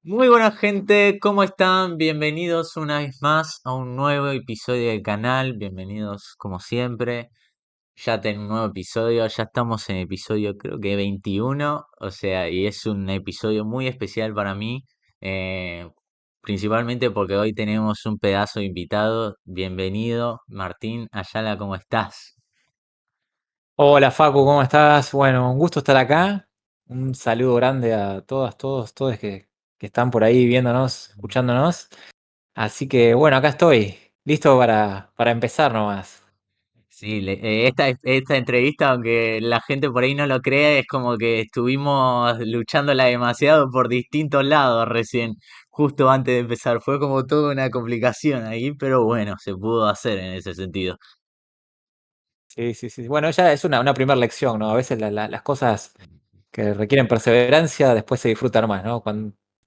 Muy buena gente, ¿cómo están? Bienvenidos una vez más a un nuevo episodio del canal. Bienvenidos como siempre. Ya tengo un nuevo episodio, ya estamos en episodio creo que 21, o sea, y es un episodio muy especial para mí, eh, principalmente porque hoy tenemos un pedazo de invitado. Bienvenido, Martín Ayala, ¿cómo estás? Hola Facu, ¿cómo estás? Bueno, un gusto estar acá. Un saludo grande a todos que están por ahí viéndonos, escuchándonos. Así que bueno, acá estoy, listo para empezar nomás. Sí, esta entrevista, aunque la gente por ahí no lo crea, es como que estuvimos luchándola demasiado por distintos lados recién, justo antes de empezar. Fue como toda una complicación ahí, pero bueno, se pudo hacer en ese sentido. Sí, sí, sí. Bueno, ya es una primera lección, ¿no? A veces las cosas que requieren perseverancia después se disfrutan más, ¿no?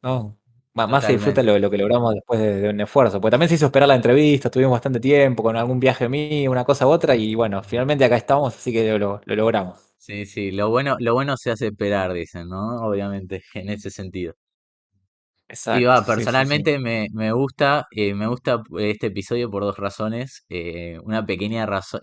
¿No? Más se disfruta Totalmente. lo que logramos después de un esfuerzo. Porque también se hizo esperar la entrevista, tuvimos bastante tiempo con algún viaje mío, una cosa u otra, y bueno, finalmente acá estamos, así que lo logramos. Sí, sí, lo bueno se hace esperar, dicen, ¿no? Obviamente, en ese sentido. Y Exacto, va, sí, sí, sí. personalmente me gusta este episodio por dos razones. Una pequeña razón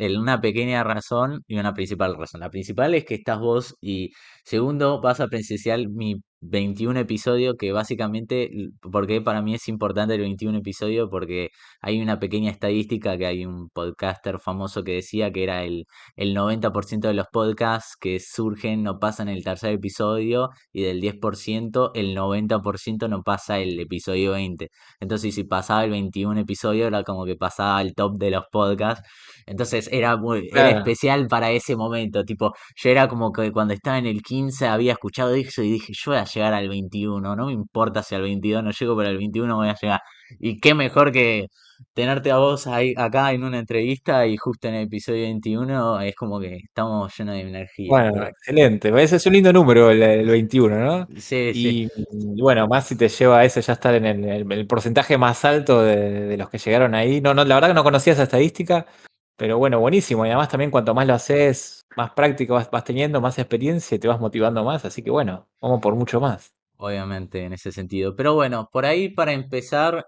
y una principal razón. La principal es que estás vos y segundo, vas a presenciar mi 21 episodio que básicamente, porque para mí es importante el 21 episodio porque hay una pequeña estadística que hay un podcaster famoso que decía que era el 90% de los podcasts que surgen no pasan el tercer episodio y del 10% el 90% no pasa el episodio 20. Entonces, si pasaba el 21 episodio, era como que pasaba al top de los podcasts. Entonces, era Claro. especial para ese momento. Tipo, yo era como que cuando estaba en el 15 había escuchado eso y dije, yo voy a llegar al 21. No me importa si al 22 no llego, pero al 21 voy a llegar. Y qué mejor que tenerte a vos ahí, acá en una entrevista y justo en el episodio 21 es como que estamos llenos de energía. Bueno, Pero excelente. Ese es un lindo número, el 21, ¿no? sí, sí. Y bueno, más si te lleva a eso ya estar en el porcentaje más alto de los que llegaron ahí. No, no, la verdad que no conocía esa estadística, pero bueno, buenísimo. Y además también cuanto más lo haces, más práctica vas teniendo, más experiencia y te vas motivando más. Así que bueno, vamos por mucho más. Obviamente en ese sentido. Pero bueno, por ahí para empezar,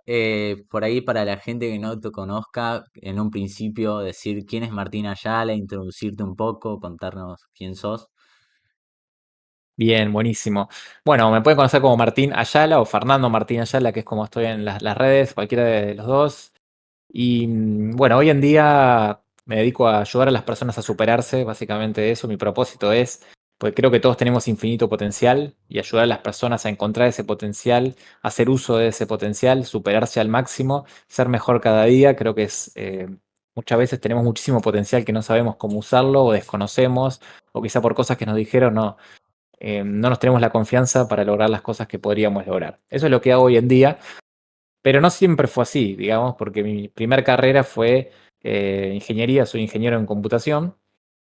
por ahí para la gente que no te conozca, en un principio decir quién es Martín Ayala, introducirte un poco, contarnos quién sos. Bien, buenísimo. Bueno, me pueden conocer como Martín Ayala o Fernando Martín Ayala, que es como estoy en las redes, cualquiera de los dos. Y bueno, hoy en día me dedico a ayudar a las personas a superarse, básicamente eso, mi propósito es, pues creo que todos tenemos infinito potencial y ayudar a las personas a encontrar ese potencial, hacer uso de ese potencial, superarse al máximo, ser mejor cada día, creo que muchas veces tenemos muchísimo potencial que no sabemos cómo usarlo o desconocemos, o quizá por cosas que nos dijeron no nos tenemos la confianza para lograr las cosas que podríamos lograr. Eso es lo que hago hoy en día. Pero no siempre fue así, digamos, porque mi primer carrera fue ingeniería, soy ingeniero en computación.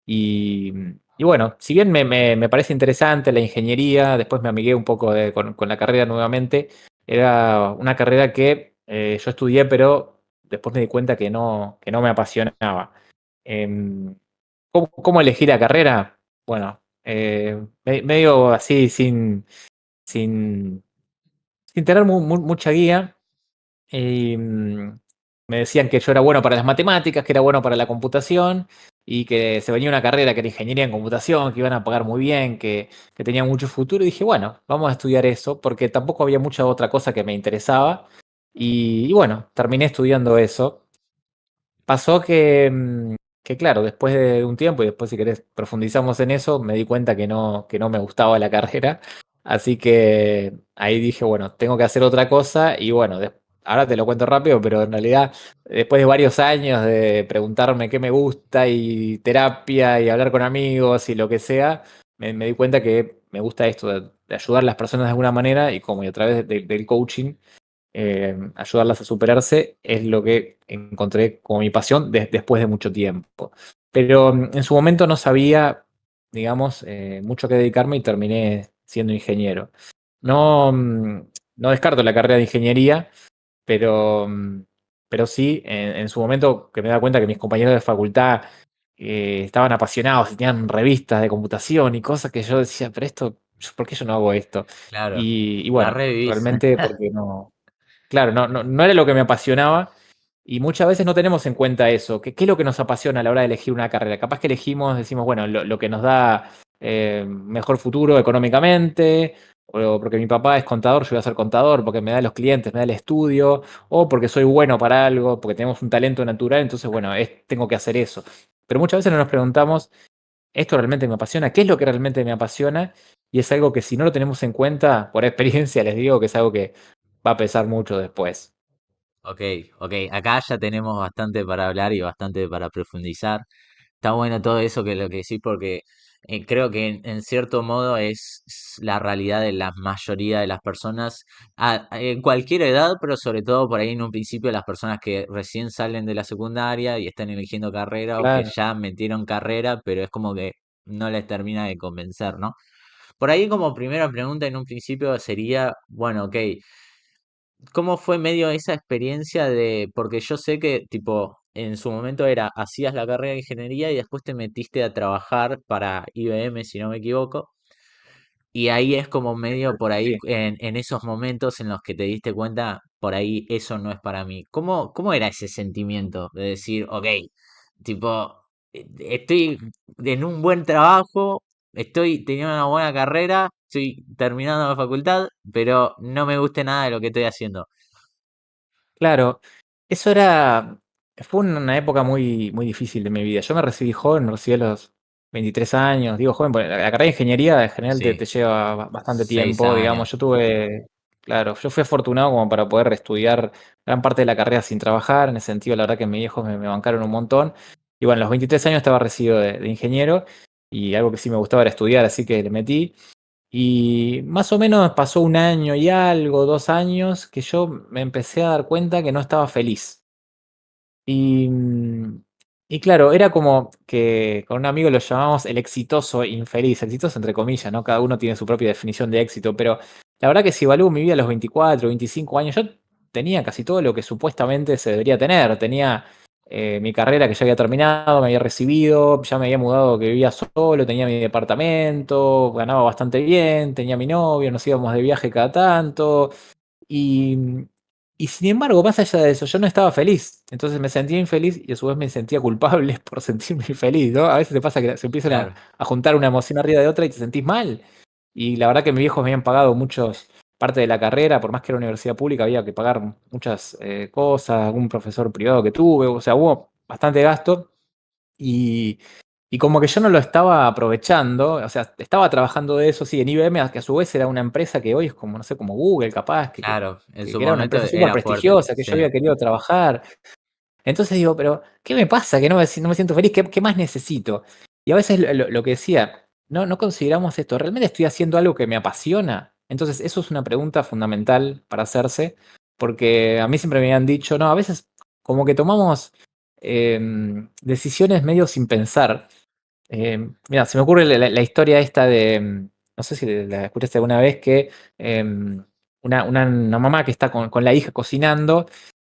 Y, y bueno, si bien me parece interesante la ingeniería, después me amigué un poco con la carrera nuevamente, era una carrera que yo estudié, pero después me di cuenta que no me apasionaba. Em, ¿Cómo elegí la carrera? Bueno, medio así, sin, sin tener mucha guía. Y me decían que yo era bueno para las matemáticas, que era bueno para la computación y que se venía una carrera que era ingeniería en computación, que iban a pagar muy bien, que tenía mucho futuro. Y dije, bueno, vamos a estudiar eso, porque tampoco había mucha otra cosa que me interesaba. Y bueno, terminé estudiando eso. Pasó que, claro, después de un tiempo, y después si querés profundizamos en eso, me di cuenta que no me gustaba la carrera. Así que ahí dije, bueno, tengo que hacer otra cosa. Y bueno, ahora te lo cuento rápido, pero en realidad, después de varios años de preguntarme qué me gusta y terapia y hablar con amigos y lo que sea, me di cuenta que me gusta esto de ayudar a las personas de alguna manera y como y a través del coaching ayudarlas a superarse, es lo que encontré como mi pasión después de mucho tiempo. Pero en su momento no sabía, digamos, mucho a qué dedicarme y terminé siendo ingeniero. No, no descarto la carrera de ingeniería, pero, pero sí, en su momento que me da cuenta que mis compañeros de facultad estaban apasionados y tenían revistas de computación y cosas que yo decía, pero esto ¿por qué yo no hago esto? Claro, Y la bueno, revivís. realmente porque no, claro, no era lo que me apasionaba y muchas veces no tenemos en cuenta eso. ¿Qué es lo que nos apasiona a la hora de elegir una carrera? Capaz que elegimos, decimos, bueno, lo que nos da mejor futuro económicamente, o porque mi papá es contador, yo voy a ser contador, porque me da los clientes, me da el estudio, o porque soy bueno para algo, porque tenemos un talento natural, entonces, bueno, tengo que hacer eso. Pero muchas veces no nos preguntamos, ¿esto realmente me apasiona? ¿Qué es lo que realmente me apasiona? Y es algo que si no lo tenemos en cuenta, por experiencia les digo que es algo que va a pesar mucho después. Ok, ok, acá ya tenemos bastante para hablar y bastante para profundizar. Está bueno todo eso que lo que decís porque creo que en cierto modo es la realidad de la mayoría de las personas en cualquier edad, pero sobre todo por ahí en un principio las personas que recién salen de la secundaria y están eligiendo carrera o que Claro. ya metieron carrera, pero es como que no les termina de convencer, ¿no? Por ahí como primera pregunta en un principio sería, bueno, ok. ¿Cómo fue medio esa experiencia de, porque yo sé que tipo en su momento era, hacías la carrera de ingeniería y después te metiste a trabajar para IBM, si no me equivoco, y ahí es como medio por ahí Sí. en esos momentos en los que te diste cuenta, por ahí eso no es para mí. ¿Cómo era ese sentimiento de decir, ok, tipo, estoy en un buen trabajo, estoy teniendo una buena carrera, estoy terminando la facultad, pero no me gusta nada de lo que estoy haciendo? Claro, eso era, fue una época muy, muy difícil de mi vida. Yo me recibí joven, me recibí a los 23 años, digo joven, porque la carrera de ingeniería en general te Sí. lleva bastante 6 tiempo, digamos. años. Yo tuve, claro, yo fui afortunado como para poder estudiar gran parte de la carrera sin trabajar, en ese sentido, la verdad que mis viejos me bancaron un montón. Y bueno, a los 23 años estaba recibido de ingeniero y algo que sí me gustaba era estudiar, así que le metí. Y más o menos pasó un año y algo, 2 años, que yo me empecé a dar cuenta que no estaba feliz. Y, y claro, era como que con un amigo lo llamamos el exitoso infeliz, exitoso entre comillas, ¿no? Cada uno tiene su propia definición de éxito, pero la verdad que si evalúo mi vida a los 24, 25 años, yo tenía casi todo lo que supuestamente se debería tener. Tenía mi carrera que ya había terminado, me había recibido, ya me había mudado, que vivía solo, tenía mi departamento, ganaba bastante bien, tenía mi novio, nos íbamos de viaje cada tanto. Y, y sin embargo, más allá de eso, yo no estaba feliz. Entonces me sentía infeliz y a su vez me sentía culpable por sentirme infeliz, ¿no? A veces te pasa que se empiezan Claro, a juntar una emoción arriba de otra y te sentís mal. Y la verdad que mis viejos me habían pagado muchos parte de la carrera, por más que era universidad pública, había que pagar muchas cosas, algún profesor privado que tuve, o sea, hubo bastante gasto. Y, y como que yo no lo estaba aprovechando, o sea, estaba trabajando de eso, sí, en IBM, que a su vez era una empresa que hoy es como, no sé, como Google, capaz, claro. En su que era una momento empresa súper era fuerte. prestigiosa, que yo Sí, había querido trabajar. Entonces digo, pero ¿qué me pasa? Que no me siento feliz, ¿qué más necesito? Y a veces lo que decía, no consideramos esto, ¿realmente estoy haciendo algo que me apasiona? Entonces eso es una pregunta fundamental para hacerse, porque a mí siempre me habían dicho, no, a veces como que tomamos decisiones medio sin pensar. Mira, se me ocurre la historia esta de, no sé si la escuchaste alguna vez, que una mamá que está con la hija cocinando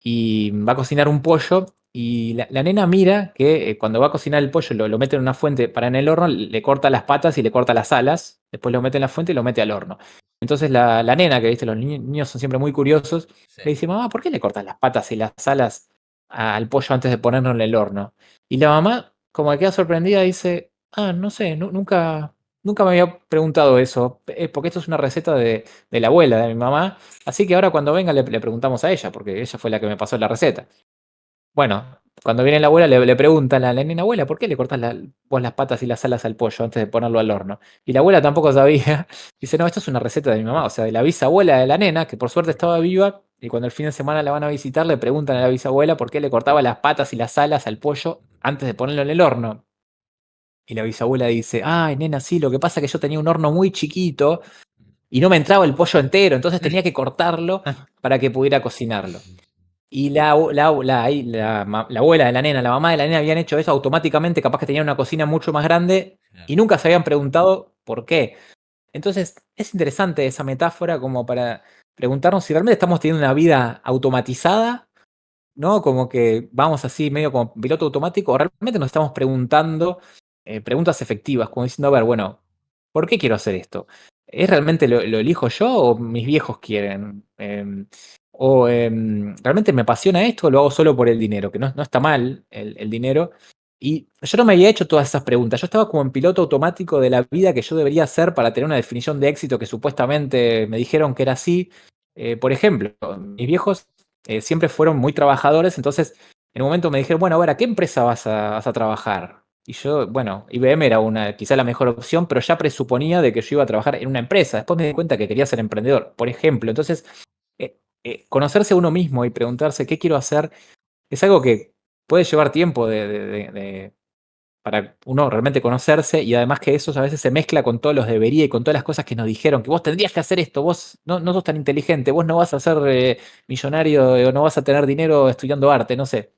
y va a cocinar un pollo y la nena mira que cuando va a cocinar el pollo lo mete en una fuente para en el horno, le corta las patas y le corta las alas, después lo mete en la fuente y lo mete al horno. Entonces la nena, que viste, los niños son siempre muy curiosos, sí. le dice, mamá, ¿por qué le cortas las patas y las alas al pollo antes de ponerlo en el horno? Y la mamá, como que queda sorprendida, dice, ah, no sé, nunca me había preguntado eso, porque esto es una receta de la abuela, de mi mamá, así que ahora cuando venga le preguntamos a ella, porque ella fue la que me pasó la receta. Bueno, cuando viene la abuela le preguntan a la nena, abuela, ¿por qué le cortas vos las patas y las alas al pollo antes de ponerlo al horno? Y la abuela tampoco sabía. Dice, no, esto es una receta de mi mamá, o sea, de la bisabuela de la nena, que por suerte estaba viva, y cuando el fin de semana la van a visitar, le preguntan a la bisabuela por qué le cortaba las patas y las alas al pollo antes de ponerlo en el horno. Y la bisabuela dice, ay, nena, sí, lo que pasa es que yo tenía un horno muy chiquito y no me entraba el pollo entero, entonces tenía que cortarlo para que pudiera cocinarlo. Y la abuela de la nena, la mamá de la nena habían hecho eso automáticamente, capaz que tenían una cocina mucho más grande y nunca se habían preguntado por qué. Entonces, es interesante esa metáfora como para preguntarnos si realmente estamos teniendo una vida automatizada, ¿no? Como que vamos así medio como piloto automático, o realmente nos estamos preguntando preguntas efectivas, como diciendo, a ver, bueno, ¿por qué quiero hacer esto? ¿es realmente lo elijo yo o mis viejos quieren? O realmente me apasiona esto o lo hago solo por el dinero, que no está mal el dinero. Y yo no me había hecho todas esas preguntas. Yo estaba como en piloto automático de la vida que yo debería hacer para tener una definición de éxito que supuestamente me dijeron que era así. Por ejemplo, mis viejos siempre fueron muy trabajadores, entonces en un momento me dijeron, bueno, ahora, ¿qué empresa vas a trabajar? Y yo, bueno, IBM era quizá la mejor opción, pero ya presuponía de que yo iba a trabajar en una empresa. Después me di cuenta que quería ser emprendedor, por ejemplo. Entonces, conocerse a uno mismo y preguntarse qué quiero hacer es algo que puede llevar tiempo para uno realmente conocerse, y además que eso a veces se mezcla con todos los debería y con todas las cosas que nos dijeron, que vos tendrías que hacer esto, vos no sos tan inteligente, vos no vas a ser millonario o no vas a tener dinero estudiando arte, no sé.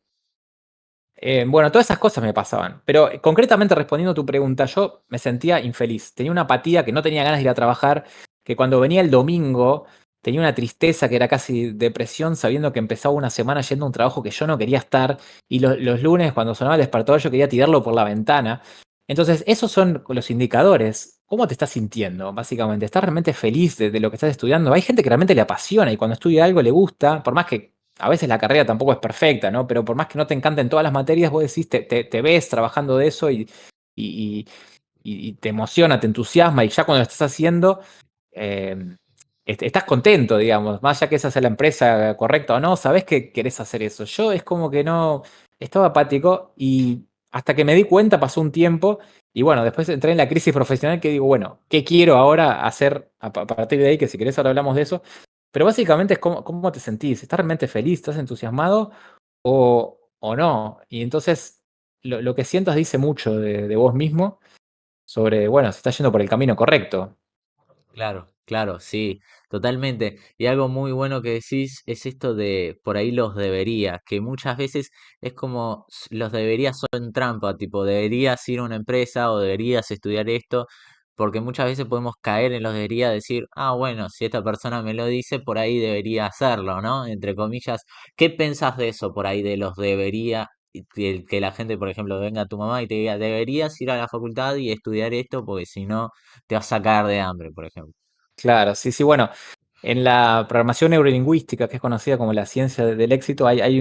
Bueno, todas esas cosas me pasaban. Pero concretamente respondiendo a tu pregunta, yo me sentía infeliz. Tenía una apatía que no tenía ganas de ir a trabajar, que cuando venía el domingo tenía una tristeza que era casi depresión, sabiendo que empezaba una semana yendo a un trabajo que yo no quería estar. Y los lunes, cuando sonaba el despertador, yo quería tirarlo por la ventana. Entonces, esos son los indicadores. ¿Cómo te estás sintiendo, básicamente? ¿Estás realmente feliz de lo que estás estudiando? Hay gente que realmente le apasiona y cuando estudia algo le gusta, por más que a veces la carrera tampoco es perfecta, ¿no? Pero por más que no te encanten todas las materias, vos decís, te ves trabajando de eso y, y te emociona, te entusiasma y ya cuando lo estás haciendo, eh, estás contento, digamos, más allá que esa sea la empresa correcta o no, sabés que querés hacer eso. Yo es como que no, estaba apático y hasta que me di cuenta pasó un tiempo y bueno, después entré en la crisis profesional que digo, bueno, ¿qué quiero ahora hacer a partir de ahí? Que si querés ahora hablamos de eso. Pero básicamente es cómo te sentís. ¿Estás realmente feliz? ¿Estás entusiasmado? O no. Y entonces lo que sientas dice mucho de vos mismo sobre, bueno, si estás yendo por el camino correcto. Claro, claro, sí, totalmente. Y algo muy bueno que decís es esto de por ahí los deberías, que muchas veces es como los deberías son trampa, tipo deberías ir a una empresa o deberías estudiar esto, porque muchas veces podemos caer en los deberías, decir, ah, bueno, si esta persona me lo dice, por ahí debería hacerlo, ¿no? Entre comillas, ¿qué pensás de eso por ahí de los debería? Y que la gente, por ejemplo, venga a tu mamá y te diga, deberías ir a la facultad y estudiar esto, porque si no te vas a caer de hambre, por ejemplo. Claro, sí, sí, bueno, en la programación neurolingüística, que es conocida como la ciencia del éxito, hay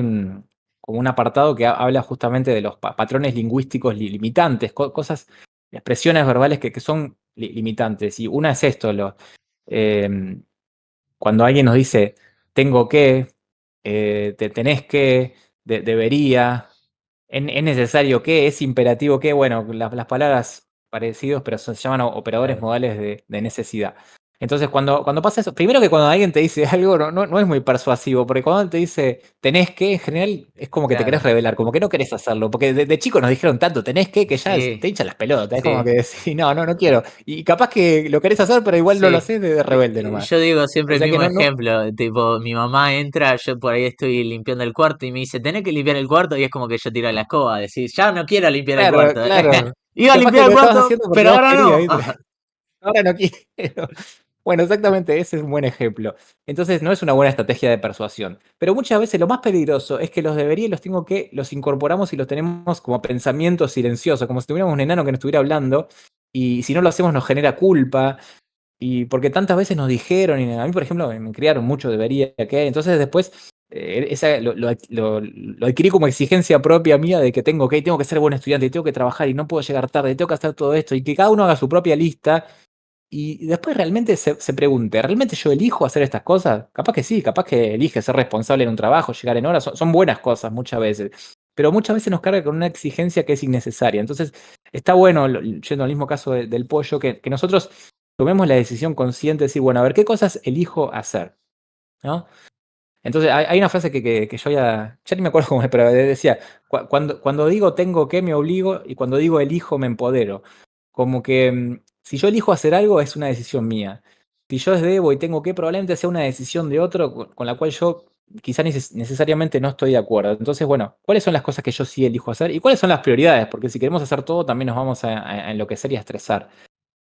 como un apartado que habla justamente de los patrones lingüísticos limitantes, cosas, expresiones verbales que son limitantes. Y una es esto, em, cuando alguien nos dice tengo que, tenés que, debería, es necesario que, es imperativo que, bueno, las palabras parecidos, pero se llaman operadores Claro, modales de necesidad. Entonces, cuando pasa eso, primero que cuando alguien te dice algo, no es muy persuasivo, porque cuando te dice tenés que, en general es como que te querés claro. revelar, como que no querés hacerlo, porque de chico nos dijeron tanto tenés que ya Sí, te hinchan las pelotas, es como sí, que decís, no quiero. Y capaz que lo querés hacer, pero igual no lo sí. haces de rebelde nomás. Yo digo siempre O el sea que mismo no, ejemplo, tipo, mi mamá entra, yo por ahí estoy limpiando el cuarto y me dice, tenés que limpiar el cuarto y es como que yo tiro la escoba, decís, ya no quiero limpiar el claro, cuarto. claro. Iba a Capaz limpiar que el lo estabas cuarto, haciendo porque pero vos ahora querías, no. ¿viste? Ahora no quiero. Bueno, exactamente, ese es un buen ejemplo. Entonces, no es una buena estrategia de persuasión. Pero muchas veces lo más peligroso es que los debería y los incorporamos y los tenemos como pensamientos silenciosos, como si tuviéramos un enano que nos estuviera hablando, y si no lo hacemos nos genera culpa. Y porque tantas veces nos dijeron, y a mí, por ejemplo, me criaron mucho, debería que, entonces después lo adquirí como exigencia propia mía de que tengo que ser buen estudiante, y tengo que trabajar y no puedo llegar tarde, y tengo que hacer todo esto, y que cada uno haga su propia lista, y después realmente se pregunte, ¿realmente yo elijo hacer estas cosas? Capaz que sí, capaz que elige ser responsable en un trabajo, llegar en hora, son buenas cosas muchas veces, pero muchas veces nos carga con una exigencia que es innecesaria. Entonces, está bueno, yendo al mismo caso del pollo, que nosotros tomemos la decisión consciente de decir, bueno, a ver, ¿qué cosas elijo hacer? ¿No? Entonces, hay una frase que yo ya ni me acuerdo cómo es, pero decía, cuando digo tengo que, me obligo, y cuando digo elijo, me empodero. Como que si yo elijo hacer algo, es una decisión mía. Si yo debo y tengo que, probablemente sea una decisión de otro con la cual yo quizá necesariamente no estoy de acuerdo. Entonces, bueno, ¿cuáles son las cosas que yo sí elijo hacer? ¿Y cuáles son las prioridades? Porque si queremos hacer todo, también nos vamos a enloquecer y a estresar.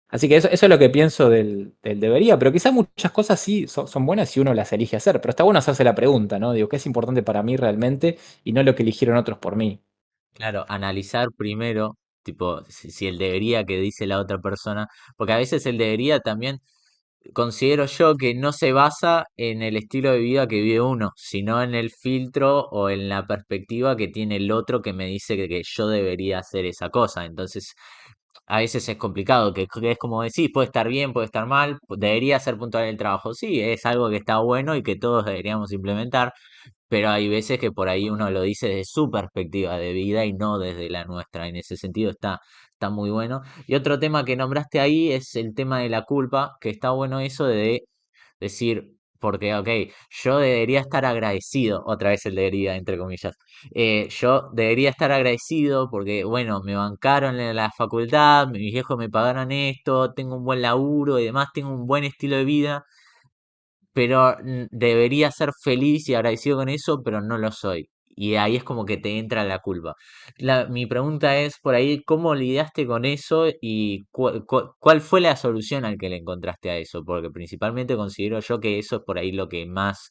Así que eso es lo que pienso del debería, pero quizás muchas cosas sí son buenas si uno las elige hacer, pero está bueno hacerse la pregunta, ¿no? Digo, ¿qué es importante para mí realmente y no lo que eligieron otros por mí? Claro, analizar primero, tipo, si el debería que dice la otra persona, porque a veces el debería también considero yo que no se basa en el estilo de vida que vive uno, sino en el filtro o en la perspectiva que tiene el otro que me dice que yo debería hacer esa cosa. Entonces, a veces es complicado, que es como decís, puede estar bien, puede estar mal, debería ser puntual en el trabajo. Sí, es algo que está bueno y que todos deberíamos implementar, pero hay veces que por ahí uno lo dice desde su perspectiva de vida y no desde la nuestra. En ese sentido está muy bueno. Y otro tema que nombraste ahí es el tema de la culpa, que está bueno eso de decir, porque, ok, yo debería estar agradecido, otra vez el debería, entre comillas, yo debería estar agradecido porque, bueno, me bancaron en la facultad, mis viejos me pagaron esto, tengo un buen laburo y demás, tengo un buen estilo de vida, pero debería ser feliz y agradecido con eso, pero no lo soy. Y ahí es como que te entra la culpa. Mi pregunta es por ahí, ¿cómo lidiaste con eso y cuál fue la solución al que le encontraste a eso? Porque principalmente considero yo que eso es por ahí lo que más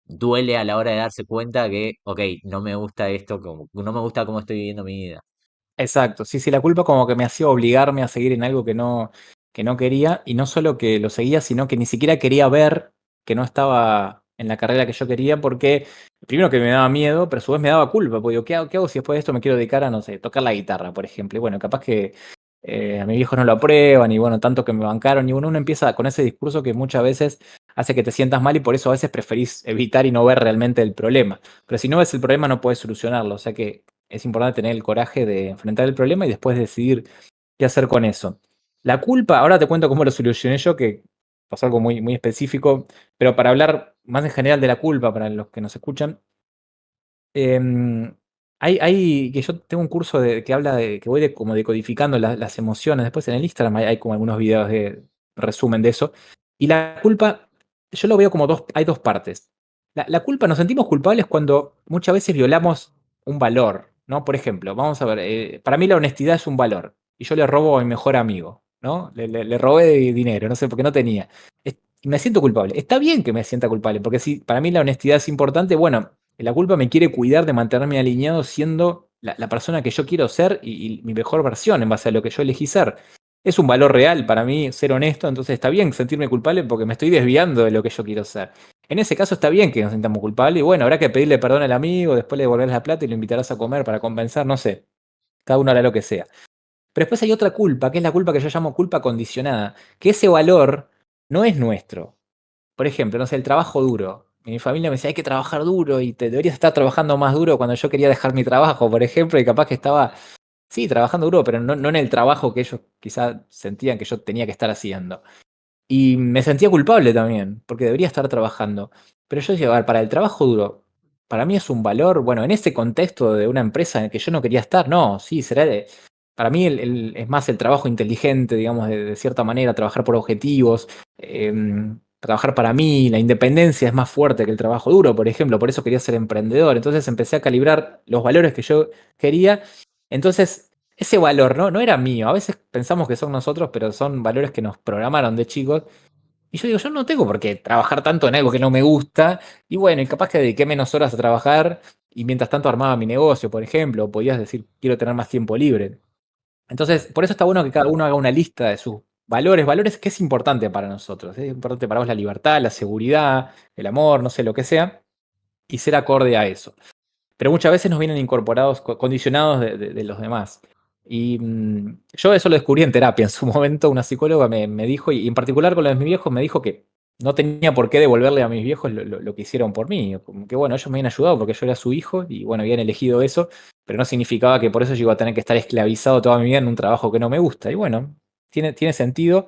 duele a la hora de darse cuenta que, ok, no me gusta esto, como, no me gusta cómo estoy viviendo mi vida. Exacto, sí, sí, la culpa como que me hacía obligarme a seguir en algo que no quería, y no solo que lo seguía, sino que ni siquiera quería ver que no estaba en la carrera que yo quería, porque primero que me daba miedo, pero a su vez me daba culpa, porque digo, qué hago si después de esto me quiero dedicar a, no sé, tocar la guitarra, por ejemplo? Y bueno, capaz que a mis viejos no lo aprueban, y bueno, tanto que me bancaron, y bueno, uno empieza con ese discurso que muchas veces hace que te sientas mal, y por eso a veces preferís evitar y no ver realmente el problema. Pero si no ves el problema no puedes solucionarlo, o sea que es importante tener el coraje de enfrentar el problema y después decidir qué hacer con eso. La culpa, ahora te cuento cómo lo solucioné yo, que pasó algo muy, muy específico, pero para hablar más en general de la culpa, para los que nos escuchan, que yo tengo un curso que habla de que voy como decodificando las emociones. Después en el Instagram hay como algunos videos de resumen de eso. Y la culpa, yo lo veo como hay dos partes. La culpa, nos sentimos culpables cuando muchas veces violamos un valor, ¿no? Por ejemplo, vamos a ver, para mí la honestidad es un valor. Y yo le robo a mi mejor amigo, ¿no? Le robé dinero, no sé, porque no tenía. Y me siento culpable. Está bien que me sienta culpable, porque si para mí la honestidad es importante, bueno, la culpa me quiere cuidar de mantenerme alineado siendo la persona que yo quiero ser y mi mejor versión en base a lo que yo elegí ser. Es un valor real para mí ser honesto, entonces está bien sentirme culpable porque me estoy desviando de lo que yo quiero ser. En ese caso está bien que nos sintamos culpables y bueno, habrá que pedirle perdón al amigo, después le devolverás la plata y lo invitarás a comer para compensar, no sé, cada uno hará lo que sea. Pero después hay otra culpa, que es la culpa que yo llamo culpa condicionada, que ese valor no es nuestro. Por ejemplo, no sé, el trabajo duro. Mi familia me decía, hay que trabajar duro y te deberías estar trabajando más duro cuando yo quería dejar mi trabajo, por ejemplo, y capaz que estaba, sí, trabajando duro, pero no en el trabajo que ellos quizás sentían que yo tenía que estar haciendo. Y me sentía culpable también, porque debería estar trabajando. Pero yo decía, a ver, para el trabajo duro, para mí es un valor, bueno, en ese contexto de una empresa en el que yo no quería estar, no, sí, para mí es más el trabajo inteligente, digamos, de cierta manera, trabajar por objetivos, trabajar para mí, la independencia es más fuerte que el trabajo duro, por ejemplo, por eso quería ser emprendedor. Entonces empecé a calibrar los valores que yo quería. Entonces, ese valor, ¿no? No era mío. A veces pensamos que son nosotros, pero son valores que nos programaron de chicos. Y yo digo, yo no tengo por qué trabajar tanto en algo que no me gusta. Y bueno, y capaz que dediqué menos horas a trabajar y mientras tanto armaba mi negocio, por ejemplo. O podías decir, quiero tener más tiempo libre. Entonces, por eso está bueno que cada uno haga una lista de sus valores. Valores que es importante para nosotros. Es importante para vos la libertad, la seguridad, el amor, no sé, lo que sea. Y ser acorde a eso, pero muchas veces nos vienen incorporados, condicionados de los demás. Y yo eso lo descubrí en terapia. En su momento una psicóloga me dijo, y en particular con lo de mis viejos, me dijo que no tenía por qué devolverle a mis viejos lo que hicieron por mí. Como que bueno, ellos me habían ayudado porque yo era su hijo y bueno, habían elegido eso, pero no significaba que por eso yo iba a tener que estar esclavizado toda mi vida en un trabajo que no me gusta. Y bueno, tiene sentido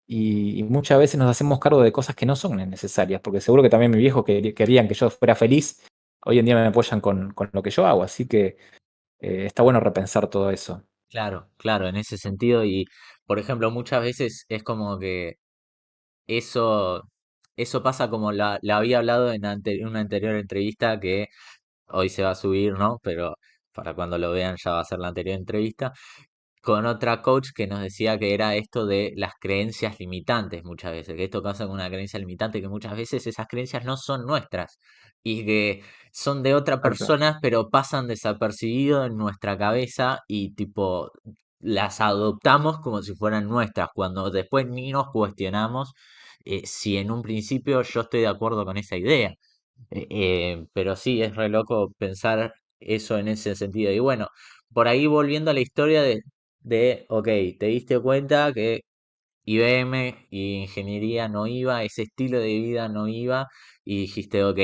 y muchas veces nos hacemos cargo de cosas que no son necesarias, porque seguro que también mis viejos querían que yo fuera feliz. Hoy en día me apoyan con lo que yo hago, así que está bueno repensar todo eso. Claro, claro, en ese sentido y, por ejemplo, muchas veces es como que eso, eso pasa como la había hablado en una anterior entrevista que hoy se va a subir, ¿no? Pero para cuando lo vean ya va a ser la anterior entrevista, con otra coach que nos decía que era esto de las creencias limitantes muchas veces, que esto pasa con una creencia limitante, que muchas veces esas creencias no son nuestras y que son de otra Exacto. persona, pero pasan desapercibido en nuestra cabeza y tipo las adoptamos como si fueran nuestras, cuando después ni nos cuestionamos si en un principio yo estoy de acuerdo con esa idea. Pero sí, es re loco pensar eso en ese sentido. Y bueno, por ahí volviendo a la historia ok, te diste cuenta que IBM y ingeniería no iba, ese estilo de vida no iba, y dijiste, ok,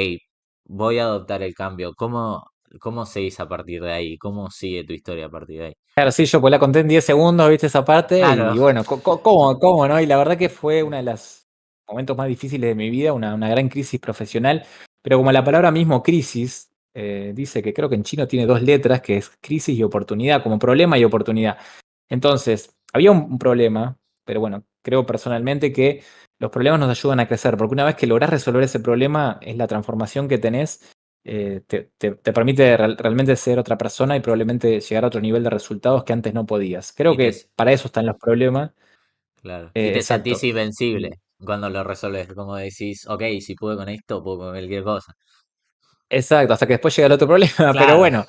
voy a adoptar el cambio. ¿Cómo seguís a partir de ahí? ¿Cómo sigue tu historia a partir de ahí? Claro, sí, yo pues la conté en 10 segundos, viste esa parte, Claro, y bueno, ¿cómo, no? Y la verdad que fue uno de los momentos más difíciles de mi vida, una gran crisis profesional, pero como la palabra mismo crisis, dice que creo que en chino tiene dos letras, que es crisis y oportunidad, como problema y oportunidad. Entonces, había un problema, pero bueno, creo personalmente que los problemas nos ayudan a crecer, porque una vez que lográs resolver ese problema, es la transformación que tenés, te permite realmente ser otra persona y probablemente llegar a otro nivel de resultados que antes no podías. Creo y te, que para eso están los problemas. claro, y te sentís Exacto. invencible cuando lo resolves, como decís, ok, si puedo con esto, puedo con cualquier cosa. Exacto, hasta que después llega el otro problema, pero Claro, bueno,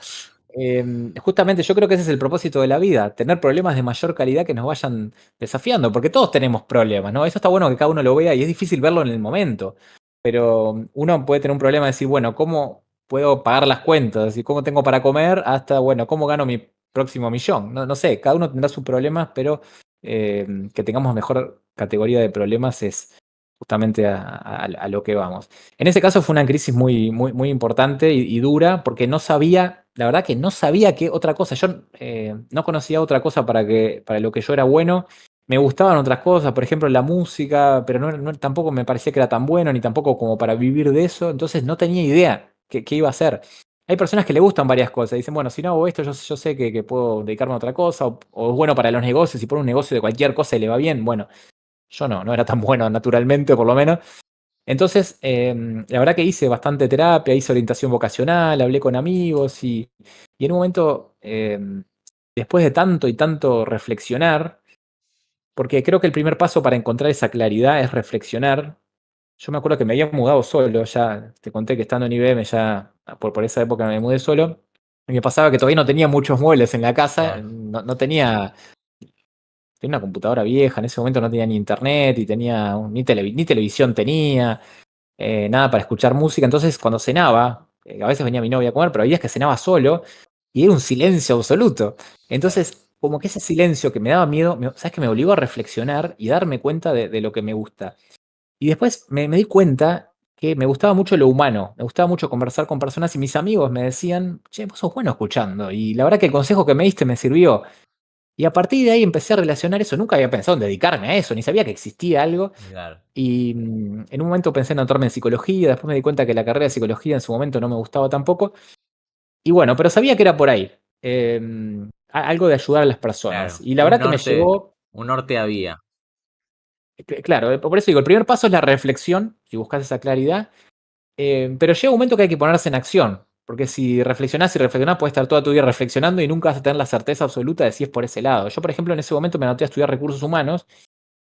justamente yo creo que ese es el propósito de la vida, tener problemas de mayor calidad que nos vayan desafiando, porque todos tenemos problemas, ¿no? Eso está bueno que cada uno lo vea y es difícil verlo en el momento, pero uno puede tener un problema de decir, bueno, ¿cómo puedo pagar las cuentas? ¿Y cómo tengo para comer? Hasta, bueno, ¿cómo gano mi próximo millón? No, no sé, cada uno tendrá sus problemas, pero que tengamos mejor categoría de problemas es justamente a lo que vamos. En ese caso fue una crisis muy importante y dura, porque no sabía, la verdad que no sabía qué otra cosa. Yo no conocía otra cosa para lo que yo era bueno. Me gustaban otras cosas, por ejemplo la música, pero tampoco me parecía que era tan bueno, ni tampoco como para vivir de eso. Entonces no tenía idea qué iba a hacer. Hay personas que le gustan varias cosas. Dicen, bueno, si no hago esto, yo sé que puedo dedicarme a otra cosa, o es bueno para los negocios. Si pone un negocio de cualquier cosa y le va bien, bueno, yo no era tan bueno naturalmente, por lo menos. Entonces, la verdad que hice bastante terapia, hice orientación vocacional, hablé con amigos y en un momento, después de tanto y tanto reflexionar, porque creo que el primer paso para encontrar esa claridad es reflexionar. Yo me acuerdo que me había mudado solo, ya te conté que estando en IBM, ya por esa época me mudé solo, y me pasaba que todavía no tenía muchos muebles en la casa, claro, no tenía una computadora vieja, en ese momento no tenía ni internet, y ni televisión tenía, nada para escuchar música. Entonces, cuando cenaba, a veces venía mi novia a comer, pero había días que cenaba solo y era un silencio absoluto. claro, Entonces, como que ese silencio que me daba miedo, ¿sabes? Que me obligó a reflexionar y darme cuenta de lo que me gusta. Y después me di cuenta que me gustaba mucho lo humano, me gustaba mucho conversar con personas y mis amigos me decían, che, vos sos bueno escuchando. Y la verdad que el consejo que me diste me sirvió. Y a partir de ahí empecé a relacionar eso. Nunca había pensado en dedicarme a eso, ni sabía que existía algo. claro, Y en un momento pensé en anotarme en psicología, después me di cuenta que la carrera de psicología en su momento no me gustaba tampoco. Y bueno, pero sabía que era por ahí. Algo de ayudar a las personas. claro. Y la verdad que me llevó, Un norte había, claro, por eso digo, el primer paso es la reflexión, si buscas esa claridad, pero llega un momento que hay que ponerse en acción. Porque si reflexionás y reflexionás, puedes estar toda tu vida reflexionando y nunca vas a tener la certeza absoluta de si es por ese lado. Yo, por ejemplo, en ese momento me anoté a estudiar recursos humanos,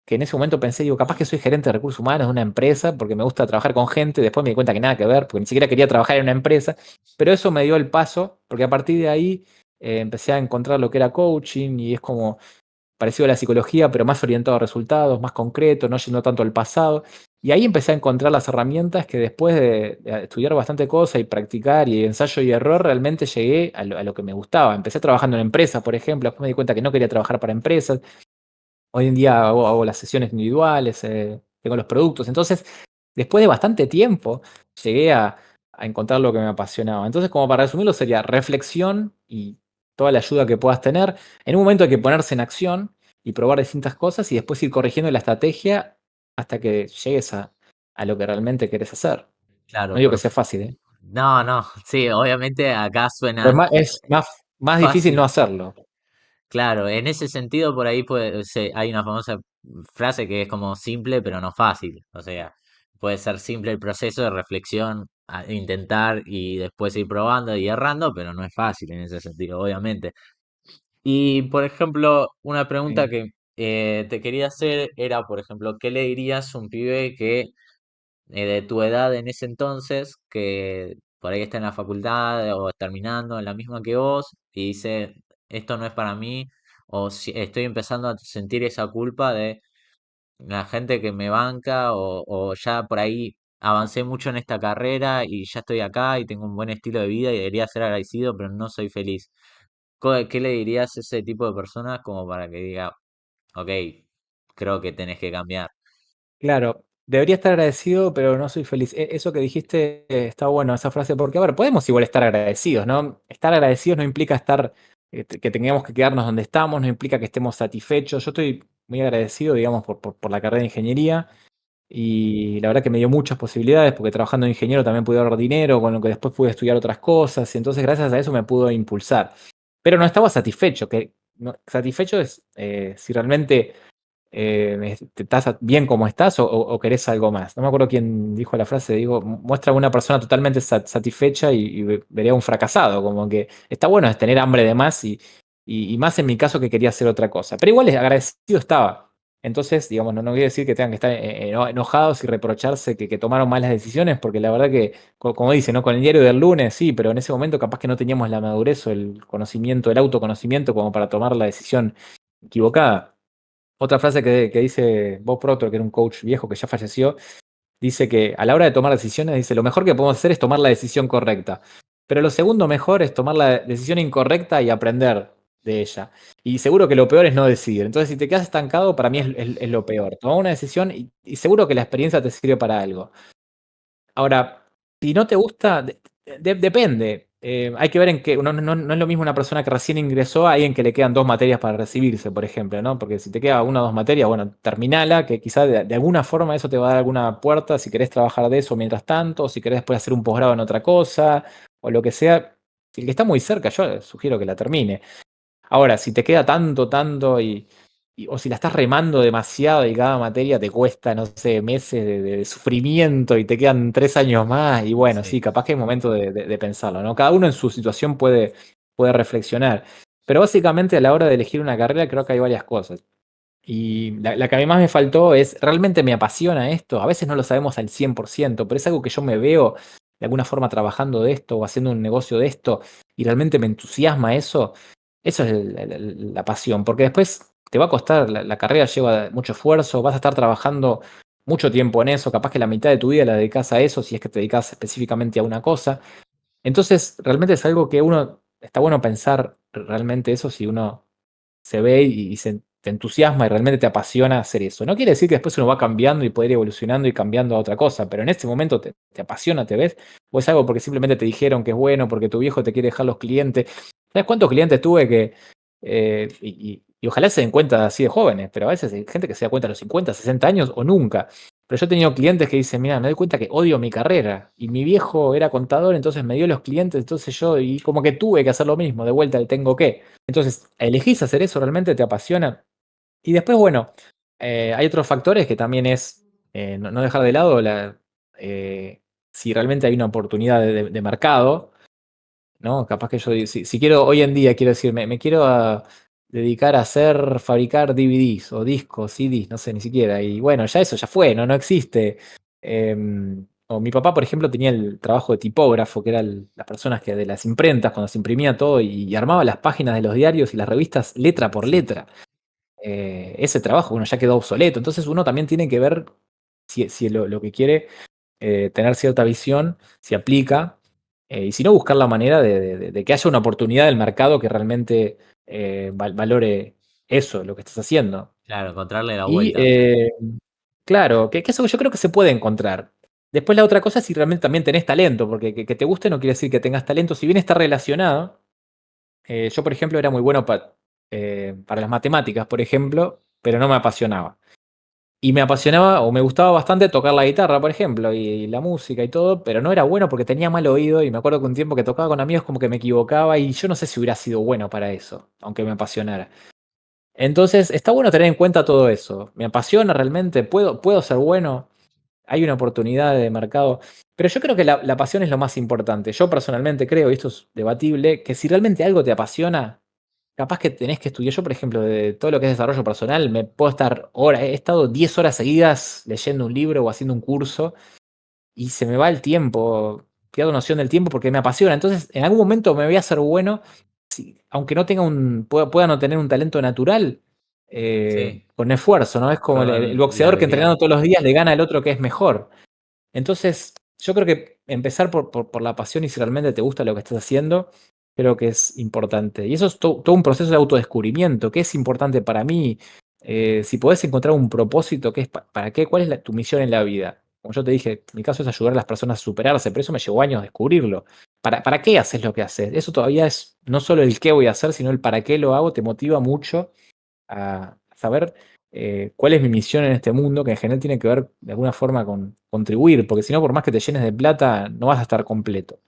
que en ese momento pensé, digo, capaz que soy gerente de recursos humanos de una empresa porque me gusta trabajar con gente, después me di cuenta que nada que ver, porque ni siquiera quería trabajar en una empresa, pero eso me dio el paso, porque a partir de ahí empecé a encontrar lo que era coaching y es como parecido a la psicología, pero más orientado a resultados, más concreto, no yendo tanto al pasado. Y ahí empecé a encontrar las herramientas que después de estudiar bastante cosas y practicar y ensayo y error, realmente llegué a lo que me gustaba. Empecé trabajando en empresas, por ejemplo, después me di cuenta que no quería trabajar para empresas. Hoy en día hago las sesiones individuales, tengo los productos. Entonces, después de bastante tiempo, llegué a encontrar lo que me apasionaba. Entonces, como para resumirlo, sería reflexión y toda la ayuda que puedas tener. En un momento hay que ponerse en acción y probar distintas cosas y después ir corrigiendo la estrategia hasta que llegues a lo que realmente querés hacer. No claro, digo que sea fácil, ¿eh? no, no, sí, obviamente acá Pero suena es más difícil fácil. no hacerlo. Claro, en ese sentido por ahí hay una famosa frase que es como simple pero no fácil. O sea, puede ser simple el proceso de reflexión, intentar y después ir probando y errando, pero no es fácil en ese sentido, obviamente. Y por ejemplo, una pregunta Sí. que te quería hacer era, por ejemplo, ¿qué le dirías a un pibe que de tu edad en ese entonces, que por ahí está en la facultad o terminando en la misma que vos, y dice, esto no es para mí, o si estoy empezando a sentir esa culpa de la gente que me banca o ya por ahí avancé mucho en esta carrera y ya estoy acá y tengo un buen estilo de vida y debería ser agradecido, pero no soy feliz. ¿Qué le dirías a ese tipo de personas como para que diga, ok, creo que tenés que cambiar? Claro, debería estar agradecido, pero no soy feliz. Eso que dijiste está bueno, esa frase, porque, a ver, podemos igual estar agradecidos, ¿no? Estar agradecidos no implica estar, que tengamos que quedarnos donde estamos, no implica que estemos satisfechos. Yo estoy muy agradecido, digamos, por la carrera de ingeniería y la verdad que me dio muchas posibilidades, porque trabajando de ingeniero también pude ahorrar dinero, con lo que después pude estudiar otras cosas, y entonces gracias a eso me pudo impulsar. Pero no estaba satisfecho, satisfecho es si realmente ¿estás bien como estás o querés algo más? No me acuerdo quién dijo la frase, digo, muestra a una persona totalmente satisfecha y vería un fracasado, como que está bueno es tener hambre de más y más en mi caso que quería hacer otra cosa. Pero igual agradecido estaba. Entonces, digamos, no quiere decir que tengan que estar enojados y reprocharse que tomaron malas decisiones, porque la verdad que, como dice, ¿no? Con el diario del lunes, sí, pero en ese momento capaz que no teníamos la madurez o el conocimiento, el autoconocimiento como para tomar la decisión equivocada. Otra frase que dice Bob Proctor, que era un coach viejo que ya falleció, dice que a la hora de tomar decisiones, dice, lo mejor que podemos hacer es tomar la decisión correcta. Pero lo segundo mejor es tomar la decisión incorrecta y aprender de ella. Y seguro que lo peor es no decidir. Entonces, si te quedas estancado, para mí es lo peor. Toma una decisión y seguro que la experiencia te sirve para algo. Ahora, si no te gusta, depende. Hay que ver en qué. No es lo mismo una persona que recién ingresó a alguien que le quedan 2 materias para recibirse, por ejemplo, ¿no? Porque si te queda una o 2 materias, bueno, terminala, que quizás de alguna forma eso te va a dar alguna puerta si querés trabajar de eso mientras tanto, o si querés después hacer un posgrado en otra cosa, o lo que sea. Si el que está muy cerca, yo sugiero que la termine. Ahora, si te queda tanto o si la estás remando demasiado y cada materia te cuesta, no sé, meses de sufrimiento y te quedan 3 años más, y bueno, sí, Sí, capaz que es momento de pensarlo, ¿no? Cada uno en su situación puede reflexionar. Pero básicamente a la hora de elegir una carrera creo que hay varias cosas. Y la que a mí más me faltó es, ¿realmente me apasiona esto? A veces no lo sabemos al 100%, pero es algo que yo me veo de alguna forma trabajando de esto o haciendo un negocio de esto y realmente me entusiasma eso. Eso es la pasión, porque después te va a costar, la carrera lleva mucho esfuerzo, vas a estar trabajando mucho tiempo en eso, capaz que la mitad de tu vida la dedicas a eso, si es que te dedicas específicamente a una cosa. Entonces, realmente es algo que uno, está bueno pensar realmente eso si uno se ve y te entusiasma y realmente te apasiona hacer eso. No quiere decir que después uno va cambiando y puede ir evolucionando y cambiando a otra cosa, pero en este momento te apasiona, te ves, o es algo porque simplemente te dijeron que es bueno, porque tu viejo te quiere dejar los clientes. ¿Sabes cuántos clientes tuve que, y ojalá se den cuenta así de jóvenes, pero a veces hay gente que se da cuenta a los 50, 60 años o nunca. Pero yo he tenido clientes que dicen, mira, me doy cuenta que odio mi carrera. Y mi viejo era contador, entonces me dio los clientes, entonces yo, y como que tuve que hacer lo mismo, de vuelta el tengo que. Entonces, elegís hacer eso, realmente te apasiona. Y después, bueno, hay otros factores que también es no dejar de lado si realmente hay una oportunidad de mercado, ¿no? Capaz que yo, si quiero, hoy en día quiero decir, me quiero dedicar a fabricar DVDs o discos, CDs, no sé, ni siquiera. Y bueno, ya eso ya fue, no existe. O mi papá, por ejemplo, tenía el trabajo de tipógrafo, que eran las personas que de las imprentas, cuando se imprimía todo y armaba las páginas de los diarios y las revistas letra por sí, letra. Ese trabajo, bueno, ya quedó obsoleto. Entonces uno también tiene que ver si lo que quiere tener cierta visión, si aplica, y si no, buscar la manera de que haya una oportunidad del mercado que realmente valore eso, lo que estás haciendo. claro, encontrarle la Y vuelta. claro, que eso yo creo que se puede encontrar. Después la otra cosa es si realmente también tenés talento, porque que te guste no quiere decir que tengas talento, si bien está relacionado. Yo, por ejemplo, era muy bueno para las matemáticas, por ejemplo, pero no me apasionaba. Y me apasionaba o me gustaba bastante tocar la guitarra, por ejemplo, y la música y todo, pero no era bueno porque tenía mal oído y me acuerdo que un tiempo que tocaba con amigos como que me equivocaba y yo no sé si hubiera sido bueno para eso, aunque me apasionara. Entonces, está bueno tener en cuenta todo eso. ¿Me apasiona realmente? ¿Puedo ser bueno? Hay una oportunidad de mercado. Pero yo creo que la pasión es lo más importante. Yo personalmente creo, y esto es debatible, que si realmente algo te apasiona, capaz que tenés que estudiar. Yo, por ejemplo, de todo lo que es desarrollo personal, me puedo estar horas, he estado 10 horas seguidas leyendo un libro o haciendo un curso y se me va el tiempo, pierdo noción del tiempo porque me apasiona. Entonces, en algún momento me voy a hacer bueno, aunque no tenga pueda no tener un talento natural, Sí, con esfuerzo, ¿no? Es como el la boxeador que entrenando habilidad. todos los días le gana al otro que es mejor. Entonces, yo creo que empezar por la pasión y si realmente te gusta lo que estás haciendo, creo que es importante. Y eso es todo un proceso de autodescubrimiento. ¿Qué es importante para mí? Si podés encontrar un propósito, ¿qué es para qué? ¿Cuál es tu misión en la vida? Como yo te dije, mi caso es ayudar a las personas a superarse, pero eso me llevó años descubrirlo. ¿Para qué haces lo que haces? Eso todavía es no solo el qué voy a hacer, sino el para qué lo hago, te motiva mucho a saber cuál es mi misión en este mundo, que en general tiene que ver de alguna forma con contribuir, porque si no, por más que te llenes de plata, no vas a estar completo.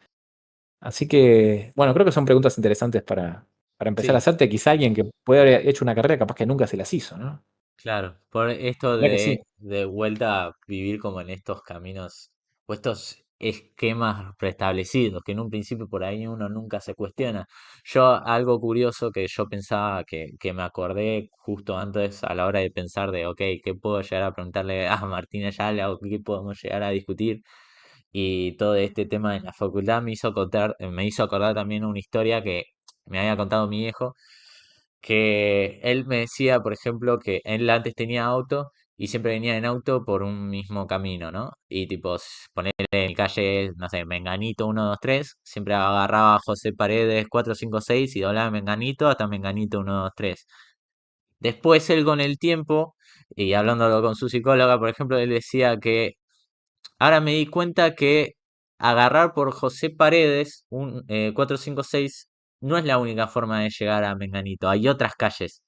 Así que, bueno, creo que son preguntas interesantes para empezar a Sí. hacerte. Quizá alguien que puede haber hecho una carrera, capaz que nunca se las hizo, ¿no? Claro, por esto ¿Verdad que sí? de vuelta a vivir como en estos caminos o estos esquemas preestablecidos, que en un principio por ahí uno nunca se cuestiona. Yo, algo curioso que yo pensaba que me acordé justo antes a la hora de pensar de, ok, ¿qué puedo llegar a preguntarle a Martín Ayala o qué podemos llegar a discutir? Y todo este tema en la facultad me hizo acordar también una historia que me había contado mi viejo que él me decía, por ejemplo, que él antes tenía auto y siempre venía en auto por un mismo camino, ¿no? Y tipo, ponerle en calle, no sé, Menganito 123 siempre agarraba a José Paredes 456 y doblaba Menganito hasta Menganito 123. Después él con el tiempo, y hablándolo con su psicóloga, por ejemplo, él decía que ahora me di cuenta que agarrar por José Paredes, un 456, no es la única forma de llegar a Menganito. Hay otras calles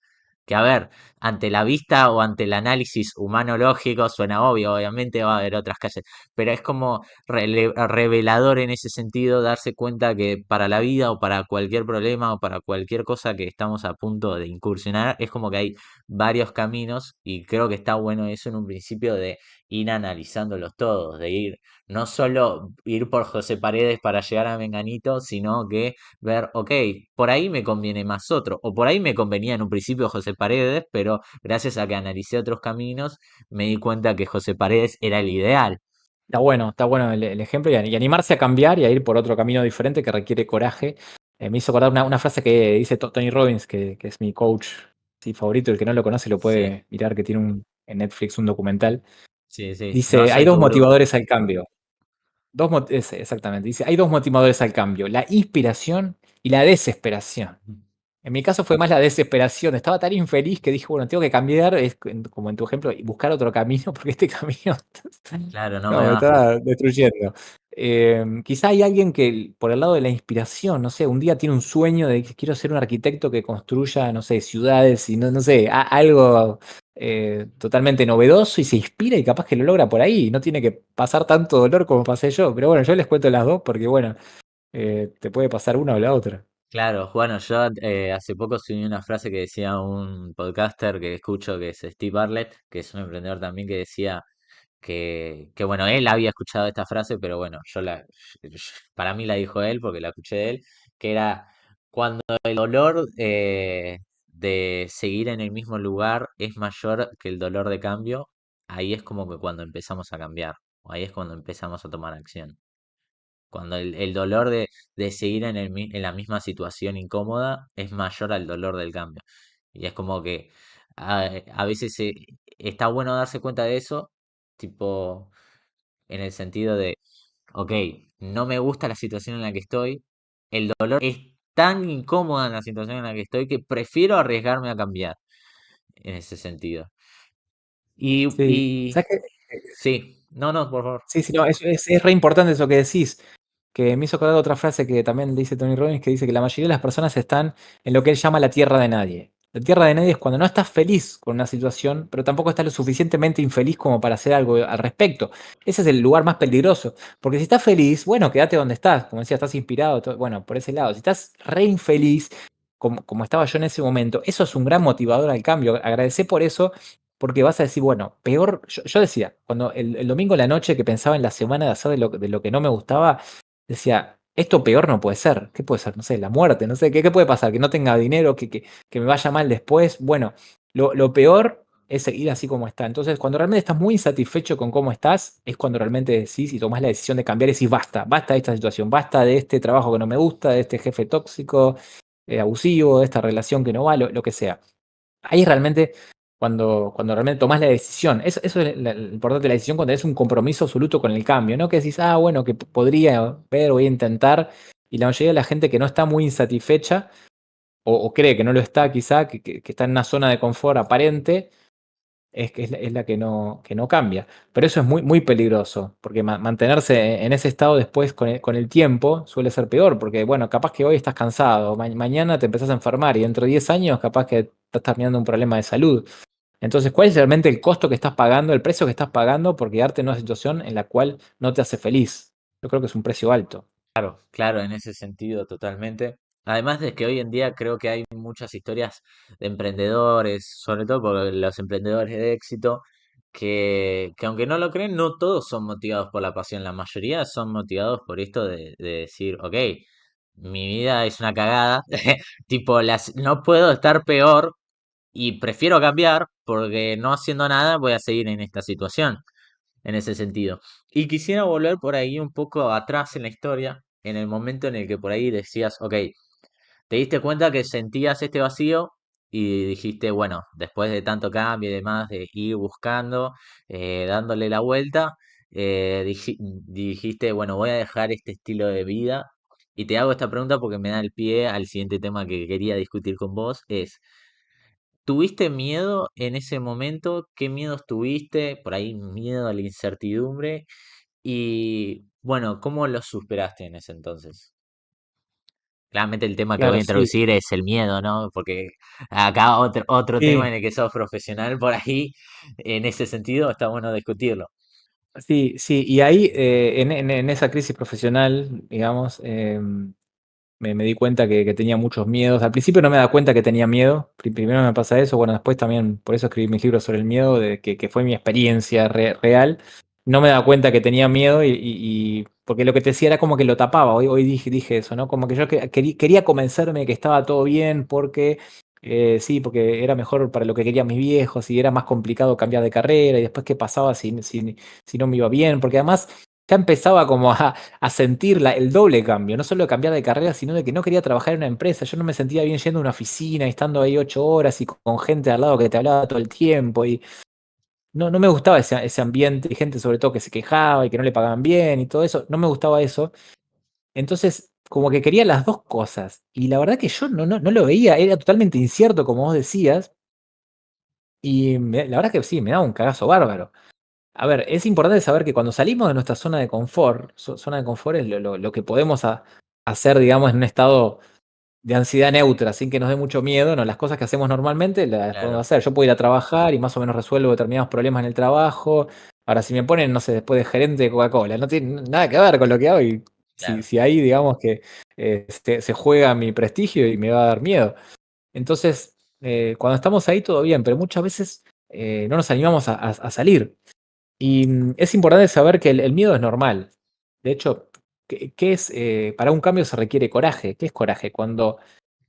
que, a ver, ante la vista o ante el análisis humano lógico, suena obvio, obviamente va a haber otras calles, pero es como revelador en ese sentido darse cuenta que para la vida o para cualquier problema o para cualquier cosa que estamos a punto de incursionar, es como que hay varios caminos y creo que está bueno eso en un principio de ir analizándolos todos, de ir, no solo ir por José Paredes para llegar a Menganito, sino que ver, ok, por ahí me conviene más otro, o por ahí me convenía en un principio José Paredes, pero gracias a que analicé otros caminos, me di cuenta que José Paredes era el ideal. Está bueno el ejemplo y animarse a cambiar y a ir por otro camino diferente que requiere coraje. Me hizo acordar una frase que dice Tony Robbins, que es mi coach sí, favorito. El que no lo conoce lo Sí, puede mirar, que tiene en Netflix un documental. sí, sí. No Dice, hay soy dos tu gurú. motivadores al cambio. Exactamente. Dice, hay dos motivadores al cambio, la inspiración y la desesperación. En mi caso fue más la desesperación. Estaba tan infeliz que dije, bueno, tengo que cambiar, como en tu ejemplo, y buscar otro camino, porque este camino Claro, no no, me me va. estaba destruyendo. Quizá hay alguien que por el lado de la inspiración, no sé, un día tiene un sueño de que quiero ser un arquitecto que construya, no sé, ciudades y no sé, algo totalmente novedoso y se inspira y capaz que lo logra por ahí. No tiene que pasar tanto dolor como pasé yo. Pero bueno, yo les cuento las dos porque, bueno, te puede pasar una o la otra. Claro, bueno, yo hace poco subí una frase que decía un podcaster que escucho, que es Steve Bartlett, que es un emprendedor también, que decía que bueno, él había escuchado esta frase, pero bueno, para mí la dijo él porque la escuché de él, que era cuando el dolor de seguir en el mismo lugar es mayor que el dolor de cambio, ahí es como que cuando empezamos a cambiar, o ahí es cuando empezamos a tomar acción. Cuando el dolor de seguir en la misma situación incómoda es mayor al dolor del cambio. Y es como que a veces está bueno darse cuenta de eso, tipo, en el sentido de, ok, no me gusta la situación en la que estoy, el dolor es tan incómoda en la situación en la que estoy que prefiero arriesgarme a cambiar en ese sentido. Sí, Y ¿sabes qué? sí, no, no, por favor. Sí, sí, no, es re importante eso que decís, que me hizo acordar otra frase que también dice Tony Robbins, que dice que la mayoría de las personas están en lo que él llama la tierra de nadie. La tierra de nadie es cuando no estás feliz con una situación, pero tampoco estás lo suficientemente infeliz como para hacer algo al respecto. Ese es el lugar más peligroso, porque si estás feliz, bueno, quédate donde estás, como decía, estás inspirado, bueno, por ese lado. Si estás re infeliz, como estaba yo en ese momento, eso es un gran motivador al cambio. Agradecer por eso porque vas a decir, bueno, peor, yo decía, cuando el domingo en la noche que pensaba en la semana de hacer de lo que no me gustaba, decía, esto peor no puede ser. ¿Qué puede ser? No sé, la muerte, no sé, ¿qué puede pasar? Que no tenga dinero, que me vaya mal después. Bueno, lo peor es seguir así como está. Entonces, cuando realmente estás muy insatisfecho con cómo estás, es cuando realmente decís y tomás la decisión de cambiar y decís, basta, basta de esta situación, basta de este trabajo que no me gusta, de este jefe tóxico, abusivo, de esta relación que no va, lo que sea. ahí es realmente cuando realmente tomás la decisión. Eso es lo importante de la decisión cuando tenés un compromiso absoluto con el cambio, ¿no? Que decís, bueno, que podría ver, voy a intentar. Y la mayoría de la gente que no está muy insatisfecha o cree que no lo está quizá, que está en una zona de confort aparente, es la que no cambia. Pero eso es muy, muy peligroso, porque mantenerse en ese estado después con el tiempo suele ser peor, porque bueno, capaz que hoy estás cansado, mañana te empezás a enfermar y dentro de 10 años capaz que estás terminando un problema de salud. Entonces, ¿cuál es realmente el costo que estás pagando, el precio que estás pagando por quedarte en una situación en la cual no te hace feliz? Yo creo que es un precio alto. Claro, claro, en ese sentido totalmente. Además de que hoy en día creo que hay muchas historias de emprendedores, sobre todo por los emprendedores de éxito, que aunque no lo creen, no todos son motivados por la pasión, la mayoría son motivados por esto de decir, ok, mi vida es una cagada, tipo, no puedo estar peor y prefiero cambiar porque no haciendo nada voy a seguir en esta situación en ese sentido. Y quisiera volver por ahí un poco atrás en la historia, en el momento en el que por ahí decías, ok, te diste cuenta que sentías este vacío y dijiste, bueno, después de tanto cambio y demás, de ir buscando, dándole la vuelta, dijiste, bueno, voy a dejar este estilo de vida. Y te hago esta pregunta porque me da el pie al siguiente tema que quería discutir con vos, es, ¿tuviste miedo en ese momento? ¿Qué miedos tuviste? Por ahí miedo a la incertidumbre. Y bueno, ¿cómo lo superaste en ese entonces? Claramente el tema que voy Claro, a sí. introducir es el miedo, ¿no? Porque acá otro tema Sí, en el que sos profesional por ahí, en ese sentido, está bueno discutirlo. sí, sí. Y ahí, en esa crisis profesional, digamos, me di cuenta que tenía muchos miedos. Al principio no me da cuenta que tenía miedo. Primero me pasa eso. Bueno, después también, por eso escribí mis libros sobre el miedo, que fue mi experiencia real. No me da cuenta que tenía miedo porque lo que te decía era como que lo tapaba. Hoy dije eso, ¿no? Como que yo quería convencerme que estaba todo bien porque, sí, porque era mejor para lo que querían mis viejos y era más complicado cambiar de carrera y después qué pasaba si no me iba bien. Porque además ya empezaba como a sentir el doble cambio, no solo de cambiar de carrera, sino de que no quería trabajar en una empresa. Yo no me sentía bien yendo a una oficina y estando ahí 8 horas y con gente al lado que te hablaba todo el tiempo. Y no me gustaba ese ambiente y gente sobre todo que se quejaba y que no le pagaban bien y todo eso. No me gustaba eso. Entonces, como que quería las dos cosas. Y la verdad que yo no lo veía, era totalmente incierto, como vos decías. Y la verdad que sí, me daba un cagazo bárbaro. A ver, es importante saber que cuando salimos de nuestra zona de confort, zona de confort es lo que podemos hacer, digamos, en un estado de ansiedad neutra, sin que nos dé mucho miedo, ¿no? Las cosas que hacemos normalmente las podemos Claro, hacer. Yo puedo ir a trabajar y más o menos resuelvo determinados problemas en el trabajo. Ahora, si me ponen, no sé, después de gerente de Coca-Cola, no tiene nada que ver con lo que hago y si, claro, si ahí, digamos que se juega mi prestigio y me va a dar miedo. Entonces, cuando estamos ahí todo bien, pero muchas veces no nos animamos a salir. Y es importante saber que el miedo es normal. De hecho, ¿qué es? Para un cambio se requiere coraje. ¿Qué es coraje? Cuando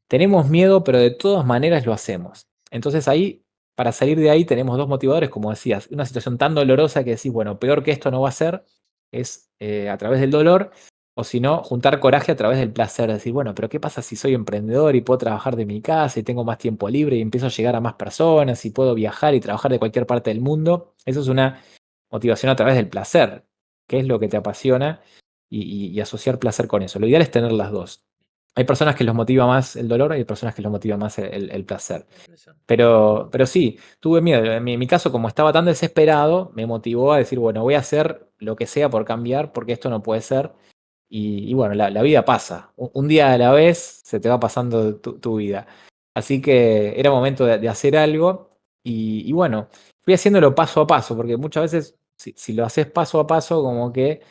tenemos miedo, pero de todas maneras lo hacemos. Entonces ahí, para salir de ahí, tenemos dos motivadores, como decías. Una situación tan dolorosa que decís, bueno, peor que esto no va a ser, es a través del dolor, o si no, juntar coraje a través del placer. Decir, bueno, pero ¿qué pasa si soy emprendedor y puedo trabajar de mi casa y tengo más tiempo libre y empiezo a llegar a más personas y puedo viajar y trabajar de cualquier parte del mundo? Eso es una motivación a través del placer, que es lo que te apasiona y asociar placer con eso. Lo ideal es tener las dos. Hay personas que los motiva más el dolor, hay personas que los motiva más el placer. Pero sí, tuve miedo. En mi caso, como estaba tan desesperado, me motivó a decir, bueno, voy a hacer lo que sea por cambiar, porque esto no puede ser. Y bueno, la vida pasa. Un día a la vez se te va pasando tu vida. Así que era momento de hacer algo. Y bueno, fui haciéndolo paso a paso, porque muchas veces, si lo haces paso a paso, como que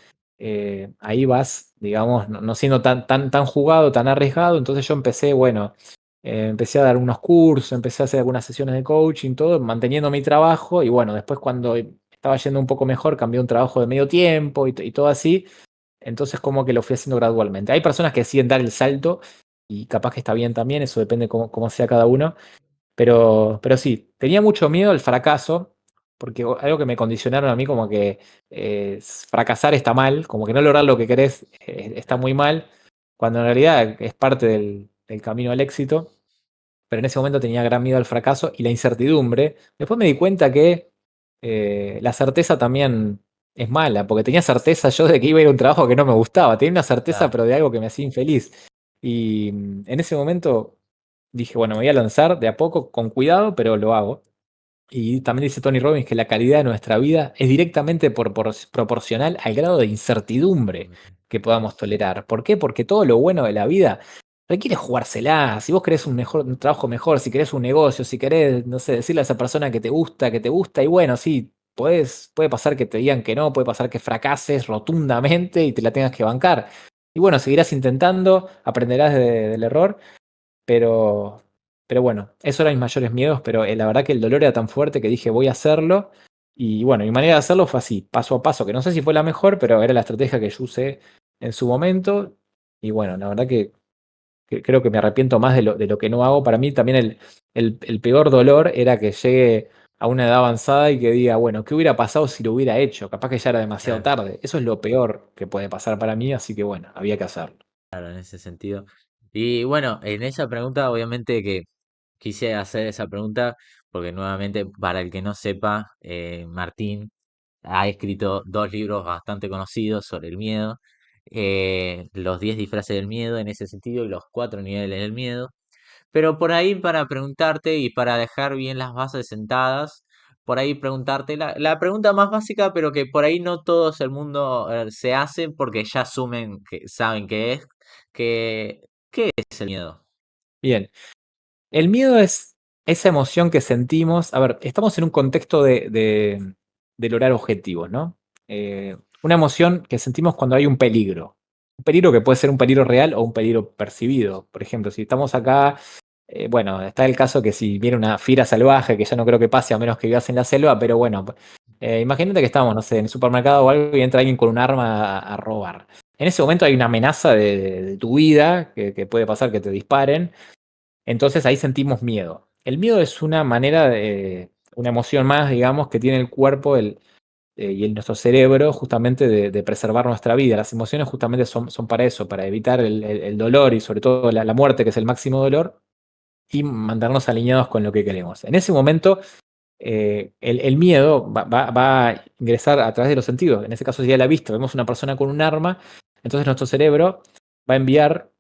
ahí vas, digamos, no siendo tan jugado, tan arriesgado. Entonces yo empecé, bueno, empecé a dar unos cursos, empecé a hacer algunas sesiones de coaching, todo, manteniendo mi trabajo. Y bueno, después cuando estaba yendo un poco mejor, cambié un trabajo de medio tiempo y todo así. Entonces como que lo fui haciendo gradualmente. Hay personas que deciden dar el salto y capaz que está bien también, eso depende cómo sea cada uno. Pero sí, tenía mucho miedo al fracaso, porque algo que me condicionaron a mí como que fracasar está mal, como que no lograr lo que querés está claro. muy mal, cuando en realidad es parte del camino al éxito. pero en ese momento tenía gran miedo al fracaso y la incertidumbre. Después me di cuenta que la certeza también es mala, porque tenía certeza yo de que iba a ir a un trabajo que no me gustaba, tenía una certeza Claro, pero de algo que me hacía infeliz. Y en ese momento dije, bueno, me voy a lanzar de a poco, con cuidado, pero lo hago. Y también dice Tony Robbins que la calidad de nuestra vida es directamente proporcional al grado de incertidumbre que podamos tolerar. ¿Por qué? Porque todo lo bueno de la vida requiere jugársela. Si vos querés un trabajo mejor, si querés un negocio, si querés, no sé, decirle a esa persona que te gusta, y bueno, sí, puede pasar que te digan que no, puede pasar que fracases rotundamente y te la tengas que bancar. Y bueno, seguirás intentando, aprenderás del error, pero, pero bueno, esos eran mis mayores miedos, pero la verdad que el dolor era tan fuerte que dije voy a hacerlo. Y bueno, mi manera de hacerlo fue así, paso a paso, que no sé si fue la mejor, pero era la estrategia que yo usé en su momento. Y bueno, la verdad que creo que me arrepiento más de lo que no hago. Para mí también el peor dolor era que llegue a una edad avanzada y que diga, bueno, ¿qué hubiera pasado si lo hubiera hecho? Capaz que ya era demasiado claro, tarde. Eso es lo peor que puede pasar para mí, así que bueno, había que hacerlo. claro, en ese sentido. Y bueno, en esa pregunta, obviamente que quise hacer esa pregunta porque nuevamente, para el que no sepa, Martín ha escrito dos libros bastante conocidos sobre el miedo, los 10 disfraces del miedo en ese sentido y los 4 niveles del miedo. Pero por ahí para preguntarte y para dejar bien las bases sentadas, por ahí preguntarte la pregunta más básica, pero que por ahí no todo el mundo se hace porque ya asumen que saben que, ¿qué es el miedo? Bien. El miedo es esa emoción que sentimos. A ver, estamos en un contexto de lograr objetivos, ¿no? Una emoción que sentimos cuando hay un peligro. Un peligro que puede ser un peligro real o un peligro percibido. Por ejemplo, si estamos acá, bueno, está el caso que si viene una fiera salvaje, que ya no creo que pase a menos que vivas en la selva, pero bueno, imagínate que estamos, no sé, en el supermercado o algo y entra alguien con un arma a robar. En ese momento hay una amenaza de tu vida, que puede pasar que te disparen. Entonces ahí sentimos miedo. El miedo es una manera una emoción más, digamos, que tiene el cuerpo nuestro cerebro justamente de preservar nuestra vida. Las emociones justamente son para eso, para evitar el dolor y sobre todo la muerte, que es el máximo dolor, y mantenernos alineados con lo que queremos. En ese momento, el miedo va a ingresar a través de los sentidos. En ese caso sería la vista. Vemos una persona con un arma, entonces nuestro cerebro va a enviar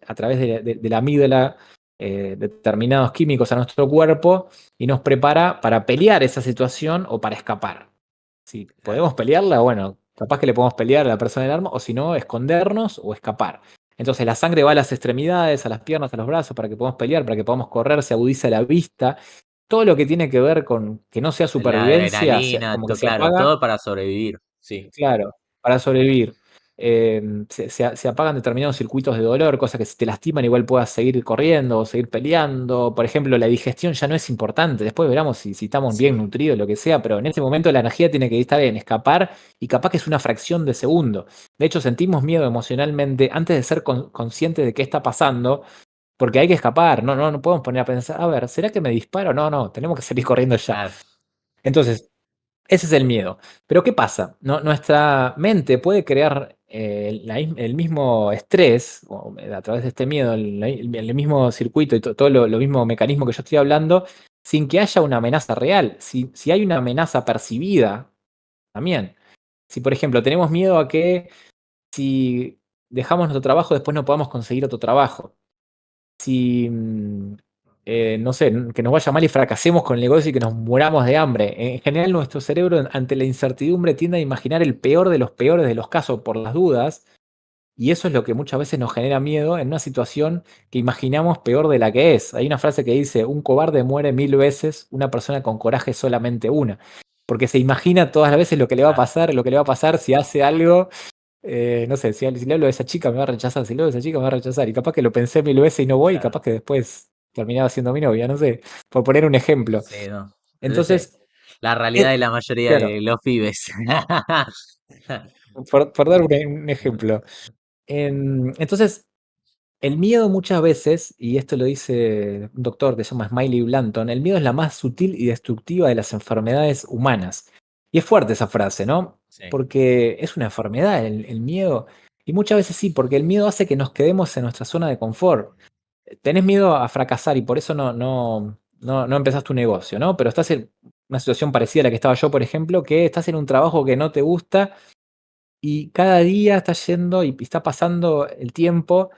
a través de la amígdala determinados químicos a nuestro cuerpo y nos prepara para pelear esa situación o para escapar. Si Claro, podemos pelearla, bueno, capaz que le podemos pelear a la persona del arma, o si no, escondernos o escapar. Entonces la sangre va a las extremidades, a las piernas, a los brazos, para que podamos pelear, para que podamos correr, se agudiza la vista. Todo lo que tiene que ver con que no sea la supervivencia, adrenalina, como que se claro, apaga. todo para sobrevivir, sí, Claro, para sobrevivir. Se apagan determinados circuitos de dolor, cosas que si te lastiman igual puedas seguir corriendo o seguir peleando. Por ejemplo, la digestión ya no es importante. Después veremos si estamos bien sí, nutridos, lo que sea, pero en ese momento la energía tiene que estar en escapar y capaz que es una fracción de segundo. De hecho, sentimos miedo emocionalmente antes de ser conscientes de qué está pasando, porque hay que escapar. No podemos poner a pensar, a ver, ¿será que me disparo? No, tenemos que salir corriendo ya. claro, Entonces, ese es el miedo. Pero ¿qué pasa? Nuestra mente puede crear el mismo estrés a través de este miedo, el mismo circuito y todo lo mismo mecanismo que yo estoy hablando, sin que haya una amenaza real. Si hay una amenaza percibida, también. Si, por ejemplo, tenemos miedo a que si dejamos nuestro trabajo, después no podamos conseguir otro trabajo. Si, no sé, que nos vaya mal y fracasemos con el negocio y que nos muramos de hambre. En general, nuestro cerebro, ante la incertidumbre, tiende a imaginar el peor de los peores de los casos por las dudas, y eso es lo que muchas veces nos genera miedo en una situación que imaginamos peor de la que es. Hay una frase que dice, un cobarde muere 1000 veces, una persona con coraje solamente una. Porque se imagina todas las veces lo que le va a claro, pasar, lo que le va a pasar si hace algo. No sé, si le hablo de esa chica me va a rechazar, si le hablo de esa chica me va a rechazar. Y capaz que lo pensé 1000 veces y no voy, y claro, capaz que después terminaba siendo mi novia, no sé, por poner un ejemplo. sí, no. Entonces, La realidad eh, de la mayoría claro, de los pibes. por dar un ejemplo. Entonces, el miedo muchas veces, y esto lo dice un doctor que se llama Smiley Blanton, el miedo es la más sutil y destructiva de las enfermedades humanas. Y es fuerte esa frase, ¿no? Sí, Porque es una enfermedad el miedo. Y muchas veces sí, porque el miedo hace que nos quedemos en nuestra zona de confort. tenés miedo a fracasar y por eso no empezás tu negocio, ¿no? Pero estás en una situación parecida a la que estaba yo, por ejemplo, que estás en un trabajo que no te gusta y cada día estás yendo y está pasando el tiempo.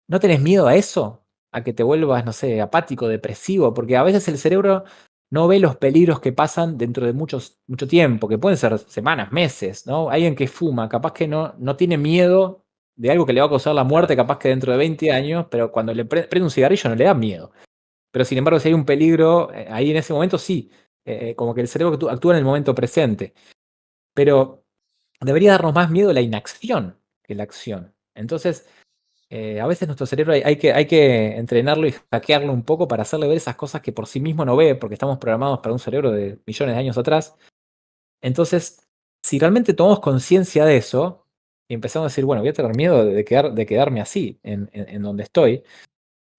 ¿No tenés miedo a eso? A que te vuelvas, no sé, apático, depresivo, porque a veces el cerebro no ve los peligros que pasan dentro de mucho tiempo, que pueden ser semanas, meses, ¿no? Alguien que fuma, capaz que no tiene miedo de algo que le va a causar la muerte, Claro. capaz que dentro de 20 años, pero cuando le prende un cigarrillo no le da miedo. Pero sin embargo, si hay un peligro, ahí en ese momento sí, como que el cerebro actúa en el momento presente. Pero debería darnos más miedo la inacción que la acción. Entonces, a veces nuestro cerebro hay que entrenarlo y hackearlo un poco para hacerle ver esas cosas que por sí mismo no ve, porque estamos programados para un cerebro de millones de años atrás. Entonces, si realmente tomamos conciencia de eso y empezamos a decir, bueno, voy a tener miedo de quedarme así, en donde estoy,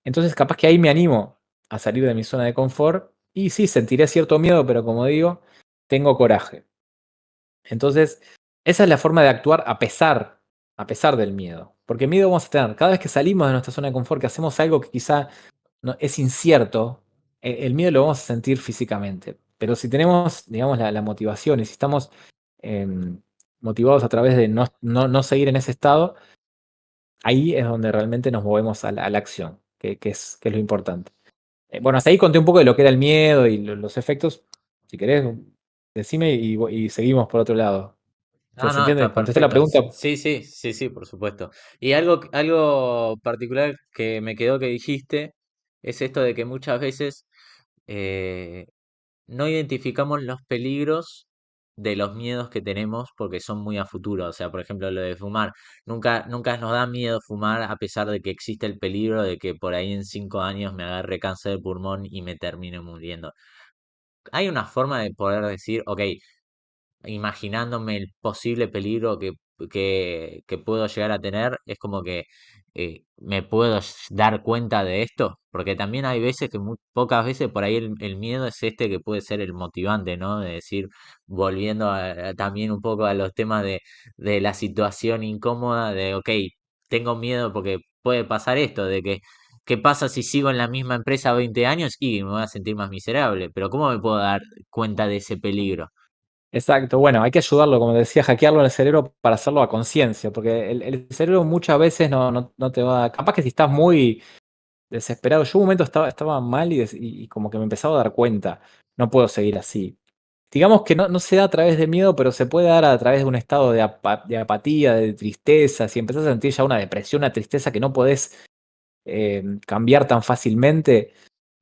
entonces capaz que ahí me animo a salir de mi zona de confort y sí, sentiré cierto miedo, pero como digo, tengo coraje. Entonces, esa es la forma de actuar a pesar del miedo. Porque miedo vamos a tener. Cada vez que salimos de nuestra zona de confort, que hacemos algo que quizá es incierto, el miedo lo vamos a sentir físicamente. Pero si tenemos, digamos, la motivación y si estamos motivados a través de no seguir en ese estado, ahí es donde realmente nos movemos a la acción, que es lo importante. Bueno, hasta ahí conté un poco de lo que era el miedo y los efectos. Si querés, decime y seguimos por otro lado. ¿Se, No, se no, entiende? está ¿Contesté la perfecto. pregunta? Sí, sí, sí, sí, por supuesto. Y algo particular que me quedó que dijiste es esto de que muchas veces eh, no identificamos los peligros de los miedos que tenemos porque son muy a futuro. O sea, por ejemplo, lo de fumar. Nunca nos da miedo fumar a pesar de que existe el peligro de que por ahí en 5 años me agarre cáncer de pulmón y me termine muriendo. Hay una forma de poder decir, ok, imaginándome el posible peligro que puedo llegar a tener, es como que me puedo dar cuenta de esto, porque también hay veces que muy pocas veces por ahí el miedo es este que puede ser el motivante, ¿no? De decir, volviendo también un poco a los temas de la situación incómoda, de, ok, tengo miedo porque puede pasar esto, de que... ¿Qué pasa si sigo en la misma empresa 20 años? Y me voy a sentir más miserable. Pero ¿cómo me puedo dar cuenta de ese peligro? Exacto, bueno, hay que ayudarlo, como decía, hackearlo en el cerebro para hacerlo a conciencia, porque el cerebro muchas veces no te va. Capaz que si estás muy desesperado, yo un momento estaba mal y como que me empezaba a dar cuenta, no puedo seguir así. Digamos que no se da a través de miedo, pero se puede dar a través de un estado de apatía, de tristeza, si empezás a sentir ya una depresión, una tristeza que no podés cambiar tan fácilmente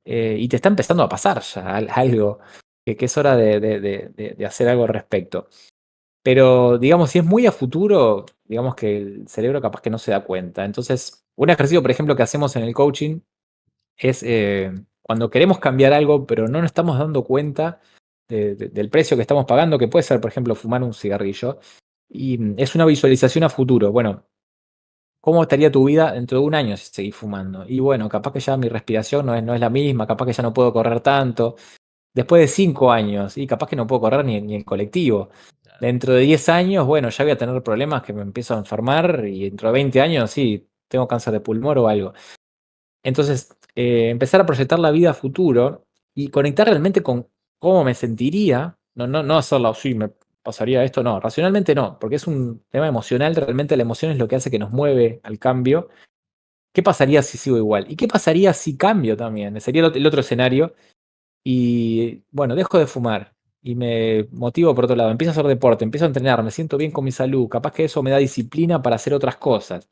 y te está empezando a pasar ya algo, que es hora de hacer algo al respecto. Pero, digamos, si es muy a futuro, digamos que el cerebro capaz que no se da cuenta. Entonces, un ejercicio, por ejemplo, que hacemos en el coaching es cuando queremos cambiar algo, pero no nos estamos dando cuenta del precio que estamos pagando, que puede ser, por ejemplo, fumar un cigarrillo, y es una visualización a futuro. Bueno, ¿cómo estaría tu vida dentro de un año si seguís fumando? Y bueno, capaz que ya mi respiración no es la misma, capaz que ya no puedo correr tanto. Después de 5 años, y capaz que no puedo correr ni en colectivo. Dentro de 10 años, bueno, ya voy a tener problemas que me empiezo a enfermar y dentro de 20 años, sí, tengo cáncer de pulmón o algo. Entonces, empezar a proyectar la vida a futuro y conectar realmente con cómo me sentiría, no hacerla, sí, me pasaría esto, no, racionalmente no, porque es un tema emocional, realmente la emoción es lo que hace que nos mueve al cambio. ¿Qué pasaría si sigo igual? ¿Y qué pasaría si cambio también? Sería el otro escenario y bueno, dejo de fumar y me motivo por otro lado, empiezo a hacer deporte, empiezo a entrenar, me siento bien con mi salud, capaz que eso me da disciplina para hacer otras cosas.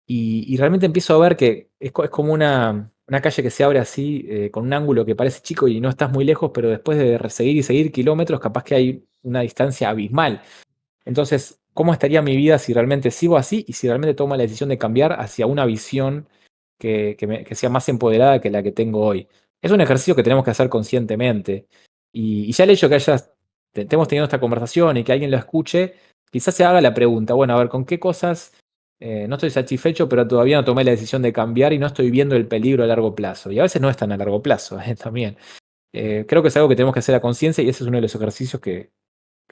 Y realmente empiezo a ver que es como una calle que se abre así, con un ángulo que parece chico y no estás muy lejos, pero después de seguir y seguir kilómetros, capaz que hay una distancia abismal. Entonces, ¿cómo estaría mi vida si realmente sigo así y si realmente tomo la decisión de cambiar hacia una visión que sea más empoderada que la que tengo hoy? Es un ejercicio que tenemos que hacer conscientemente. Y ya el hecho que estemos teniendo esta conversación y que alguien lo escuche, quizás se haga la pregunta, bueno, a ver, ¿con qué cosas no estoy satisfecho, pero todavía no tomé la decisión de cambiar y no estoy viendo el peligro a largo plazo? Y a veces no es tan a largo plazo, también. Creo que es algo que tenemos que hacer a conciencia y ese es uno de los ejercicios que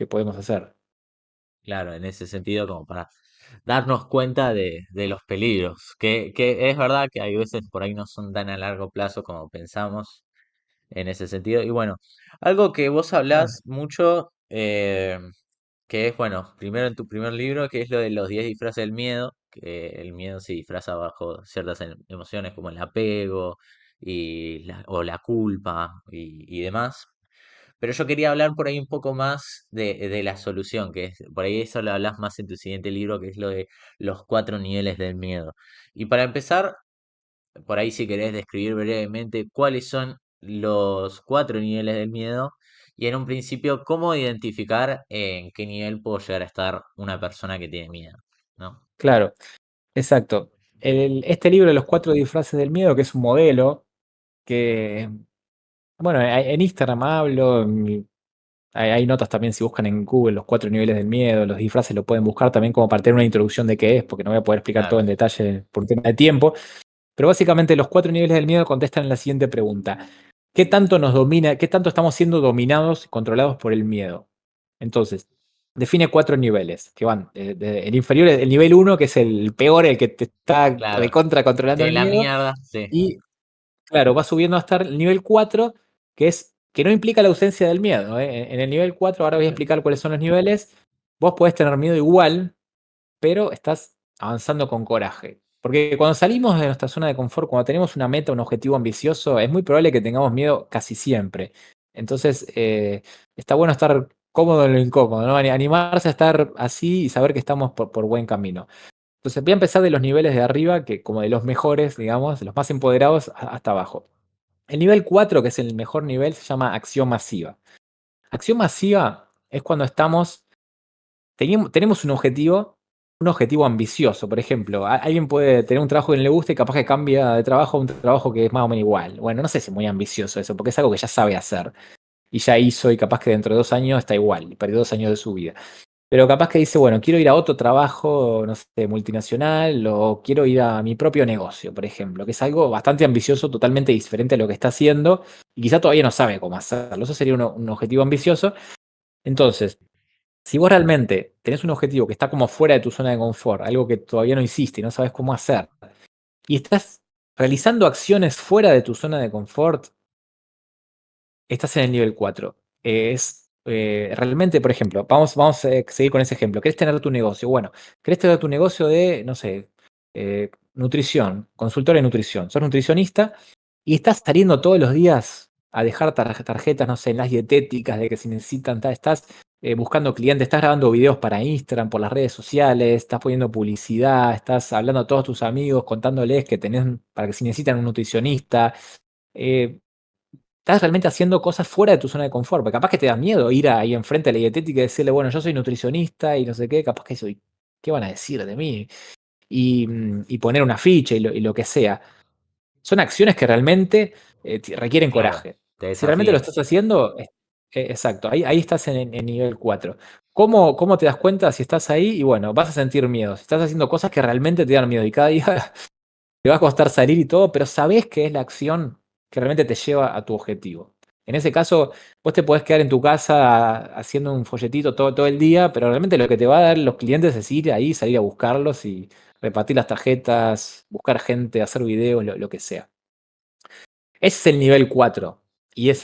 podemos hacer. Claro, en ese sentido, como para darnos cuenta de los peligros, que es verdad que hay veces por ahí no son tan a largo plazo como pensamos en ese sentido. Y bueno, algo que vos Claro. hablás mucho, que es, bueno, primero en tu primer libro, que es lo de los 10 disfraces del miedo, que el miedo se disfraza bajo ciertas emociones como el apego o la culpa y demás. Pero yo quería hablar por ahí un poco más de la solución, que es, por ahí eso lo hablas más en tu siguiente libro, que es lo de los 4 niveles del miedo. Y para empezar, por ahí si querés describir brevemente cuáles son los 4 niveles del miedo y en un principio cómo identificar en qué nivel puede llegar a estar una persona que tiene miedo, ¿no? Claro, exacto. Este libro de los 4 disfraces del miedo, que es un modelo que, bueno, en Instagram hablo, hay notas también si buscan en Google los 4 niveles del miedo, los disfraces lo pueden buscar también como para tener una introducción de qué es, porque no voy a poder explicar todo Claro, en detalle por un tema de tiempo. Pero básicamente los 4 niveles del miedo contestan en la siguiente pregunta. ¿Qué tanto nos domina, qué tanto estamos siendo dominados y controlados por el miedo? Entonces, define 4 niveles que van. El inferior, el nivel uno, que es el peor, el que te está claro. recontra controlando De el la miedo. mierda, sí, Y claro, va subiendo hasta el nivel 4, que no implica la ausencia del miedo, ¿eh? En el nivel 4, ahora voy a explicar cuáles son los niveles. Vos podés tener miedo igual, pero estás avanzando con coraje. Porque cuando salimos de nuestra zona de confort, cuando tenemos una meta, un objetivo ambicioso, es muy probable que tengamos miedo casi siempre. Entonces, está bueno estar cómodo en lo incómodo, ¿no? Animarse a estar así y saber que estamos por buen camino. Entonces, voy a empezar de los niveles de arriba, que como de los mejores, digamos, de los más empoderados, hasta abajo. El nivel 4, que es el mejor nivel, se llama acción masiva. Acción masiva es cuando tenemos un objetivo ambicioso. Por ejemplo, alguien puede tener un trabajo que no le gusta y capaz que cambia de trabajo a un trabajo que es más o menos igual. Bueno, no sé si es muy ambicioso eso, porque es algo que ya sabe hacer y ya hizo y capaz que dentro de 2 años está igual y perdió 2 años de su vida. Pero capaz que dice, bueno, quiero ir a otro trabajo, no sé, multinacional o quiero ir a mi propio negocio, por ejemplo, que es algo bastante ambicioso, totalmente diferente a lo que está haciendo y quizá todavía no sabe cómo hacerlo. Eso sería un objetivo ambicioso. Entonces, si vos realmente tenés un objetivo que está como fuera de tu zona de confort, algo que todavía no hiciste y no sabes cómo hacer, y estás realizando acciones fuera de tu zona de confort, estás en el nivel 4. Realmente, por ejemplo, vamos a seguir con ese ejemplo. ¿Querés tener tu negocio? Bueno, querés tener tu negocio de, no sé, nutrición, consultor de nutrición. Sos nutricionista y estás saliendo todos los días a dejar tarjetas, no sé, en las dietéticas de que si necesitan, estás buscando clientes, estás grabando videos para Instagram, por las redes sociales, estás poniendo publicidad, estás hablando a todos tus amigos, contándoles que tenés para que si necesitan un nutricionista. eh, Estás realmente haciendo cosas fuera de tu zona de confort, porque capaz que te da miedo ir ahí enfrente a la dietética y decirle, bueno, yo soy nutricionista y no sé qué, capaz que soy, ¿qué van a decir de mí? Y poner una ficha y lo que sea. Son acciones que realmente requieren claro, coraje. te Si realmente lo desafía. estás haciendo, exacto, ahí estás en nivel 4. ¿Cómo te das cuenta si estás ahí? Y bueno, vas a sentir miedo. Si estás haciendo cosas que realmente te dan miedo y cada día te va a costar salir y todo, pero sabés que es la acción que realmente te lleva a tu objetivo. En ese caso, vos te podés quedar en tu casa haciendo un folletito todo el día, pero realmente lo que te va a dar los clientes es ir ahí, salir a buscarlos y repartir las tarjetas, buscar gente, hacer videos, lo que sea. Ese es el nivel 4 y es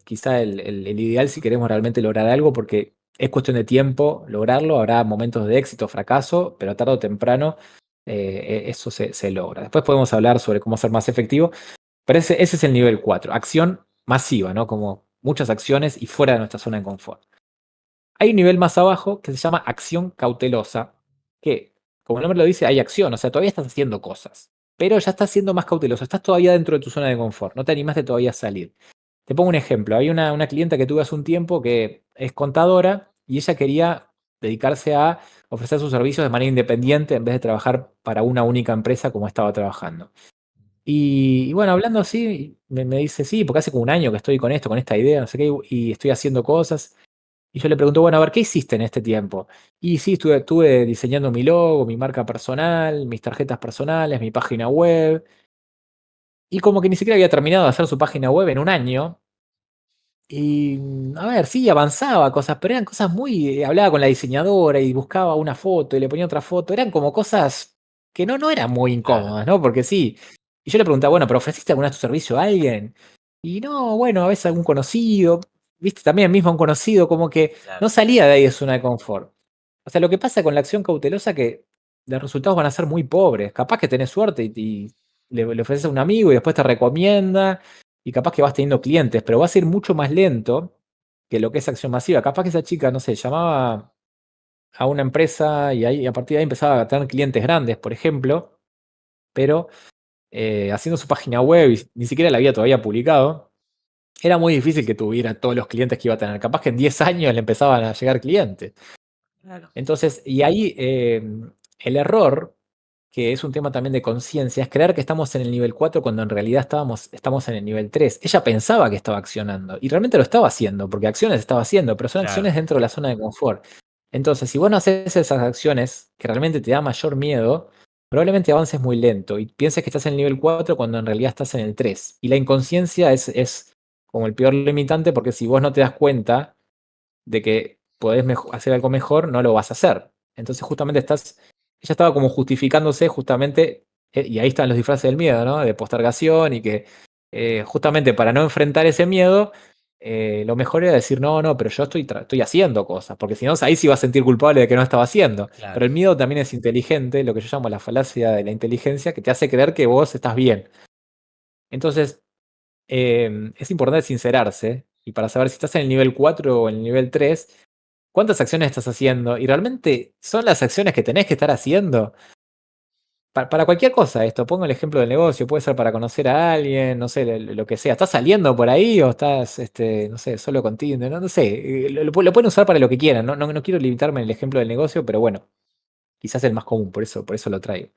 quizá el ideal si queremos realmente lograr algo, porque es cuestión de tiempo lograrlo. Habrá momentos de éxito, fracaso, pero tarde o temprano eso se logra. Después podemos hablar sobre cómo ser más efectivo, pero ese es el nivel 4, acción masiva, ¿no? Como muchas acciones y fuera de nuestra zona de confort. Hay un nivel más abajo que se llama acción cautelosa, que, como el nombre lo dice, hay acción, o sea, todavía estás haciendo cosas, pero ya estás siendo más cauteloso, estás todavía dentro de tu zona de confort, no te animaste todavía a salir. Te pongo un ejemplo, hay una clienta que tuve hace un tiempo que es contadora y ella quería dedicarse a ofrecer sus servicios de manera independiente en vez de trabajar para una única empresa como estaba trabajando. Y bueno, hablando así, me dice, sí, porque hace como un año que estoy con esto, con esta idea, no sé qué, y estoy haciendo cosas. Y yo le pregunto, bueno, a ver, ¿qué hiciste en este tiempo? Y sí, estuve diseñando mi logo, mi marca personal, mis tarjetas personales, mi página web. Y como que ni siquiera había terminado de hacer su página web en un año, Y, a ver, sí, avanzaba cosas, pero eran cosas muy. Hablaba con la diseñadora y buscaba una foto y le ponía otra foto. Eran como cosas que no eran muy Claro, incómodas, ¿no? Porque sí. Y yo le preguntaba, bueno, ¿pero ofreciste alguna vez tu servicio a alguien? Y no, bueno, a veces algún conocido, viste, también mismo un conocido, como que claro, no salía de ahí de su zona de confort. O sea, lo que pasa con la acción cautelosa que los resultados van a ser muy pobres. Capaz que tenés suerte y le ofreces a un amigo y después te recomienda y capaz que vas teniendo clientes, pero vas a ir mucho más lento que lo que es acción masiva. Capaz que esa chica, no sé, llamaba a una empresa y ahí a partir de ahí empezaba a tener clientes grandes, por ejemplo, pero haciendo su página web y ni siquiera la había todavía publicado, era muy difícil que tuviera todos los clientes que iba a tener. Capaz que en 10 años le empezaban a llegar clientes. claro, Entonces, y ahí el error, que es un tema también de conciencia, es creer que estamos en el nivel 4 cuando en realidad estamos en el nivel 3. Ella pensaba que estaba accionando y realmente lo estaba haciendo, porque acciones estaba haciendo, pero son claro, acciones dentro de la zona de confort. Entonces, si vos no haces esas acciones que realmente te da mayor miedo, probablemente avances muy lento y pienses que estás en el nivel 4 cuando en realidad estás en el 3. Y la inconsciencia es como el peor limitante porque si vos no te das cuenta de que podés hacer algo mejor, no lo vas a hacer. Entonces justamente ella estaba como justificándose justamente, y ahí están los disfraces del miedo, ¿no? De postergación y que justamente para no enfrentar ese miedo, lo mejor era decir, no, no, pero yo estoy haciendo cosas, porque si no, ahí sí va a sentir culpable de que no estaba haciendo. Pero claro, el miedo también es inteligente, lo que yo llamo la falacia de la inteligencia, que te hace creer que vos estás bien. Entonces, es importante sincerarse y para saber si estás en el nivel 4 o en el nivel 3, cuántas acciones estás haciendo y realmente son las acciones que tenés que estar haciendo. Para cualquier cosa esto, pongo el ejemplo del negocio, puede ser para conocer a alguien, no sé, lo que sea. ¿Estás saliendo por ahí o estás, no sé, solo con Tinder? No, no sé, lo pueden usar para lo que quieran, no quiero limitarme en el ejemplo del negocio, pero bueno, quizás el más común, por eso lo traigo.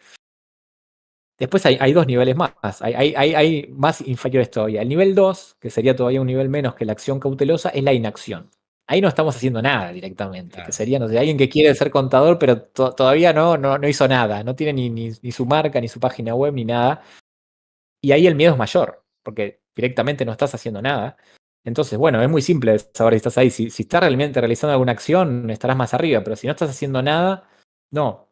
Después hay dos niveles más, hay más inferiores todavía. El nivel 2, que sería todavía un nivel menos que la acción cautelosa, es la inacción. Ahí no estamos haciendo nada directamente, que claro, sería, no sé, alguien que quiere ser contador, pero todavía no hizo nada, no tiene ni su marca, ni su página web, ni nada. Y ahí el miedo es mayor, porque directamente no estás haciendo nada. Entonces, bueno, es muy simple saber si estás ahí. Si estás realmente realizando alguna acción, estarás más arriba, pero si no estás haciendo nada, no.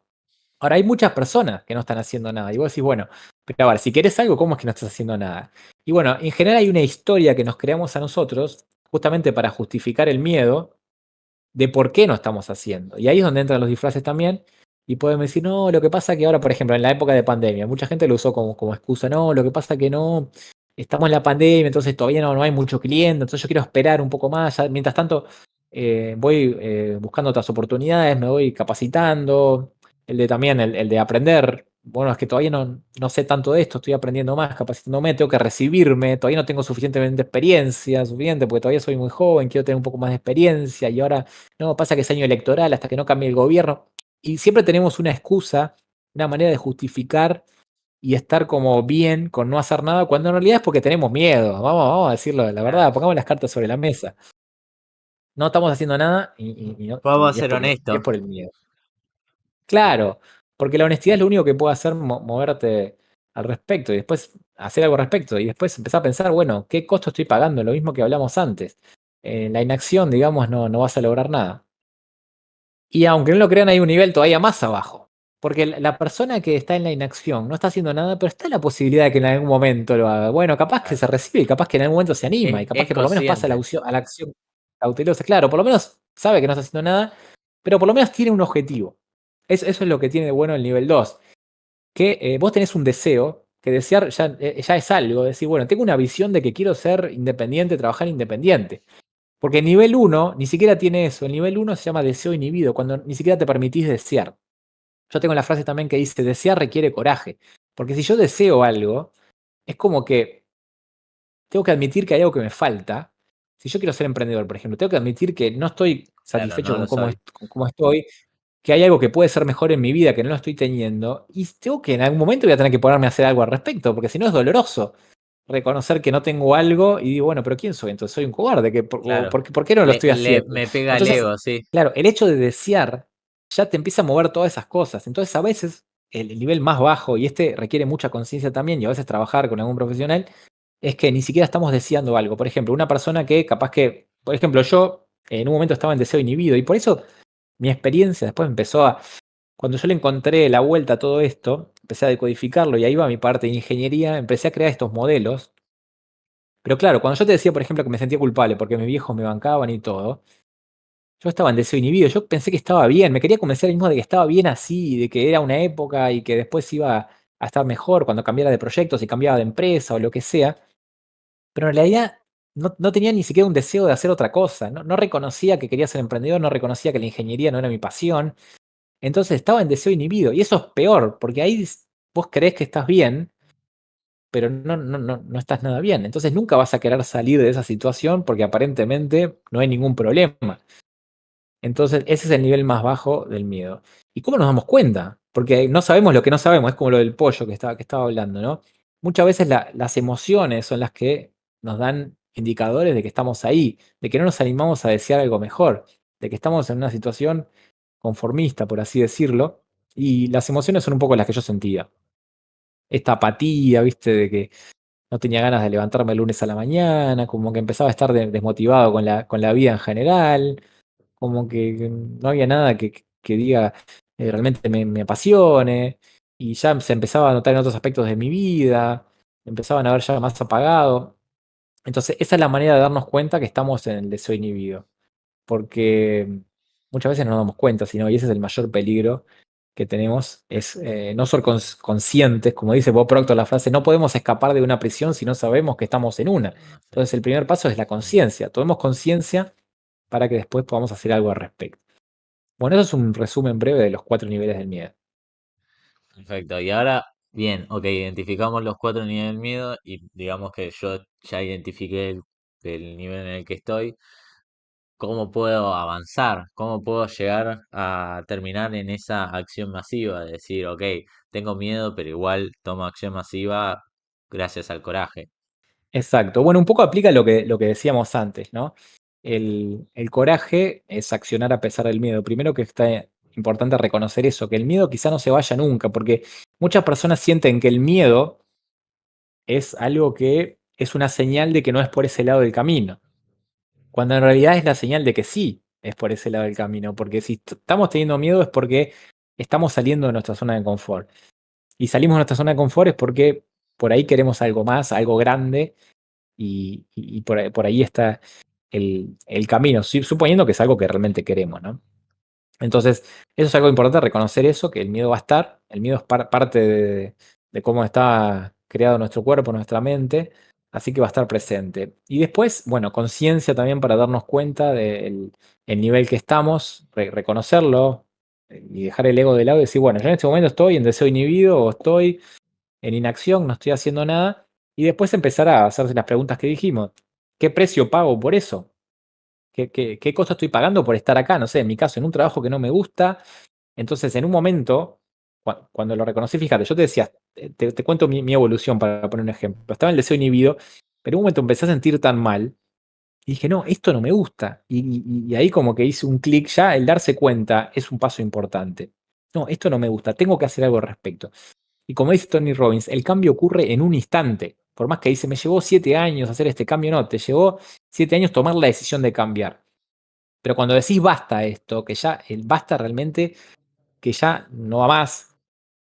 Ahora, hay muchas personas que no están haciendo nada. Y vos decís, bueno, pero a ver, si querés algo, ¿cómo es que no estás haciendo nada? Y bueno, en general hay una historia que nos creamos a nosotros, justamente para justificar el miedo de por qué no estamos haciendo. Y ahí es donde entran los disfraces también. Y pueden decir, no, lo que pasa que ahora, por ejemplo, en la época de pandemia, mucha gente lo usó como excusa, no, lo que pasa que no, estamos en la pandemia, entonces todavía no hay mucho cliente, entonces yo quiero esperar un poco más. Mientras tanto, voy buscando otras oportunidades, me voy capacitando. El de también, el de aprender. Bueno, es que todavía no sé tanto de esto, estoy aprendiendo más, capacitándome, tengo que recibirme, todavía no tengo suficientemente experiencia, suficiente, porque todavía soy muy joven, quiero tener un poco más de experiencia y ahora no, pasa que es año electoral hasta que no cambie el gobierno. Y siempre tenemos una excusa, una manera de justificar y estar como bien con no hacer nada, cuando en realidad es porque tenemos miedo. Vamos a decirlo de la verdad, claro. pongamos las cartas sobre la mesa. No estamos haciendo nada Vamos a y es ser y es honestos. por el miedo. Claro, porque la honestidad es lo único que puede hacer moverte al respecto y después hacer algo al respecto y después empezar a pensar, bueno, ¿qué costo estoy pagando? Lo mismo que hablamos antes. En la inacción, digamos, no vas a lograr nada. Y aunque no lo crean, hay un nivel todavía más abajo. Porque la persona que está en la inacción no está haciendo nada, pero está la posibilidad de que en algún momento lo haga. Bueno, capaz que Claro. se recibe y capaz que en algún momento se anima y capaz Es que por lo menos pasa consciente, a la acción cautelosa. Claro, por lo menos sabe que no está haciendo nada, pero por lo menos tiene un objetivo. Eso es lo que tiene de bueno el nivel 2, que vos tenés un deseo, que desear ya es algo, decir, bueno, tengo una visión de que quiero ser independiente, trabajar independiente. Porque el nivel uno ni siquiera tiene eso. El nivel uno se llama deseo inhibido, cuando ni siquiera te permitís desear. Yo tengo la frase también que dice, desear requiere coraje. Porque si yo deseo algo, es como que tengo que admitir que hay algo que me falta. Si yo quiero ser emprendedor, por ejemplo, tengo que admitir que no estoy claro, satisfecho no lo soy. con cómo estoy, que hay algo que puede ser mejor en mi vida que no lo estoy teniendo, y tengo que en algún momento voy a tener que ponerme a hacer algo al respecto, porque si no es doloroso reconocer que no tengo algo y digo, bueno, pero ¿quién soy? Entonces soy un cobarde, Claro. por qué no lo estoy haciendo? Me pega el Entonces, ego, sí. claro, el hecho de desear ya te empieza a mover todas esas cosas. Entonces, a veces el nivel más bajo, y este requiere mucha conciencia también, y a veces trabajar con algún profesional, es que ni siquiera estamos deseando algo. Por ejemplo, una persona que capaz que, por ejemplo, yo en un momento estaba en deseo inhibido y por eso mi experiencia después empezó a, cuando yo le encontré la vuelta a todo esto, empecé a decodificarlo y ahí va mi parte de ingeniería, empecé a crear estos modelos. Pero claro, cuando yo te decía, por ejemplo, que me sentía culpable porque mis viejos me bancaban y todo, yo estaba en deseo inhibido, yo pensé que estaba bien, me quería convencer mismo de que estaba bien así, de que era una época y que después iba a estar mejor cuando cambiara de proyectos y cambiaba de empresa o lo que sea. Pero en realidad no tenía ni siquiera un deseo de hacer otra cosa, no reconocía que quería ser emprendedor, no reconocía que la ingeniería no era mi pasión. Entonces estaba en deseo inhibido. Y eso es peor, porque ahí vos creés que estás bien, pero no estás nada bien. Entonces nunca vas a querer salir de esa situación porque aparentemente no hay ningún problema. Entonces ese es el nivel más bajo del miedo. ¿Y cómo nos damos cuenta? Porque no sabemos lo que no sabemos, es como lo del pollo que estaba hablando, ¿no? Muchas veces las emociones son las que nos dan indicadores de que estamos ahí, de que no nos animamos a desear algo mejor, de que estamos en una situación conformista, por así decirlo, y las emociones son un poco las que yo sentía. Esta apatía, viste, de que no tenía ganas de levantarme el lunes a la mañana, como que empezaba a estar desmotivado con la vida en general, como que no había nada que diga realmente me apasione, y ya se empezaba a notar en otros aspectos de mi vida, empezaban a ver ya más apagado. Entonces, esa es la manera de darnos cuenta que estamos en el deseo inhibido, porque muchas veces no nos damos cuenta, sino, y ese es el mayor peligro que tenemos, es no ser conscientes, como dice Bob Proctor la frase, no podemos escapar de una prisión si no sabemos que estamos en una. No sé. Entonces, el primer paso es la Sí. conciencia, tomemos conciencia para que después podamos hacer algo al respecto. Bueno, eso es un resumen breve de los 4 niveles del miedo. Perfecto. Y ahora, bien, ok, identificamos los cuatro niveles del miedo y digamos que yo ya identifiqué el nivel en el que estoy. ¿Cómo puedo avanzar? ¿Cómo puedo llegar a terminar en esa acción masiva? De decir, ok, tengo miedo, pero igual tomo acción masiva gracias al coraje. Exacto. Bueno, un poco aplica lo que decíamos antes, ¿no? El coraje es accionar a pesar del miedo. Primero que está importante reconocer eso, que el miedo quizá no se vaya nunca, porque muchas personas sienten que el miedo es algo que es una señal de que no es por ese lado del camino, cuando en realidad es la señal de que sí es por ese lado del camino, porque si estamos teniendo miedo es porque estamos saliendo de nuestra zona de confort. Y salimos de nuestra zona de confort es porque por ahí queremos algo más, algo grande, y por ahí está el camino, suponiendo que es algo que realmente queremos, ¿no? Entonces, eso es algo importante, reconocer eso, que el miedo va a estar, el miedo es parte de cómo está creado nuestro cuerpo, nuestra mente, así que va a estar presente. Y después, bueno, conciencia también para darnos cuenta del el nivel que estamos, reconocerlo y dejar el ego de lado y decir, bueno, yo en este momento estoy en deseo inhibido o estoy en inacción, no estoy haciendo nada, y después empezar a hacerse las preguntas que dijimos. ¿Qué precio pago por eso? ¿Qué costo estoy pagando por estar acá? No sé, en mi caso, en un trabajo que no me gusta. Entonces, en un momento, cuando lo reconocí, fíjate, yo te decía, te cuento mi evolución para poner un ejemplo. Estaba en el deseo inhibido, pero en un momento empecé a sentir tan mal y dije, no, esto no me gusta. Y ahí como que hice un clic ya, el darse cuenta es un paso importante. No, esto no me gusta, tengo que hacer algo al respecto. Y como dice Tony Robbins, el cambio ocurre en un instante. Por más que dice, me llevó 7 años hacer este cambio, no, te llevó 7 años tomar la decisión de cambiar. Pero cuando decís basta a esto, que ya el basta realmente, que ya no va más,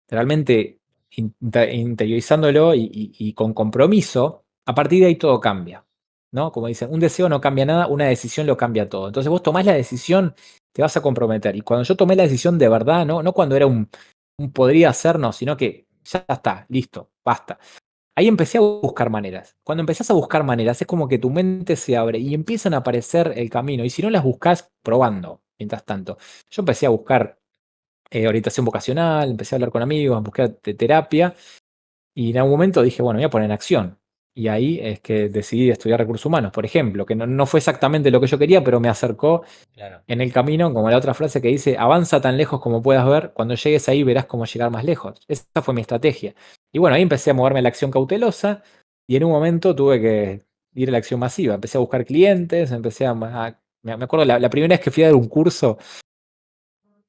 realmente interiorizándolo y con compromiso, a partir de ahí todo cambia. ¿No? Como dicen, un deseo no cambia nada, una decisión lo cambia todo. Entonces vos tomás la decisión, te vas a comprometer. Y cuando yo tomé la decisión de verdad, no cuando era un podría ser, no, sino que ya está, listo, basta. Ahí empecé a buscar maneras. Cuando empezás a buscar maneras, es como que tu mente se abre y empiezan a aparecer el camino. Y si no las buscas, probando, mientras tanto. Yo empecé a buscar orientación vocacional, empecé a hablar con amigos, busqué terapia y en algún momento dije, bueno, me voy a poner en acción. Y ahí es que decidí estudiar recursos humanos, por ejemplo, que no fue exactamente lo que yo quería, pero me acercó Claro. en el camino, como la otra frase que dice, avanza tan lejos como puedas ver, cuando llegues ahí verás cómo llegar más lejos. Esa fue mi estrategia. Y bueno, ahí empecé a moverme a la acción cautelosa y en un momento tuve que ir a la acción masiva. Empecé a buscar clientes, empecé me acuerdo la primera vez que fui a dar un curso,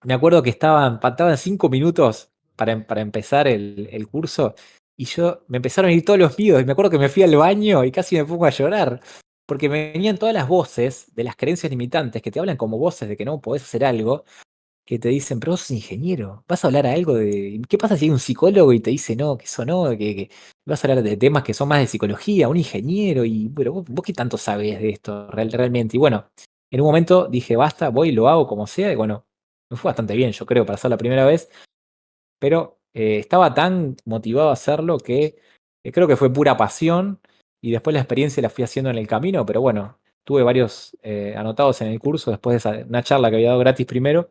me acuerdo que faltaban 5 minutos para empezar el curso y yo me empezaron a ir todos los miedos, y me acuerdo que me fui al baño y casi me pongo a llorar, porque me venían todas las voces de las creencias limitantes que te hablan como voces de que no podés hacer algo, que te dicen, pero vos sos ingeniero, vas a hablar algo de... ¿Qué pasa si hay un psicólogo y te dice no, que eso no, que vas a hablar de temas que son más de psicología, un ingeniero, y pero vos qué tanto sabés de esto realmente? Y bueno, en un momento dije, basta, voy y lo hago como sea, y bueno, me fue bastante bien, yo creo, para hacer la primera vez, pero estaba tan motivado a hacerlo que creo que fue pura pasión, y después la experiencia la fui haciendo en el camino, pero bueno, tuve varios anotados en el curso después de una charla que había dado gratis primero,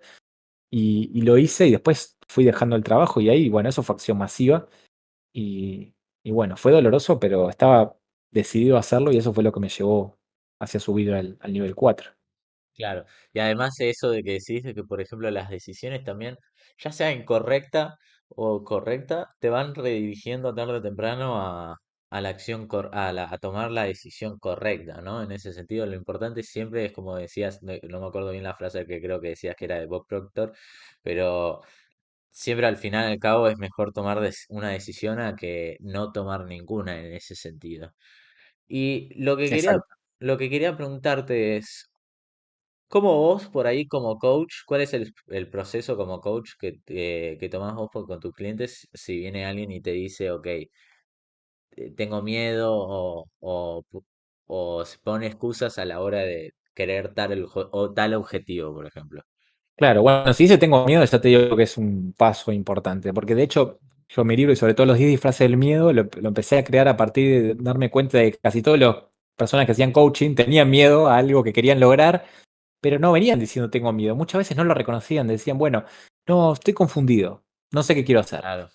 y lo hice y después fui dejando el trabajo y ahí, bueno, eso fue acción masiva y, y bueno, fue doloroso, pero estaba decidido a hacerlo y eso fue lo que me llevó hacia subir al nivel 4. Claro, y además eso de que decís de que, por ejemplo, las decisiones también, ya sea incorrecta o correcta, te van redirigiendo tarde o temprano a la acción, a tomar la decisión correcta, ¿no? En ese sentido, lo importante siempre es, como decías, no me acuerdo bien la frase que creo que decías que era de Bob Proctor, pero siempre al final y al cabo es mejor tomar una decisión a que no tomar ninguna en ese sentido. Y Exacto. lo que quería preguntarte es... ¿Cómo vos, por ahí como coach, cuál es el proceso como coach que tomás vos con tus clientes si viene alguien y te dice, ok, tengo miedo o se pone excusas a la hora de querer o tal objetivo, por ejemplo? Claro, bueno, si dice tengo miedo, ya te digo que es un paso importante, porque de hecho yo mi libro y sobre todo los 10 disfraces del miedo lo empecé a crear a partir de darme cuenta de que casi todas las personas que hacían coaching tenían miedo a algo que querían lograr, pero no venían diciendo tengo miedo. Muchas veces no lo reconocían, decían, bueno, no, estoy confundido, no sé qué quiero hacer. Claro,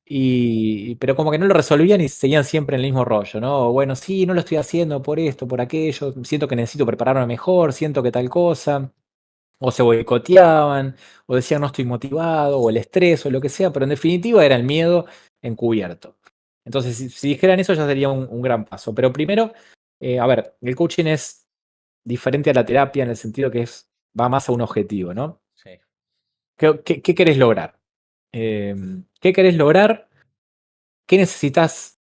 Pero como que no lo resolvían y seguían siempre en el mismo rollo, ¿no? Bueno, sí, no lo estoy haciendo por esto, por aquello, siento que necesito prepararme mejor, siento que tal cosa, o se boicoteaban, o decían no estoy motivado, o el estrés, o lo que sea, pero en definitiva era el miedo encubierto. Entonces, si dijeran eso ya sería un gran paso. Pero primero, a ver, el coaching es diferente a la terapia en el sentido que va más a un objetivo, ¿no? sí, ¿Qué querés lograr? ¿Qué querés lograr? ¿Qué necesitas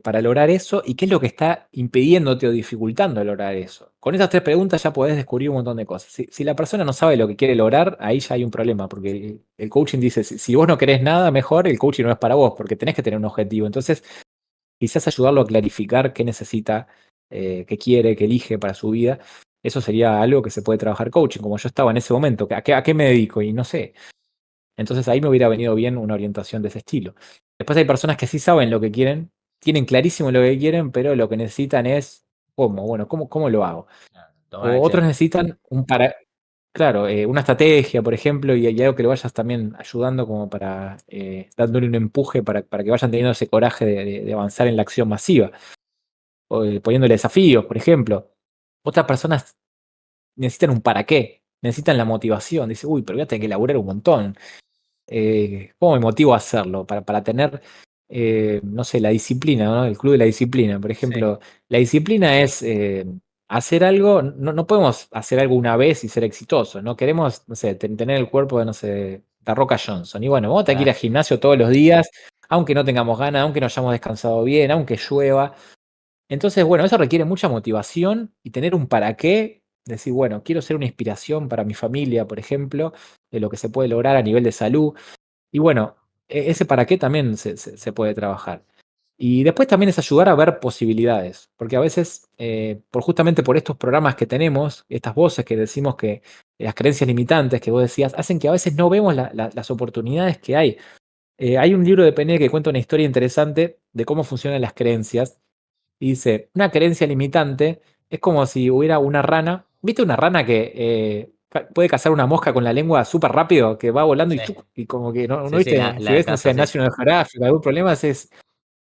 para lograr eso? ¿Y qué es lo que está impidiéndote o dificultando lograr eso? Con esas tres preguntas ya podés descubrir un montón de cosas. Si la persona no sabe lo que quiere lograr, ahí ya hay un problema, porque el coaching dice, si vos no querés nada, mejor el coaching no es para vos, porque tenés que tener un objetivo. Entonces, quizás ayudarlo a clarificar qué necesita, qué quiere, qué elige para su vida. Eso sería algo que se puede trabajar coaching, como yo estaba en ese momento. ¿A qué me dedico? Y no sé. Entonces ahí me hubiera venido bien una orientación de ese estilo. Después hay personas que sí saben lo que quieren, tienen clarísimo lo que quieren, pero lo que necesitan es cómo, bueno, cómo lo hago. claro, tomar O otros acción. necesitan claro, una estrategia, por ejemplo, y algo que lo vayas también ayudando como para dándole un empuje para que vayan teniendo ese coraje de avanzar en la acción masiva, o poniéndole desafíos, por ejemplo. Otras personas necesitan un para qué, necesitan la motivación. Dice, uy, pero voy a tener que elaborar un montón. ¿Cómo me motivo a hacerlo? Para tener, no sé, la disciplina, ¿no? El club de la disciplina, por Sí, ejemplo. La disciplina es hacer algo, no podemos hacer algo una vez y ser exitosos, ¿no? Queremos, no sé, tener el cuerpo de, no sé, la Roca Johnson. Y bueno, vamos a tener que ir claro, al gimnasio todos los días, aunque no tengamos ganas, aunque no hayamos descansado bien, aunque llueva. Entonces, bueno, eso requiere mucha motivación y tener un para qué. Decir, bueno, quiero ser una inspiración para mi familia, por ejemplo, de lo que se puede lograr a nivel de salud. Y bueno, ese para qué también se puede trabajar. Y después también es ayudar a ver posibilidades, porque a veces, justamente por estos programas que tenemos, estas voces que decimos que las creencias limitantes que vos decías, hacen que a veces no vemos las oportunidades que hay. Hay un libro de PNL que cuenta una historia interesante de cómo funcionan las creencias. Y dice, una creencia limitante es como si hubiera una rana. ¿Viste una rana que puede cazar una mosca con la lengua súper rápido, que va volando y, sí, ¡tuc! Y como que no sí, sí, viste, si la ves, no casa, sé, sí, National Geographic, algún problema,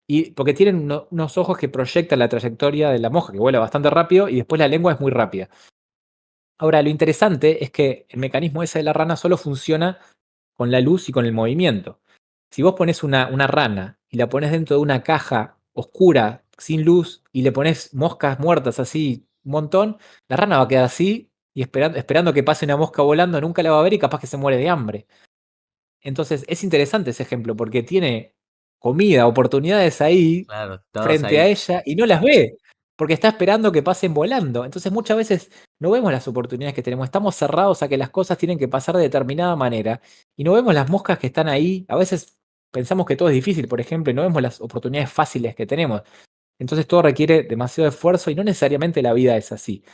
y porque tienen unos ojos que proyectan la trayectoria de la mosca, que vuela bastante rápido, y después la lengua es muy rápida. Ahora, lo interesante es que el mecanismo ese de la rana solo funciona con la luz y con el movimiento. Si vos pones una rana y la pones dentro de una caja oscura, sin luz, y le pones moscas muertas así un montón, la rana va a quedar así y esperando que pase una mosca volando, nunca la va a ver y capaz que se muere de hambre. Entonces, es interesante ese ejemplo porque tiene comida, oportunidades ahí Claro, todos frente a ahí. ella y no las ve, porque está esperando que pasen volando. Entonces muchas veces no vemos las oportunidades que tenemos, estamos cerrados a que las cosas tienen que pasar de determinada manera y no vemos las moscas que están ahí. A veces pensamos que todo es difícil, por ejemplo, y no vemos las oportunidades fáciles que tenemos. Entonces todo requiere demasiado esfuerzo y no necesariamente la vida es así.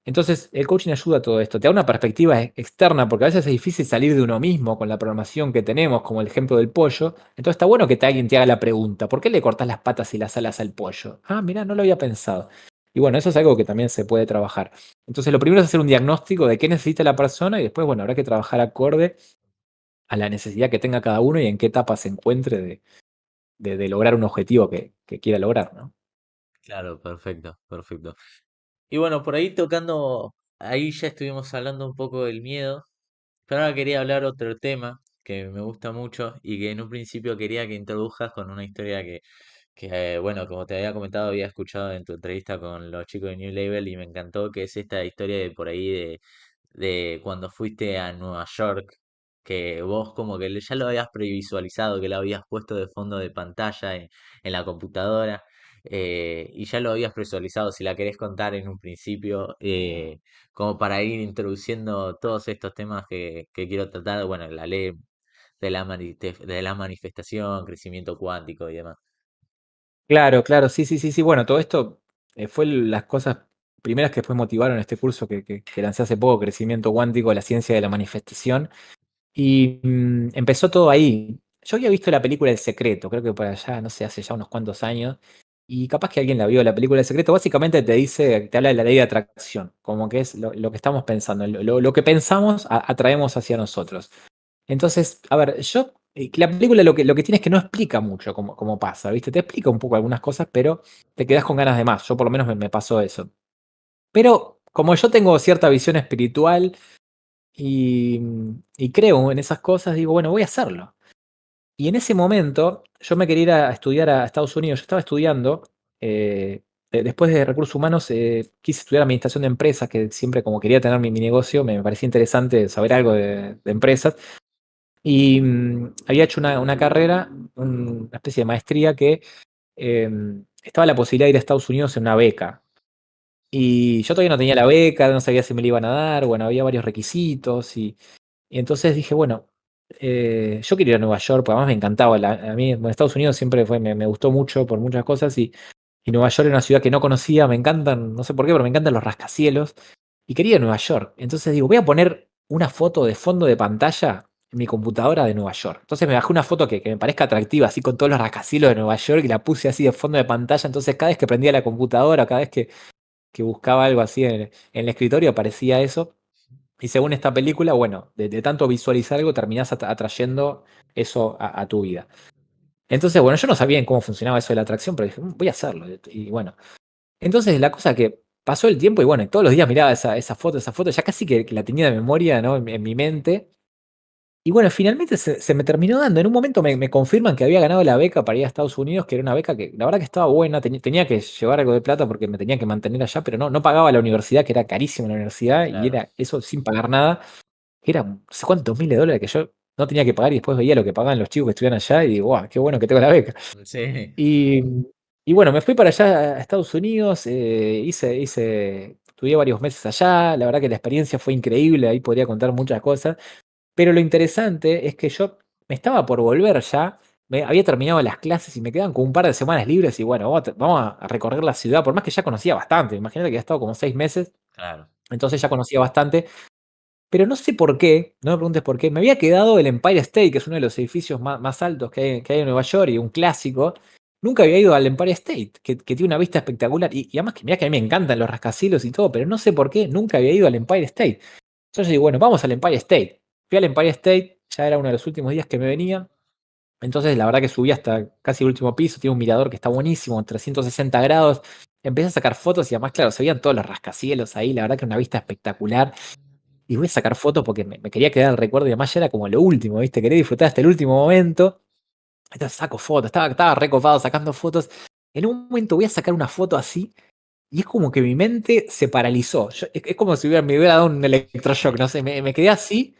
Entonces, el coaching ayuda a todo esto, te da una perspectiva externa, porque a veces es difícil salir de uno mismo con la programación que tenemos, como el ejemplo del pollo. Entonces está bueno que alguien te haga la pregunta, ¿por qué le cortás las patas y las alas al pollo? Ah, mira, no lo había pensado. Y bueno, eso es algo que también se puede trabajar. Entonces, lo primero es hacer un diagnóstico de qué necesita la persona y después, bueno, habrá que trabajar acorde a la necesidad que tenga cada uno y en qué etapa se encuentre de lograr un objetivo que quiera lograr, ¿no? Claro, perfecto, perfecto. Y bueno, por ahí tocando, ahí ya estuvimos hablando un poco del miedo, pero ahora quería hablar otro tema que me gusta mucho y que en un principio quería que introdujas con una historia que bueno, como te había comentado, había escuchado en tu entrevista con los chicos de New Label y me encantó, que es esta historia de por ahí de cuando fuiste a Nueva York, que vos como que ya lo habías previsualizado, que lo habías puesto de fondo de pantalla en la computadora, y ya lo habías previsualizado, si la querés contar en un principio, como para ir introduciendo todos estos temas que quiero tratar, bueno, la ley de la manifestación, crecimiento cuántico y demás. Claro, claro, sí, sí, sí, sí. Bueno, todo esto fue las cosas primeras que después motivaron este curso que lancé hace poco, Crecimiento Cuántico, la ciencia de la manifestación. Y empezó todo ahí. Yo había visto la película El Secreto, creo que por allá, no sé, hace ya unos cuantos años. Y capaz que alguien la vio, la película El Secreto, básicamente te dice, te habla de la ley de atracción, como que es lo que estamos pensando, lo que pensamos atraemos hacia nosotros. Entonces, a ver, la película lo que tiene es que no explica mucho cómo pasa, ¿viste? Te explica un poco algunas cosas, pero te quedas con ganas de más. Yo por lo menos me pasó eso. Pero como yo tengo cierta visión espiritual y creo en esas cosas, digo, bueno, voy a hacerlo. Y en ese momento yo me quería ir a estudiar a Estados Unidos. Yo estaba estudiando, después de recursos humanos, quise estudiar administración de empresas, que siempre como quería tener mi negocio, me parecía interesante saber algo de empresas. Y había hecho una carrera, una especie de maestría que estaba la posibilidad de ir a Estados Unidos en una beca. Y yo todavía no tenía la beca, no sabía si me la iban a dar, bueno, había varios requisitos y entonces dije, bueno, yo quería ir a Nueva York, porque además me encantaba, a mí bueno, Estados Unidos siempre me gustó mucho por muchas cosas y Nueva York era una ciudad que no conocía, me encantan, no sé por qué, pero me encantan los rascacielos y quería ir a Nueva York. Entonces digo, voy a poner una foto de fondo de pantalla en mi computadora de Nueva York. Entonces me bajé una foto que me parezca atractiva, así con todos los rascacielos de Nueva York y la puse así de fondo de pantalla. Entonces cada vez que prendía la computadora, cada vez que buscaba algo así en el escritorio aparecía eso. Y según esta película, bueno, de tanto visualizar algo terminás atrayendo eso a tu vida. Entonces, bueno, yo no sabía en cómo funcionaba eso de la atracción, pero dije, voy a hacerlo". Y bueno, entonces la cosa que pasó el tiempo y bueno, todos los días miraba esa foto, ya casi que la tenía de memoria, ¿no? En mi mente. Y bueno, finalmente se me terminó dando. En un momento me confirman que había ganado la beca para ir a Estados Unidos, que era una beca que la verdad que estaba buena, tenía que llevar algo de plata porque me tenía que mantener allá, pero no pagaba la universidad, que era carísima la universidad, y Claro. era eso sin pagar nada. Era no sé cuántos miles de dólares que yo no tenía que pagar y después veía lo que pagaban los chicos que estudian allá y digo, guau, qué bueno que tengo la beca. Sí, Y, y bueno, me fui para allá a Estados Unidos, estudié varios meses allá, la verdad que la experiencia fue increíble, ahí podría contar muchas cosas, pero lo interesante es que yo me estaba por volver ya, había terminado las clases y me quedaban con un par de semanas libres y bueno, vamos a recorrer la ciudad, por más que ya conocía bastante, imagínate que había estado como 6 meses, claro. entonces ya conocía bastante, pero no sé por qué, no me preguntes por qué, me había quedado el Empire State, que es uno de los edificios más altos que hay en Nueva York y un clásico. Nunca había ido al Empire State, que tiene una vista espectacular. Y además que mira que a mí me encantan los rascacielos y todo, pero no sé por qué nunca había ido al Empire State. Entonces digo, bueno, vamos al Empire State. Fui al Empire State, ya era uno de los últimos días que me venía. Entonces la verdad que subí hasta casi el último piso, tiene un mirador que está buenísimo, 360 grados. Empecé a sacar fotos y además, claro, se veían todos los rascacielos ahí, la verdad que una vista espectacular. Y voy a sacar fotos porque me quería quedar el recuerdo y además ya era como lo último, ¿viste? Quería disfrutar hasta el último momento. Entonces saco fotos, estaba recopado sacando fotos. En un momento voy a sacar una foto así y es como que mi mente se paralizó. Es como si me hubiera dado un electroshock, no sé, me quedé así,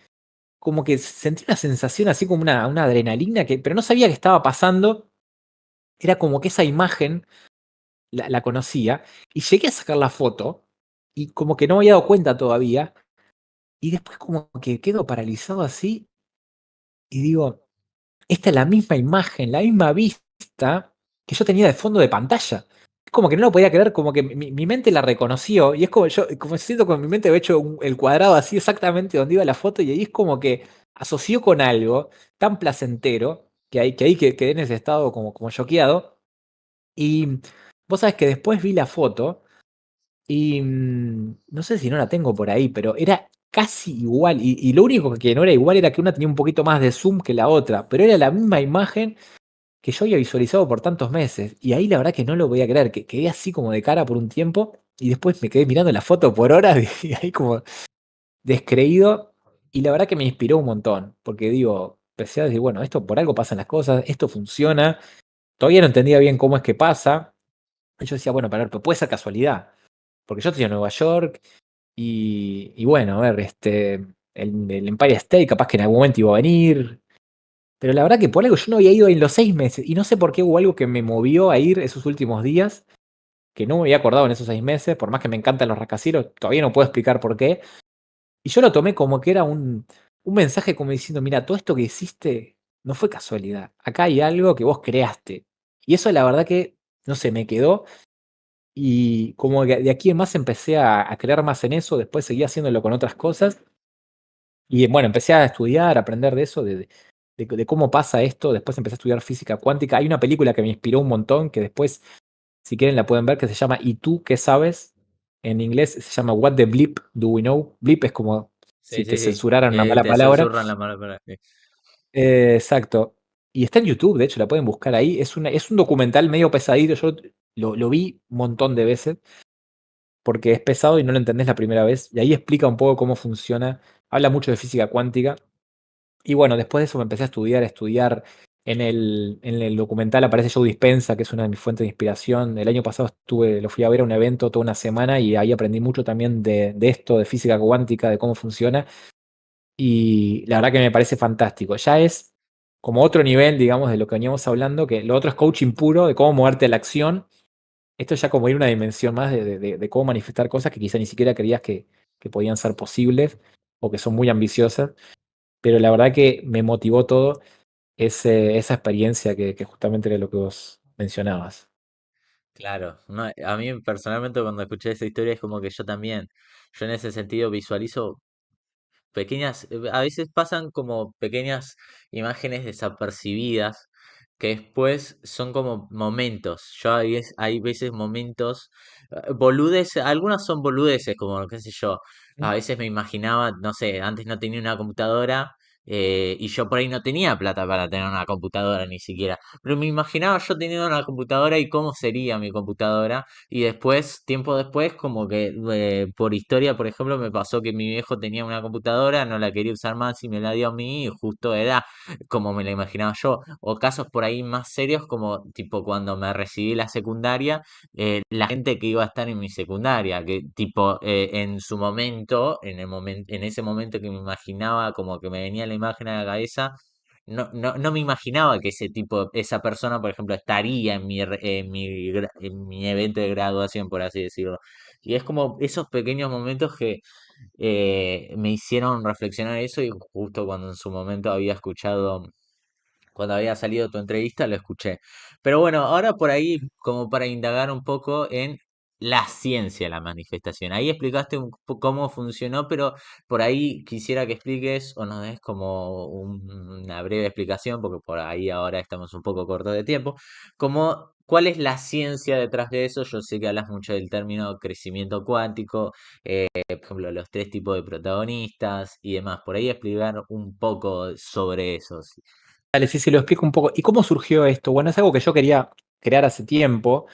como que sentí una sensación así como una adrenalina, pero no sabía qué estaba pasando. era como que esa imagen la conocía y llegué a sacar la foto y como que no me había dado cuenta todavía y después como que quedo paralizado así y digo, esta es la misma imagen, la misma vista que yo tenía de fondo de pantalla. Es como que no lo podía creer, como que mi mente la reconoció y es como yo, como siento que mi mente había hecho el cuadrado así exactamente donde iba la foto y ahí es como que asoció con algo tan placentero que quedé en ese estado como choqueado. Y vos sabés que después vi la foto y no sé si no la tengo por ahí, pero era casi igual. Y lo único que no era igual era que una tenía un poquito más de zoom que la otra, pero era la misma imagen que yo había visualizado por tantos meses. Y ahí la verdad que no lo podía creer, que quedé así como de cara por un tiempo y después me quedé mirando la foto por horas y ahí como descreído. Y la verdad que me inspiró un montón, porque digo, empecé a decir, bueno, esto por algo pasan las cosas, esto funciona. Todavía no entendía bien cómo es que pasa. Y yo decía, bueno, pero puede ser casualidad. Porque yo estoy en Nueva York y bueno, a ver, el Empire State capaz que en algún momento iba a venir. Pero la verdad que por algo yo no había ido en los 6 meses. Y no sé por qué hubo algo que me movió a ir esos últimos días, que no me había acordado en esos 6 meses, por más que me encantan los rascacielos, todavía no puedo explicar por qué. Y yo lo tomé como que era un mensaje como diciendo, mira, todo esto que hiciste no fue casualidad. Acá hay algo que vos creaste. Y eso la verdad que, no sé, me quedó. Y como que de aquí en más empecé a creer más en eso, después seguí haciéndolo con otras cosas. Y bueno, empecé a estudiar, a aprender de eso, de cómo pasa esto. Después empecé a estudiar física cuántica. Hay una película que me inspiró un montón, que después, si quieren, la pueden ver, que se llama ¿Y tú qué sabes? En inglés se llama What the Bleep Do We Know? Bleep es como Sí, si te sí, sí. censuraran una mala Te palabra. susurran la mala palabra. Sí. Exacto. Y está en YouTube, de hecho, la pueden buscar ahí. Es un documental medio pesadito. Yo lo vi un montón de veces porque es pesado y no lo entendés la primera vez. Y ahí explica un poco cómo funciona. Habla mucho de física cuántica. Y bueno, después de eso me empecé a estudiar. En el documental aparece Joe Dispenza, que es una de mis fuentes de inspiración. El año pasado lo fui a ver a un evento toda una semana y ahí aprendí mucho también de esto, de física cuántica, de cómo funciona. Y la verdad que me parece fantástico. Ya es como otro nivel, digamos, de lo que veníamos hablando, que lo otro es coaching puro, de cómo moverte a la acción. Esto ya como ir a una dimensión más de cómo manifestar cosas que quizá ni siquiera creías que podían ser posibles o que son muy ambiciosas. Pero la verdad que me motivó todo esa experiencia que justamente era lo que vos mencionabas. Claro, no, a mí personalmente cuando escuché esa historia es como que yo en ese sentido visualizo pequeñas, a veces pasan como pequeñas imágenes desapercibidas que después son como momentos. Hay veces momentos, boludeces, algunas son boludeces, como qué sé yo. A veces me imaginaba, no sé, antes no tenía una computadora y yo por ahí no tenía plata para tener una computadora ni siquiera. Pero me imaginaba yo teniendo una computadora y cómo sería mi computadora. Y después, tiempo después, como que por historia, por ejemplo, me pasó que mi viejo tenía una computadora, no la quería usar más y me la dio a mí y justo era como me la imaginaba yo. O casos por ahí más serios como tipo cuando me recibí la secundaria, la gente que iba a estar en mi secundaria, que tipo en su momento, en ese momento que me imaginaba, como que me venía la imagen a la cabeza, no me imaginaba que esa persona, por ejemplo, estaría en mi evento de graduación, por así decirlo. Y es como esos pequeños momentos que me hicieron reflexionar eso y justo cuando en su momento había escuchado cuando había salido tu entrevista, lo escuché. Pero bueno, ahora por ahí, como para indagar un poco en la ciencia de la manifestación. Ahí explicaste cómo funcionó, pero por ahí quisiera que expliques o nos des como una breve explicación, porque por ahí ahora estamos un poco cortos de tiempo, como cuál es la ciencia detrás de eso. Yo sé que hablas mucho del término crecimiento cuántico, por ejemplo, los tres tipos de protagonistas y demás. Por ahí explicar un poco sobre eso. Sí. Dale, sí, sí, lo explico un poco. ¿Y cómo surgió esto? Bueno, es algo que yo quería crear hace tiempo,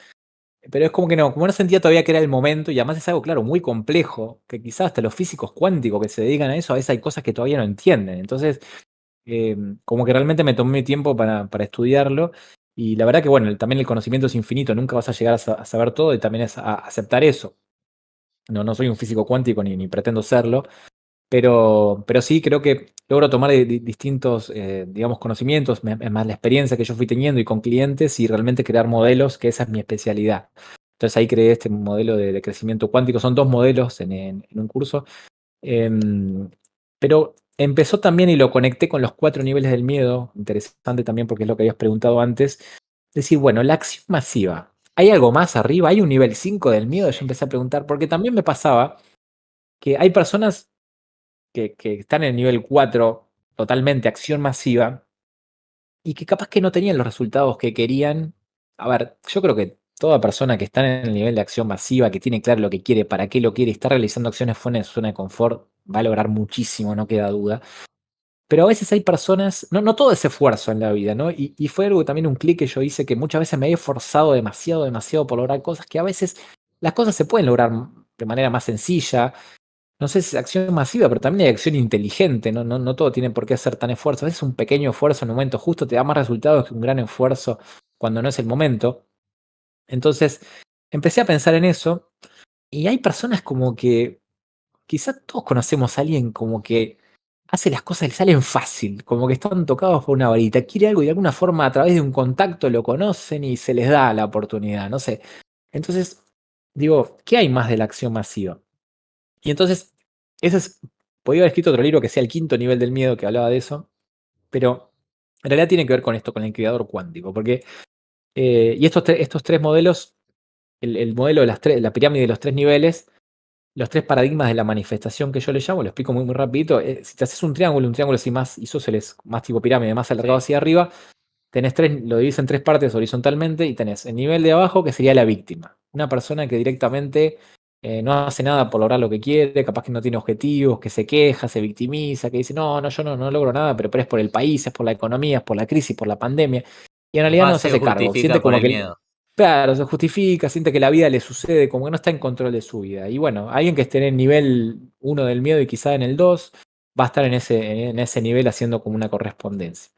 pero es como no sentía todavía que era el momento, y además es algo, claro, muy complejo, que quizás hasta los físicos cuánticos que se dedican a eso, a veces hay cosas que todavía no entienden. Entonces, como que realmente me tomé mi tiempo para estudiarlo, y la verdad que, bueno, también el conocimiento es infinito, nunca vas a llegar a saber todo, y también es aceptar eso. No, no soy un físico cuántico ni pretendo serlo, pero sí creo que logro tomar distintos, digamos, conocimientos, más la experiencia que yo fui teniendo y con clientes y realmente crear modelos, que esa es mi especialidad. Entonces ahí creé este modelo de crecimiento cuántico. Son dos modelos en un curso. Em, pero empezó también y lo conecté con los 4 niveles del miedo. Interesante también porque es lo que habías preguntado antes. Decir, bueno, la acción masiva. ¿Hay algo más arriba? ¿Hay un nivel 5 del miedo? Sí, Yo empecé a preguntar, porque también me pasaba que hay personas que están en el nivel 4 totalmente acción masiva, y que capaz que no tenían los resultados que querían. A ver, yo creo que toda persona que está en el nivel de acción masiva, que tiene claro lo que quiere, para qué lo quiere, y está realizando acciones fuera de su zona de confort, va a lograr muchísimo, no queda duda. Pero a veces hay personas, no todo es esfuerzo en la vida, ¿no? Y fue algo también un clic que yo hice, que muchas veces me he esforzado demasiado, demasiado por lograr cosas que a veces las cosas se pueden lograr de manera más sencilla. No sé si es acción masiva, pero también hay acción inteligente, no todo tiene por qué ser tan esfuerzo. A veces un pequeño esfuerzo en un momento justo te da más resultados que un gran esfuerzo cuando no es el momento. Entonces, empecé a pensar en eso, y hay personas como que quizás todos conocemos a alguien como que hace las cosas y le salen fácil, como que están tocados por una varita, quiere algo y de alguna forma a través de un contacto lo conocen y se les da la oportunidad, no sé. Entonces, digo, ¿qué hay más de la acción masiva? Y entonces, ese es, podría haber escrito otro libro que sea el 5.º nivel del miedo, que hablaba de eso, pero en realidad tiene que ver con esto, con el creador cuántico, porque, y estos 3 modelos, el modelo de la pirámide de los 3 niveles, los 3 paradigmas de la manifestación que yo le llamo, lo explico muy, muy rapidito. Si te haces un triángulo así más isósceles, más tipo pirámide, más alargado sí. hacia arriba, tenés lo dividís en 3 partes horizontalmente, y tenés el nivel de abajo, que sería la víctima. Una persona que directamente no hace nada por lograr lo que quiere, capaz que no tiene objetivos, que se queja, se victimiza, que dice, no, yo no logro nada, pero es por el país, es por la economía, es por la crisis, por la pandemia. Y en Es realidad no más, se se hace cargo. justifica Siente por como el que, miedo. claro, se justifica, siente que la vida le sucede, como que no está en control de su vida. Y bueno, alguien que esté en el nivel 1 del miedo y quizá en el 2 va a estar en ese nivel haciendo como una correspondencia.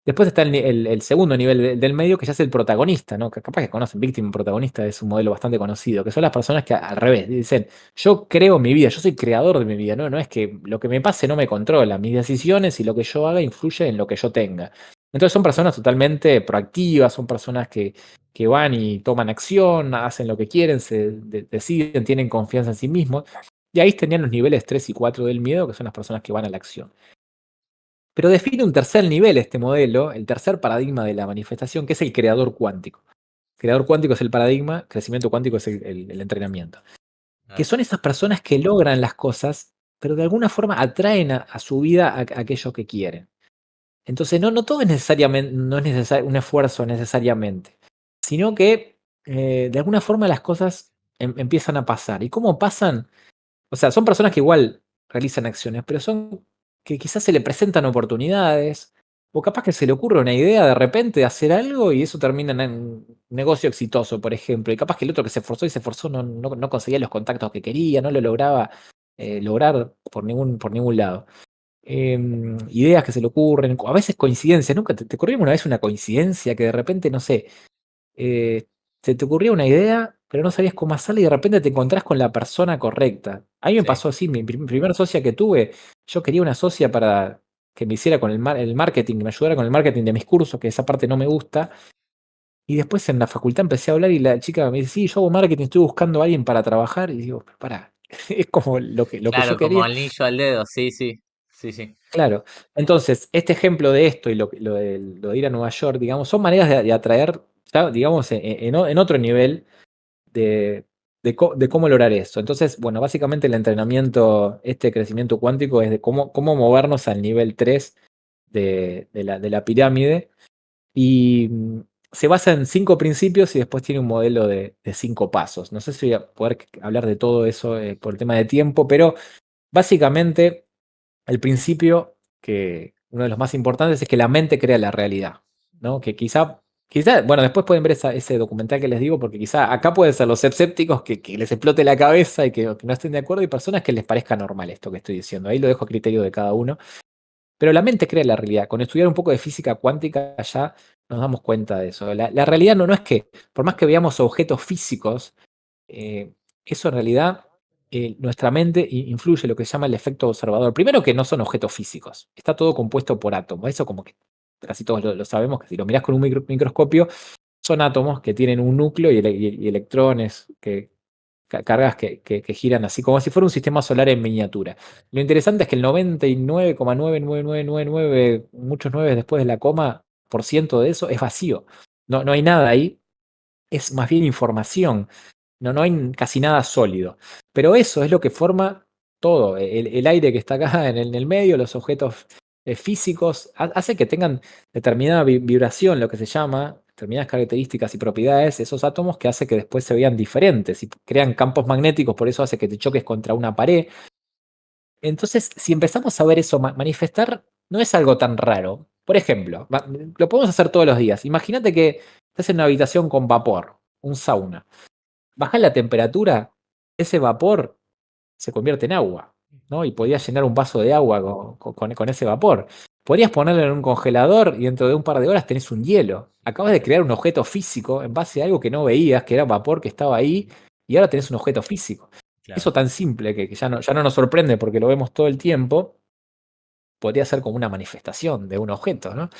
Después está el segundo nivel del medio, que ya es el protagonista, ¿no? Que capaz que conocen, víctima y protagonista es un modelo bastante conocido, que son las personas que al revés dicen, yo creo mi vida, yo soy creador de mi vida, ¿no? No es que lo que me pase no me controla, mis decisiones y lo que yo haga influye en lo que yo tenga. Entonces son personas totalmente proactivas, son personas que van y toman acción, hacen lo que quieren, deciden, tienen confianza en sí mismos. Y ahí tenían los niveles 3 y 4 del miedo, que son las personas que van a la acción. Pero define un tercer nivel este modelo, el tercer paradigma de la manifestación, que es el creador cuántico. Creador cuántico es el paradigma, crecimiento cuántico es el entrenamiento. Que Ah, son esas personas que logran las cosas, pero de alguna forma atraen a su vida a aquello que quieren. Entonces, no todo es necesariamente, no es necesario un esfuerzo necesariamente, sino que de alguna forma las cosas empiezan a pasar. ¿Y cómo pasan? O sea, son personas que igual realizan acciones, pero son que quizás se le presentan oportunidades, o capaz que se le ocurre una idea de repente de hacer algo y eso termina en un negocio exitoso, por ejemplo. Y capaz que el otro que se esforzó y se esforzó no conseguía los contactos que quería, no lo lograba lograr por ningún lado. Ideas que se le ocurren, a veces coincidencias. ¿Nunca te ocurrió una vez una coincidencia que de repente, no sé, eh, se te ocurría una idea, pero no sabías cómo hacerla y de repente te encontrás con la persona correcta? A mí me sí. pasó así, mi primera socia que tuve, yo quería una socia para que me hiciera con el marketing, que me ayudara con el marketing de mis cursos, que esa parte no me gusta. Y después en la facultad empecé a hablar y la chica me dice, sí, yo hago marketing, estoy buscando a alguien para trabajar. Y digo, pará, es como lo que yo Claro, como quería. anillo al dedo, sí, sí. Sí, sí. Claro. Entonces, este ejemplo de esto y lo de ir a Nueva York, digamos, son maneras de atraer, ya, digamos, en otro nivel de, de cómo lograr eso. Entonces, bueno, básicamente el entrenamiento, este crecimiento cuántico es de cómo movernos al nivel 3 de la pirámide, y se basa en 5 principios y después tiene un modelo de 5 pasos. No sé si voy a poder hablar de todo eso por el tema de tiempo, pero básicamente el principio, que uno de los más importantes, es que la mente crea la realidad, ¿no? Que quizá, bueno, después pueden ver ese documental que les digo, porque quizá acá pueden ser los escépticos que les explote la cabeza y que no estén de acuerdo, y personas que les parezca normal esto que estoy diciendo. Ahí lo dejo a criterio de cada uno. Pero la mente crea la realidad. Con estudiar un poco de física cuántica ya nos damos cuenta de eso. La realidad no es que, por más que veamos objetos físicos, eso en realidad nuestra mente influye lo que se llama el efecto observador. Primero que no son objetos físicos, está todo compuesto por átomos. Eso como que casi todos lo sabemos, que si lo mirás con un microscopio, son átomos que tienen un núcleo y electrones, cargas que giran así, como si fuera un sistema solar en miniatura. Lo interesante es que el 99,99999, muchos nueve después de la coma, por ciento de eso es vacío. No hay nada ahí, es más bien información. No hay casi nada sólido. Pero eso es lo que forma todo. El aire que está acá en el medio, los objetos físicos, hace que tengan determinada vibración, lo que se llama, determinadas características y propiedades, esos átomos que hace que después se vean diferentes y crean campos magnéticos, por eso hace que te choques contra una pared. Entonces, si empezamos a ver eso manifestar, no es algo tan raro. Por ejemplo, lo podemos hacer todos los días. Imagínate que estás en una habitación con vapor, un sauna. Bajas la temperatura, ese vapor se convierte en agua, ¿no? Y podías llenar un vaso de agua con ese vapor. Podrías ponerlo en un congelador y dentro de un par de horas tenés un hielo. Acabas de crear un objeto físico en base a algo que no veías, que era vapor que estaba ahí, y ahora tenés un objeto físico. Eso Claro. tan simple que ya no nos sorprende porque lo vemos todo el tiempo, podría ser como una manifestación de un objeto, ¿no?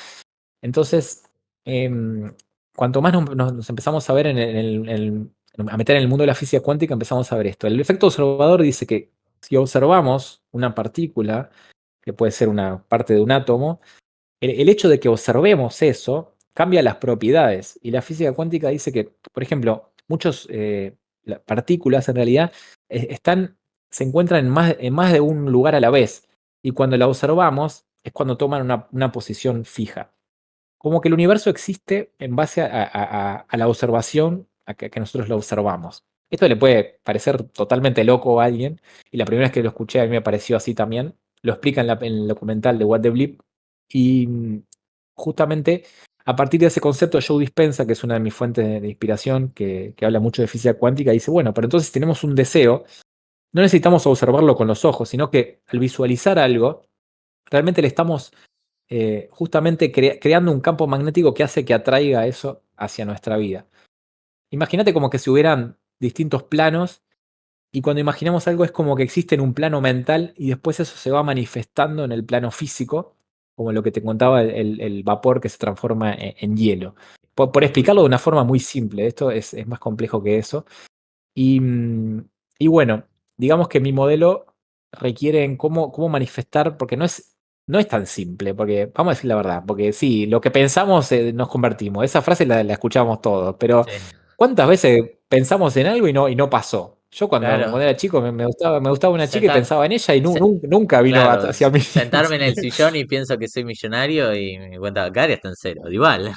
Entonces, em, cuanto más nos empezamos a ver a meter en el mundo de la física cuántica, empezamos a ver esto. El efecto observador dice que si observamos una partícula, que puede ser una parte de un átomo, el hecho de que observemos eso cambia las propiedades. Y la física cuántica dice que, por ejemplo, muchas partículas en realidad se encuentran en más de un lugar a la vez. Y cuando la observamos es cuando toman una posición fija, como que el universo existe en base a la observación, a que nosotros lo observamos. Esto le puede parecer totalmente loco a alguien, y la primera vez que lo escuché a mí me pareció así también. Lo explica en el documental de What the Bleep, y justamente a partir de ese concepto Joe Dispenza, que es una de mis fuentes de inspiración, que habla mucho de física cuántica, dice, bueno, pero entonces tenemos un deseo, no necesitamos observarlo con los ojos, sino que al visualizar algo, realmente le estamos justamente creando un campo magnético que hace que atraiga eso hacia nuestra vida. Imagínate como que si hubieran distintos planos, y cuando imaginamos algo es como que existe en un plano mental y después eso se va manifestando en el plano físico, como lo que te contaba el vapor que se transforma en hielo. Por explicarlo de una forma muy simple, esto es más complejo que eso. Y, y bueno, digamos que mi modelo requiere en cómo manifestar, porque no es tan simple, porque vamos a decir la verdad, porque sí, lo que pensamos nos convertimos. Esa frase la escuchamos todos, pero Sí. ¿cuántas veces pensamos en algo y no pasó? Yo cuando Claro. era chico me gustaba una chica y Sentar, pensaba en ella y se- nunca vino claro, hacia mí. sentarme en el sillón y pienso que soy millonario y me cuenta Gary está en cero. Igual.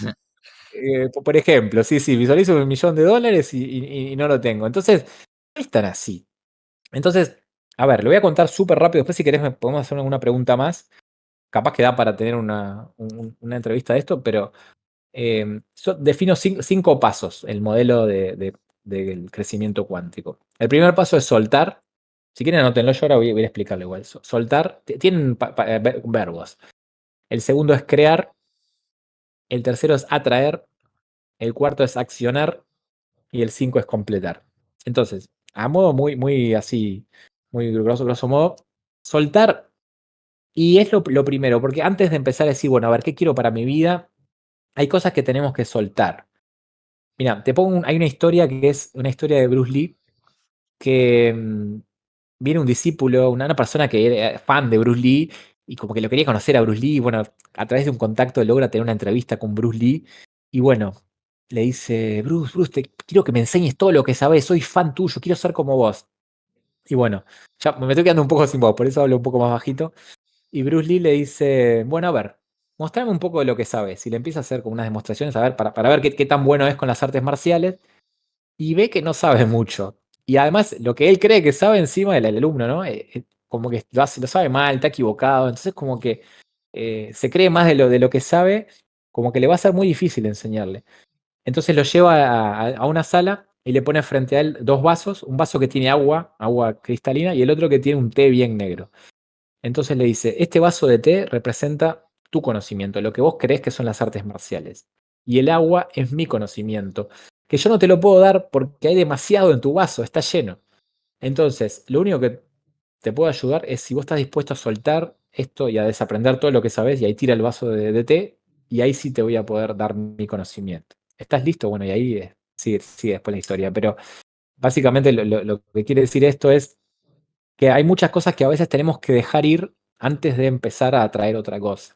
Por ejemplo, sí, sí, visualizo $1 millón y no lo tengo. Entonces, no es tan así. Entonces, a ver, lo voy a contar súper rápido. Después, si querés, podemos hacer alguna pregunta más. Capaz que da para tener una entrevista de esto, pero yo defino cinco pasos el modelo del crecimiento cuántico. El primer paso es soltar. Si quieren, anótenlo, yo ahora voy a explicarlo igual. Soltar, tienen verbos. El segundo es crear. El tercero es atraer. El cuarto es accionar. Y el 5 es completar. Entonces, a modo muy así, muy grosso modo, soltar, y es lo primero, porque antes de empezar a decir, bueno, a ver, ¿qué quiero para mi vida? Hay cosas que tenemos que soltar. Mira, hay una historia que es una historia de Bruce Lee, que viene un discípulo, una persona que era fan de Bruce Lee, y como que lo quería conocer a Bruce Lee, y bueno, a través de un contacto logra tener una entrevista con Bruce Lee, y bueno, le dice, Bruce, quiero que me enseñes todo lo que sabes, soy fan tuyo, quiero ser como vos. Y bueno, ya me estoy quedando un poco sin voz, por eso hablo un poco más bajito. Y Bruce Lee le dice, bueno, a ver, mostrame un poco de lo que sabes. Y le empieza a hacer como unas demostraciones, a ver, para ver qué tan bueno es con las artes marciales. Y ve que no sabe mucho. Y además, lo que él cree que sabe encima del alumno, ¿no? Como que lo sabe mal, está equivocado. Entonces, como que se cree más de lo que sabe, como que le va a ser muy difícil enseñarle. Entonces lo lleva a una sala y le pone frente a él dos vasos, un vaso que tiene agua cristalina, y el otro que tiene un té bien negro. Entonces le dice, este vaso de té representa tu conocimiento, lo que vos creés que son las artes marciales. Y el agua es mi conocimiento, que yo no te lo puedo dar porque hay demasiado en tu vaso, está lleno. Entonces, lo único que te puedo ayudar es si vos estás dispuesto a soltar esto y a desaprender todo lo que sabes, y ahí tira el vaso de té, y ahí sí te voy a poder dar mi conocimiento. ¿Estás listo? Bueno, y ahí sigue después la historia, pero básicamente lo que quiere decir esto es que hay muchas cosas que a veces tenemos que dejar ir antes de empezar a atraer otra cosa.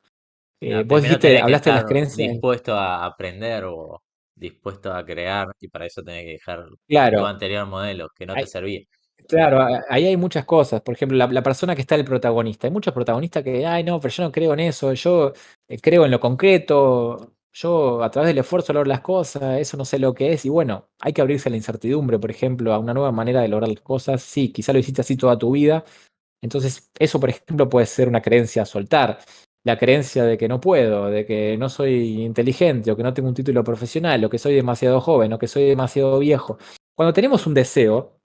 Vos Primero dijiste, tenés que hablaste de estar las creencias. dispuesto a aprender o dispuesto a crear y para eso tenés que dejar tu Claro, anterior modelo que no te hay, servía. claro, ahí hay muchas cosas. Por ejemplo, la persona que está el protagonista. Hay muchos protagonistas que, ay, no, pero yo no creo en eso. Yo creo en lo concreto. Yo a través del esfuerzo logro las cosas. Eso no sé lo que es. Y bueno, hay que abrirse a la incertidumbre, por ejemplo, a una nueva manera de lograr las cosas. Sí, quizá lo hiciste así toda tu vida. Entonces, eso, por ejemplo, puede ser una creencia a soltar. La creencia de que no puedo, de que no soy inteligente, o que no tengo un título profesional, o que soy demasiado joven, o que soy demasiado viejo. Cuando tenemos un deseo,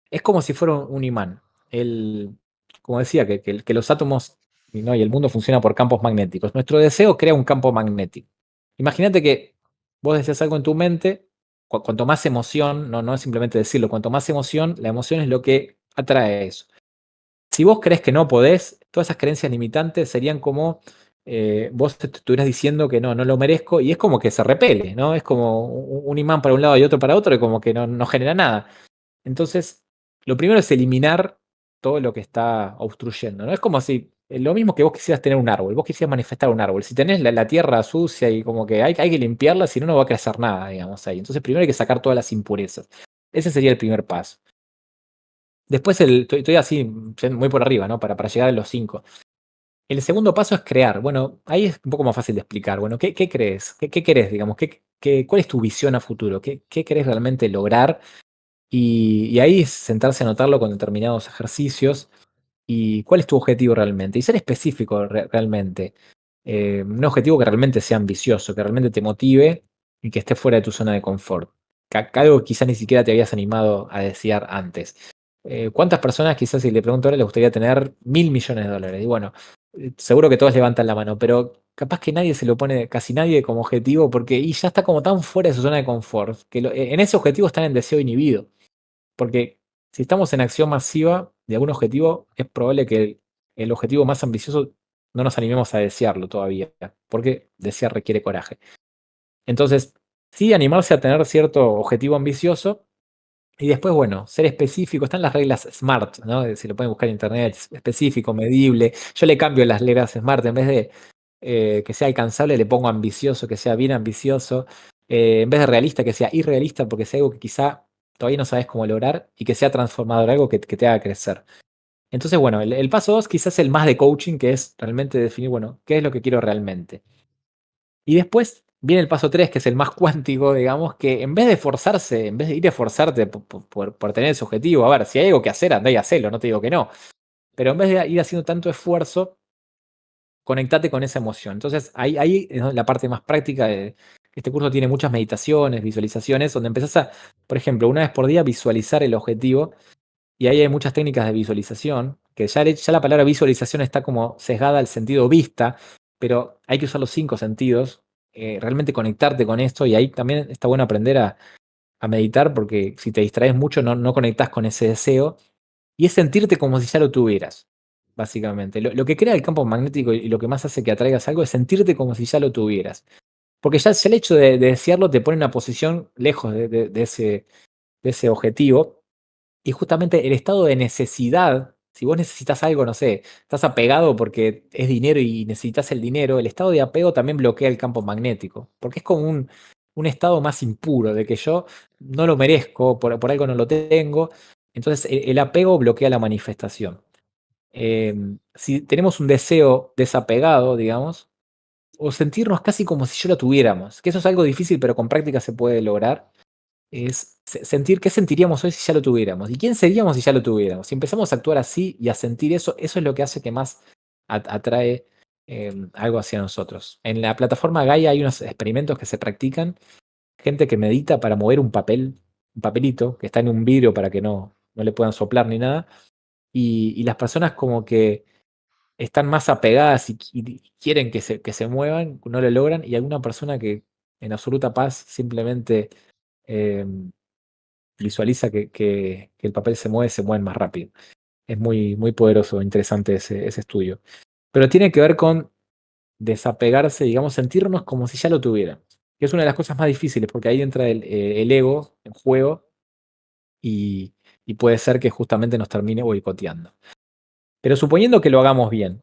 es como si fuera un imán. El, como decía, que los átomos, ¿no? Y el mundo funciona por campos magnéticos. Nuestro deseo crea un campo magnético. Imagínate que vos deseas algo en tu mente, cuanto más emoción, no es simplemente decirlo, cuanto más emoción, la emoción es lo que atrae eso. Si vos crees que no podés, todas esas creencias limitantes serían como vos te estuvieras diciendo que no lo merezco, y es como que se repele, ¿no? Es como un imán para un lado y otro para otro, y como que no genera nada. Entonces, lo primero es eliminar todo lo que está obstruyendo, ¿no? Es como si, lo mismo que vos quisieras tener un árbol, vos quisieras manifestar un árbol. Si tenés la tierra sucia y como que hay que limpiarla, si no, no va a crecer nada, digamos, ahí. Entonces, primero hay que sacar todas las impurezas. Ese sería el primer paso. Después, estoy así, muy por arriba, ¿no? Para llegar a los cinco. El segundo paso es crear. Bueno, ahí es un poco más fácil de explicar. Bueno, ¿qué crees? ¿Qué querés, digamos? ¿Cuál es tu visión a futuro? ¿Qué querés realmente lograr? Y ahí es sentarse a anotarlo con determinados ejercicios. ¿Y cuál es tu objetivo realmente? Y ser específico realmente. Un objetivo que realmente sea ambicioso, que realmente te motive y que esté fuera de tu zona de confort. Algo que quizás ni siquiera te habías animado a desear antes. ¿Cuántas personas quizás si le pregunto ahora les gustaría tener 1.000 millones de dólares? Y bueno, seguro que todos levantan la mano, pero capaz que nadie se lo pone, casi nadie como objetivo, porque y ya está como tan fuera de su zona de confort, que en ese objetivo están en deseo inhibido. Porque si estamos en acción masiva de algún objetivo, es probable que el objetivo más ambicioso no nos animemos a desearlo todavía, porque desear requiere coraje. Entonces, sí, animarse a tener cierto objetivo ambicioso y después, bueno, ser específico. Están las reglas SMART, ¿no? Si lo pueden buscar en internet, específico, medible. Yo le cambio las reglas SMART, en vez de que sea alcanzable, le pongo ambicioso, que sea bien ambicioso. En vez de realista, que sea irrealista, porque sea algo que quizá todavía no sabes cómo lograr y que sea transformador, algo que te haga crecer. Entonces, bueno, el paso 2 quizás es el más de coaching, que es realmente definir, bueno, qué es lo que quiero realmente. Y después viene el paso 3 que es el más cuántico, digamos, que en vez de forzarse, en vez de ir a esforzarte por tener ese objetivo, a ver, si hay algo que hacer, andá y hacelo, no te digo que no. Pero en vez de ir haciendo tanto esfuerzo, conectate con esa emoción. Entonces, ahí es la parte más práctica de este curso. Tiene muchas meditaciones, visualizaciones, donde empezás a, por ejemplo, una vez por día visualizar el objetivo. Y ahí hay muchas técnicas de visualización, que ya la palabra visualización está como sesgada al sentido vista, pero hay que usar los cinco sentidos, realmente conectarte con esto, y ahí también está bueno aprender a meditar, porque si te distraes mucho no conectás con ese deseo, y es sentirte como si ya lo tuvieras, básicamente. Lo que crea el campo magnético y lo que más hace que atraigas algo es sentirte como si ya lo tuvieras. Porque ya el hecho de desearlo te pone en una posición lejos de ese objetivo, y justamente el estado de necesidad, si vos necesitas algo, no sé, estás apegado porque es dinero y necesitas el dinero, el estado de apego también bloquea el campo magnético, porque es como un estado más impuro, de que yo no lo merezco, por algo no lo tengo. Entonces el apego bloquea la manifestación. Si tenemos un deseo desapegado, digamos, o sentirnos casi como si yo lo tuviéramos, que eso es algo difícil, pero con práctica se puede lograr, es sentir qué sentiríamos hoy si ya lo tuviéramos y quién seríamos si ya lo tuviéramos. Si empezamos a actuar así y a sentir eso, eso es lo que hace que más atrae algo hacia nosotros. En la plataforma Gaia hay unos experimentos que se practican, gente que medita para mover un papelito que está en un vidrio para que no le puedan soplar ni nada, y las personas como que están más apegadas y quieren que se muevan, no lo logran, y alguna persona que en absoluta paz simplemente... em, visualiza que el papel se mueven más rápido. Es muy, muy poderoso, interesante ese estudio. Pero tiene que ver con desapegarse, digamos, sentirnos como si ya lo tuviéramos. Que es una de las cosas más difíciles, porque ahí entra el ego en juego y, y puede ser que justamente nos termine boicoteando. Pero suponiendo que lo hagamos bien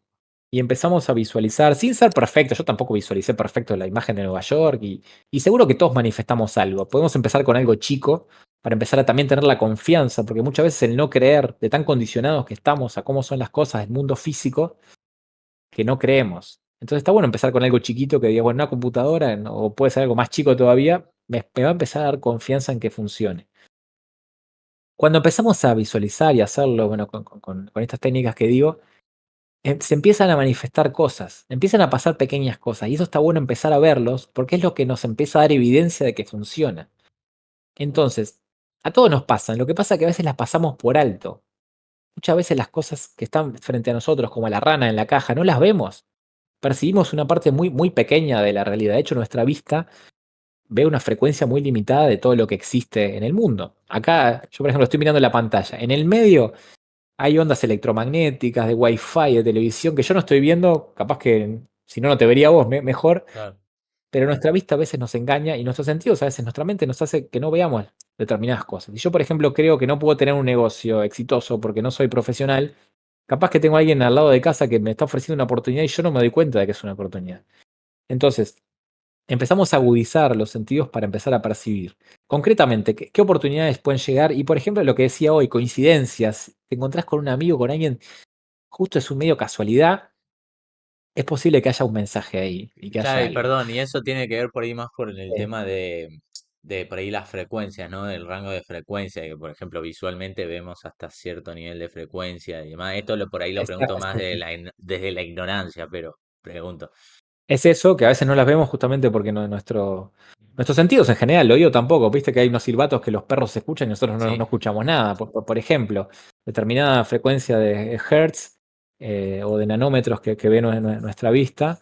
y empezamos a visualizar, sin ser perfecto, yo tampoco visualicé perfecto la imagen de Nueva York y seguro que todos manifestamos algo. Podemos empezar con algo chico para empezar a también tener la confianza, porque muchas veces el no creer, de tan condicionados que estamos a cómo son las cosas del mundo físico, que no creemos. Entonces está bueno empezar con algo chiquito que diga, bueno, una computadora, o puede ser algo más chico todavía, me va a empezar a dar confianza en que funcione. Cuando empezamos a visualizar y hacerlo, bueno, con estas técnicas que digo, se empiezan a manifestar cosas, empiezan a pasar pequeñas cosas, y eso está bueno empezar a verlos porque es lo que nos empieza a dar evidencia de que funciona. Entonces, a todos nos pasan, lo que pasa es que a veces las pasamos por alto. Muchas veces las cosas que están frente a nosotros, como la rana en la caja, no las vemos. Percibimos una parte muy, muy pequeña de la realidad. De hecho, nuestra vista ve una frecuencia muy limitada de todo lo que existe en el mundo. Acá, yo por ejemplo estoy mirando la pantalla. En el medio hay ondas electromagnéticas, de wifi, de televisión, que yo no estoy viendo, capaz que si no, no te vería vos mejor, Claro. pero nuestra vista a veces nos engaña y nuestros sentidos a veces, nuestra mente nos hace que no veamos determinadas cosas. Y yo, por ejemplo, creo que no puedo tener un negocio exitoso porque no soy profesional. Capaz que tengo a alguien al lado de casa que me está ofreciendo una oportunidad y yo no me doy cuenta de que es una oportunidad. Entonces, empezamos a agudizar los sentidos para empezar a percibir. Concretamente, ¿qué oportunidades pueden llegar? Y por ejemplo, lo que decía hoy, coincidencias. Te encontrás con un amigo, con alguien, justo es un medio casualidad, es posible que haya un mensaje ahí y que Claro, haya y algo. perdón, y eso tiene que ver por ahí más con el Sí. tema de por ahí las frecuencias, ¿no? Del rango de frecuencia, que por ejemplo visualmente vemos hasta cierto nivel de frecuencia y demás. Esto por ahí lo pregunto más desde la ignorancia, pero pregunto. Es eso, que a veces no las vemos justamente porque nuestros sentidos en general, el oído tampoco, viste que hay unos silbatos que los perros escuchan y nosotros no Sí, escuchamos nada. Por ejemplo, determinada frecuencia de hertz o de nanómetros que ve nuestra vista,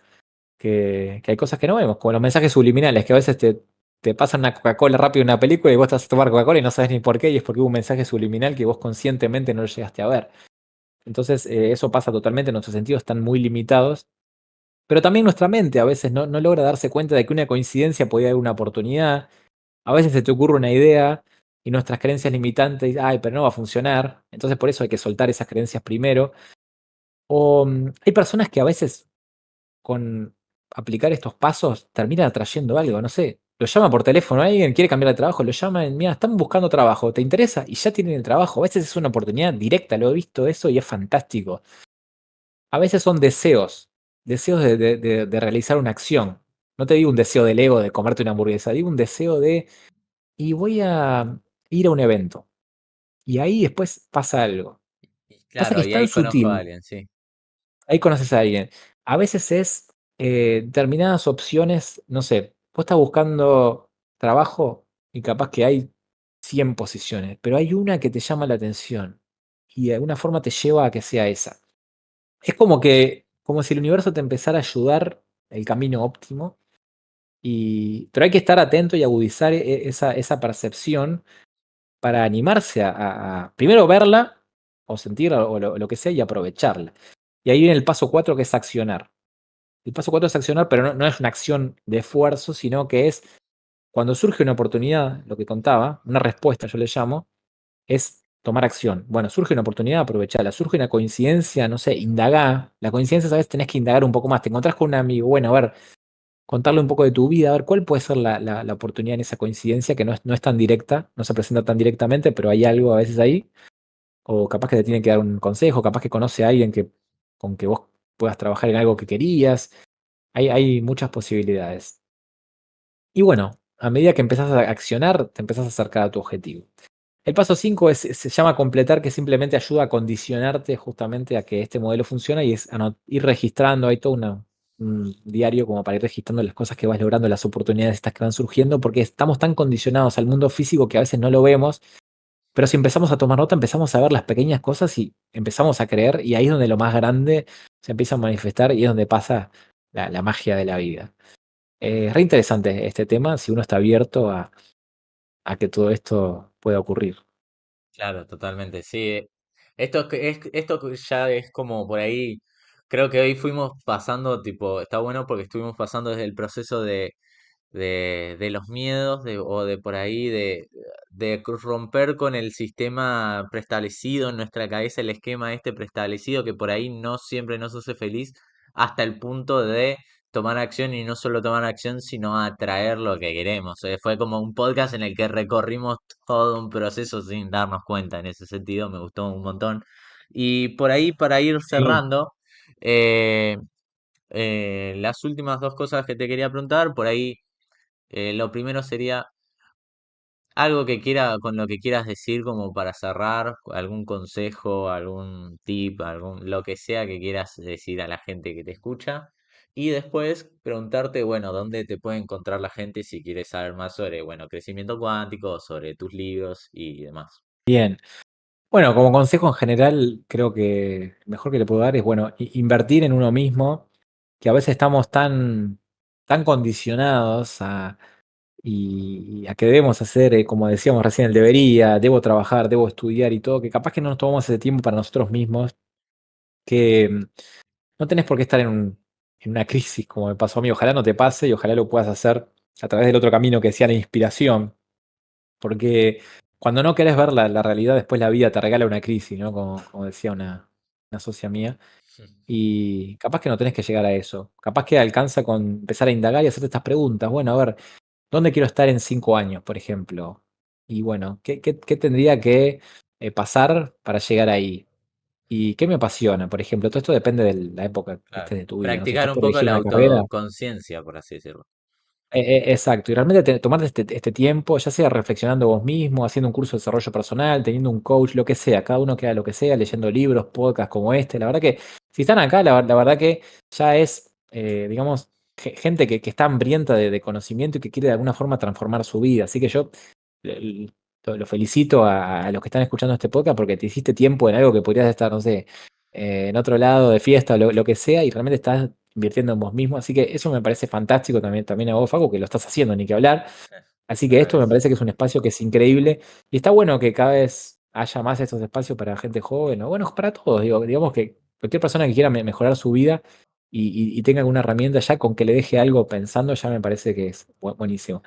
que hay cosas que no vemos, como los mensajes subliminales, que a veces te pasan una Coca-Cola rápido en una película y vos estás a tomar Coca-Cola y no sabes ni por qué, y es porque hubo un mensaje subliminal que vos conscientemente no lo llegaste a ver. Entonces, eso pasa totalmente, nuestros sentidos están muy limitados, pero también nuestra mente a veces no logra darse cuenta de que una coincidencia podía haber una oportunidad. A veces se te ocurre una idea y nuestras creencias limitantes dicen, ay, pero no va a funcionar. Entonces, por eso hay que soltar esas creencias primero. O hay personas que a veces con aplicar estos pasos terminan atrayendo algo, no sé. Lo llama por teléfono a alguien, quiere cambiar de trabajo, lo llaman, mira, están buscando trabajo, ¿te interesa? Y ya tienen el trabajo. A veces es una oportunidad directa, lo he visto eso y es fantástico. A veces son deseos, deseos de realizar una acción. No te digo un deseo del ego de comerte una hamburguesa, digo un deseo de, y voy a ir a un evento. Y ahí después pasa algo. Pasa que claro, es y tan ahí conozco a sutil. alguien, sí. Ahí conoces a alguien. A veces es determinadas opciones, no sé, vos estás buscando trabajo y capaz que hay 100 posiciones, pero hay una que te llama la atención y de alguna forma te lleva a que sea esa. Es como si el universo te empezara a ayudar el camino óptimo, pero hay que estar atento y agudizar esa percepción para animarse primero verla o sentirla o lo que sea y aprovecharla. Y ahí viene el paso 4 que es accionar. El paso 4 es accionar, pero no es una acción de esfuerzo, sino que es cuando surge una oportunidad, lo que contaba, una respuesta yo le llamo, es tomar acción. Bueno, surge una oportunidad, aprovecharla. Surge una coincidencia, no sé, indagá. La coincidencia, ¿sabes? Tenés que indagar un poco más. Te encontrás con un amigo, bueno, a ver, contarle un poco de tu vida, a ver cuál puede ser la oportunidad en esa coincidencia que no es tan directa, no se presenta tan directamente, pero hay algo a veces ahí. O capaz que te tiene que dar un consejo, capaz que conoce a alguien con que vos puedas trabajar en algo que querías. Hay muchas posibilidades. Y bueno, a medida que empezás a accionar, te empezás a acercar a tu objetivo. El paso 5 se llama completar, que simplemente ayuda a condicionarte justamente a que este modelo funciona y es ir registrando, hay todo un diario como para ir registrando las cosas que vas logrando, las oportunidades estas que van surgiendo, porque estamos tan condicionados al mundo físico que a veces no lo vemos, pero si empezamos a tomar nota, empezamos a ver las pequeñas cosas y empezamos a creer, y ahí es donde lo más grande se empieza a manifestar y es donde pasa la magia de la vida. Re interesante este tema, si uno está abierto a que todo esto pueda ocurrir. Claro, totalmente. Sí, esto que ya es como por ahí. Creo que hoy fuimos pasando, tipo, está bueno porque estuvimos pasando desde el proceso de los miedos o de por ahí de romper con el sistema preestablecido en nuestra cabeza, el esquema este preestablecido que por ahí no siempre nos hace feliz, hasta el punto de tomar acción y no solo tomar acción, sino atraer lo que queremos. Fue como un podcast en el que recorrimos todo un proceso sin darnos cuenta. En ese sentido, me gustó un montón. Y por ahí, para ir Sí, cerrando, eh, las últimas dos cosas que te quería preguntar, por ahí, lo primero sería algo que con lo que quieras decir como para cerrar, algún consejo, algún tip, lo que sea que quieras decir a la gente que te escucha. Y después preguntarte, bueno, dónde te puede encontrar la gente si quieres saber más sobre, bueno, crecimiento cuántico, sobre tus libros y demás. bien. Bueno, como consejo en general, creo que el mejor que le puedo dar es, bueno, invertir en uno mismo, que a veces estamos tan condicionados y a que debemos hacer, como decíamos recién, el debería, debo trabajar, debo estudiar y todo, que capaz que no nos tomamos ese tiempo para nosotros mismos, que no tenés por qué estar en una crisis como me pasó a mí. Ojalá no te pase y ojalá lo puedas hacer a través del otro camino que decía la inspiración. Porque cuando no querés ver la realidad, después la vida te regala una crisis, ¿no? Como decía una socia mía. Y capaz que no tenés que llegar a eso. Capaz que alcanza con empezar a indagar y hacerte estas preguntas. Bueno, a ver, ¿dónde quiero estar en 5 años, por ejemplo? Y bueno, ¿qué tendría que pasar para llegar ahí? ¿Y qué me apasiona, por ejemplo? Todo esto depende de la época que Claro. estés de tu vida, ¿no? Si Practicar estás un por poco elegir la una carrera. autoconciencia, por así decirlo. Exacto, y realmente tomarte este tiempo, ya sea reflexionando vos mismo, haciendo un curso de desarrollo personal, teniendo un coach, lo que sea, cada uno que haga lo que sea, leyendo libros, podcasts como este, la verdad que si están acá, la verdad que ya es, digamos, gente que está hambrienta de conocimiento y que quiere de alguna forma transformar su vida. Así que yo eh, lo felicito a los que están escuchando este podcast porque te hiciste tiempo en algo que podrías estar, no sé, en otro lado de fiesta o lo que sea, y realmente estás invirtiendo en vos mismo. Así que eso me parece fantástico también a vos, Facu, que lo estás haciendo, ni que hablar. Así Te que esto me agradezco. parece que es un espacio que es increíble y está bueno que cada vez haya más estos espacios para gente joven o bueno, para todos. Digamos que cualquier persona que quiera mejorar su vida y tenga alguna herramienta ya con que le deje algo pensando, ya me parece que es buenísimo.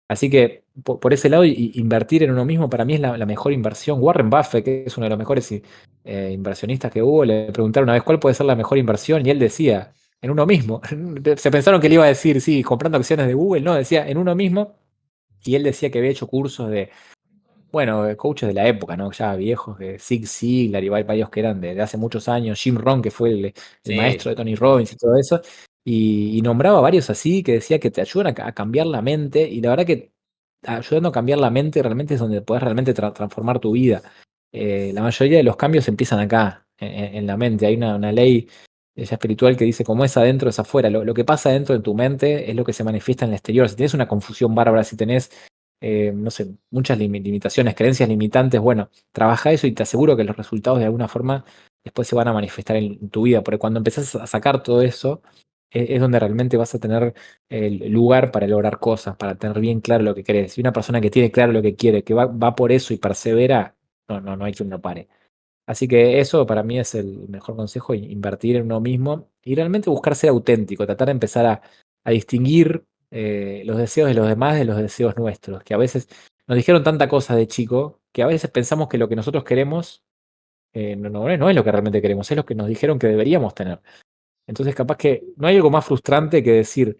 Así que por ese lado, invertir en uno mismo para mí es la mejor inversión. Warren Buffett, que es uno de los mejores inversionistas que hubo, le preguntaron una vez cuál puede ser la mejor inversión y él decía, en uno mismo. Se pensaron que le iba a decir, sí, comprando acciones de Google, no, decía en uno mismo, y él decía que había hecho cursos de coaches de la época, ¿no? Ya viejos, de Zig Ziglar y varios que eran de hace muchos años, Jim Rohn, que fue el Sí, maestro de Tony Robbins y todo eso, y nombraba varios así que decía que te ayudan a cambiar la mente, y la verdad que ayudando a cambiar la mente realmente es donde puedes realmente transformar tu vida. La mayoría de los cambios empiezan acá, en la mente. Hay una ley ya espiritual que dice, como es adentro, es afuera. Lo que pasa dentro de tu mente es lo que se manifiesta en el exterior. Si tienes una confusión bárbara, si tenés no sé, muchas limitaciones, creencias limitantes, bueno, trabaja eso y te aseguro que los resultados de alguna forma después se van a manifestar en tu vida, porque cuando empezás a sacar todo eso, es donde realmente vas a tener el lugar para lograr cosas, para tener bien claro lo que querés. Y una persona que tiene claro lo que quiere, que va por eso y persevera, no hay quien lo pare. Así que eso para mí es el mejor consejo, invertir en uno mismo y realmente buscar ser auténtico, tratar de empezar a distinguir los deseos de los demás de los deseos nuestros, que a veces nos dijeron tanta cosa de chico que a veces pensamos que lo que nosotros queremos no es lo que realmente queremos, es lo que nos dijeron que deberíamos tener. Entonces capaz que no hay algo más frustrante que decir,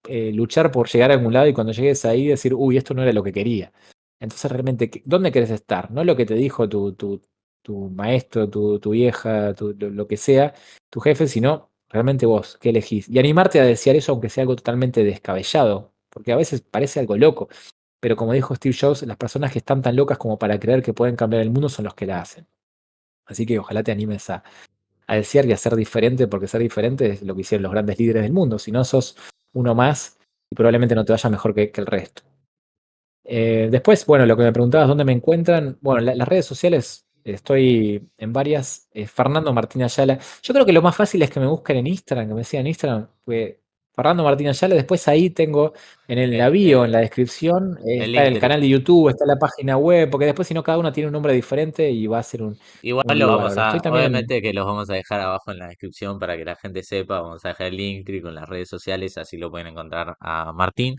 luchar por llegar a algún lado y cuando llegues ahí decir, uy, esto no era lo que quería. Entonces realmente, ¿dónde querés estar? No lo que te dijo tu maestro, tu vieja, lo que sea, tu jefe, sino realmente vos, ¿qué elegís? Y animarte a desear eso aunque sea algo totalmente descabellado, porque a veces parece algo loco, pero como dijo Steve Jobs, las personas que están tan locas como para creer que pueden cambiar el mundo son los que la hacen. Así que ojalá te animes a desear y a ser diferente, porque ser diferente es lo que hicieron los grandes líderes del mundo. Si no, sos uno más y probablemente no te vaya mejor que el resto. Después, bueno, lo que me preguntabas, ¿dónde me encuentran? Bueno, las redes sociales, estoy en varias. Fernando Martín Ayala. Yo creo que lo más fácil es que me busquen en Instagram, que me sigan en Instagram, porque Fernando Martín Ayala. Después ahí tengo en el El, navío, en la el, descripción, el está el Linktree. canal de YouTube, está la página web, porque después si no cada uno tiene un nombre diferente y va a ser Igual un lo lío vamos bárbaro. Estoy a, también en... obviamente que los vamos a dejar abajo en la descripción para que la gente sepa, vamos a dejar el Linktree con las redes sociales, así lo pueden encontrar a Martín,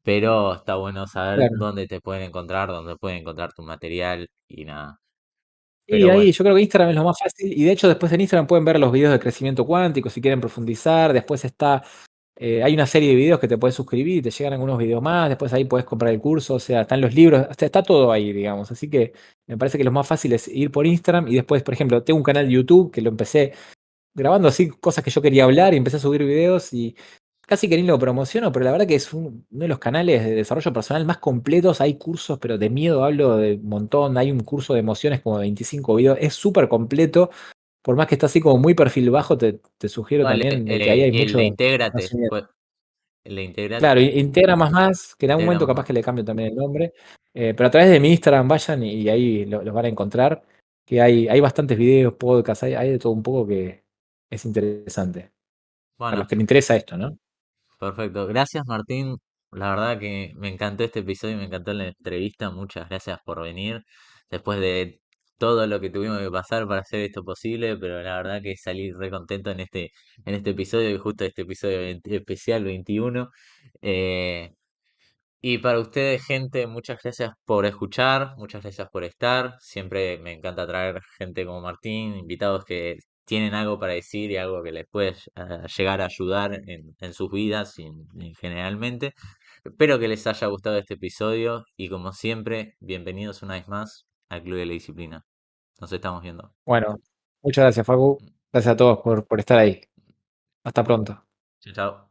pero está bueno saber Claro. dónde te pueden encontrar, dónde pueden encontrar tu material y nada. Y Pero ahí bueno, yo creo que Instagram es lo más fácil y de hecho después en Instagram pueden ver los videos de crecimiento cuántico si quieren profundizar. Después está, hay una serie de videos que te puedes suscribir y te llegan algunos videos más. Después ahí puedes comprar el curso, o sea, están los libros, está todo ahí, digamos. Así que me parece que lo más fácil es ir por Instagram y después, por ejemplo, tengo un canal de YouTube que lo empecé grabando así cosas que yo quería hablar y empecé a subir videos y casi que ni lo promociono, pero la verdad que es uno de los canales de desarrollo personal más completos. Hay cursos, pero de miedo hablo de un montón. Hay un curso de emociones como de 25 videos. Es súper completo. Por más que está así como muy perfil bajo, te sugiero vale, también que ahí hay y el de mucho Intégrate, conocimiento. el de Intégrate, Claro, integra más, que en algún integra momento más capaz más. que le cambio también el nombre, pero a través de mi Instagram vayan y ahí los van a encontrar, que hay bastantes videos, podcasts, hay de todo un poco que es interesante, para Bueno, los que le interesa esto, ¿no? perfecto. Gracias, Martín. La verdad que me encantó este episodio, me encantó la entrevista. Muchas gracias por venir. Después de todo lo que tuvimos que pasar para hacer esto posible, pero la verdad que salí re contento en este episodio, y justo este episodio especial 21. Eh, y para ustedes, gente, muchas gracias por escuchar, muchas gracias por estar. Siempre me encanta traer gente como Martín, invitados que tienen algo para decir y algo que les puede llegar a ayudar en sus vidas y generalmente. Espero que les haya gustado este episodio y como siempre, bienvenidos una vez más al Club de la Disciplina. Nos estamos viendo. Bueno, muchas gracias, Facu. Gracias a todos por estar ahí. Hasta pronto. Chao, chao.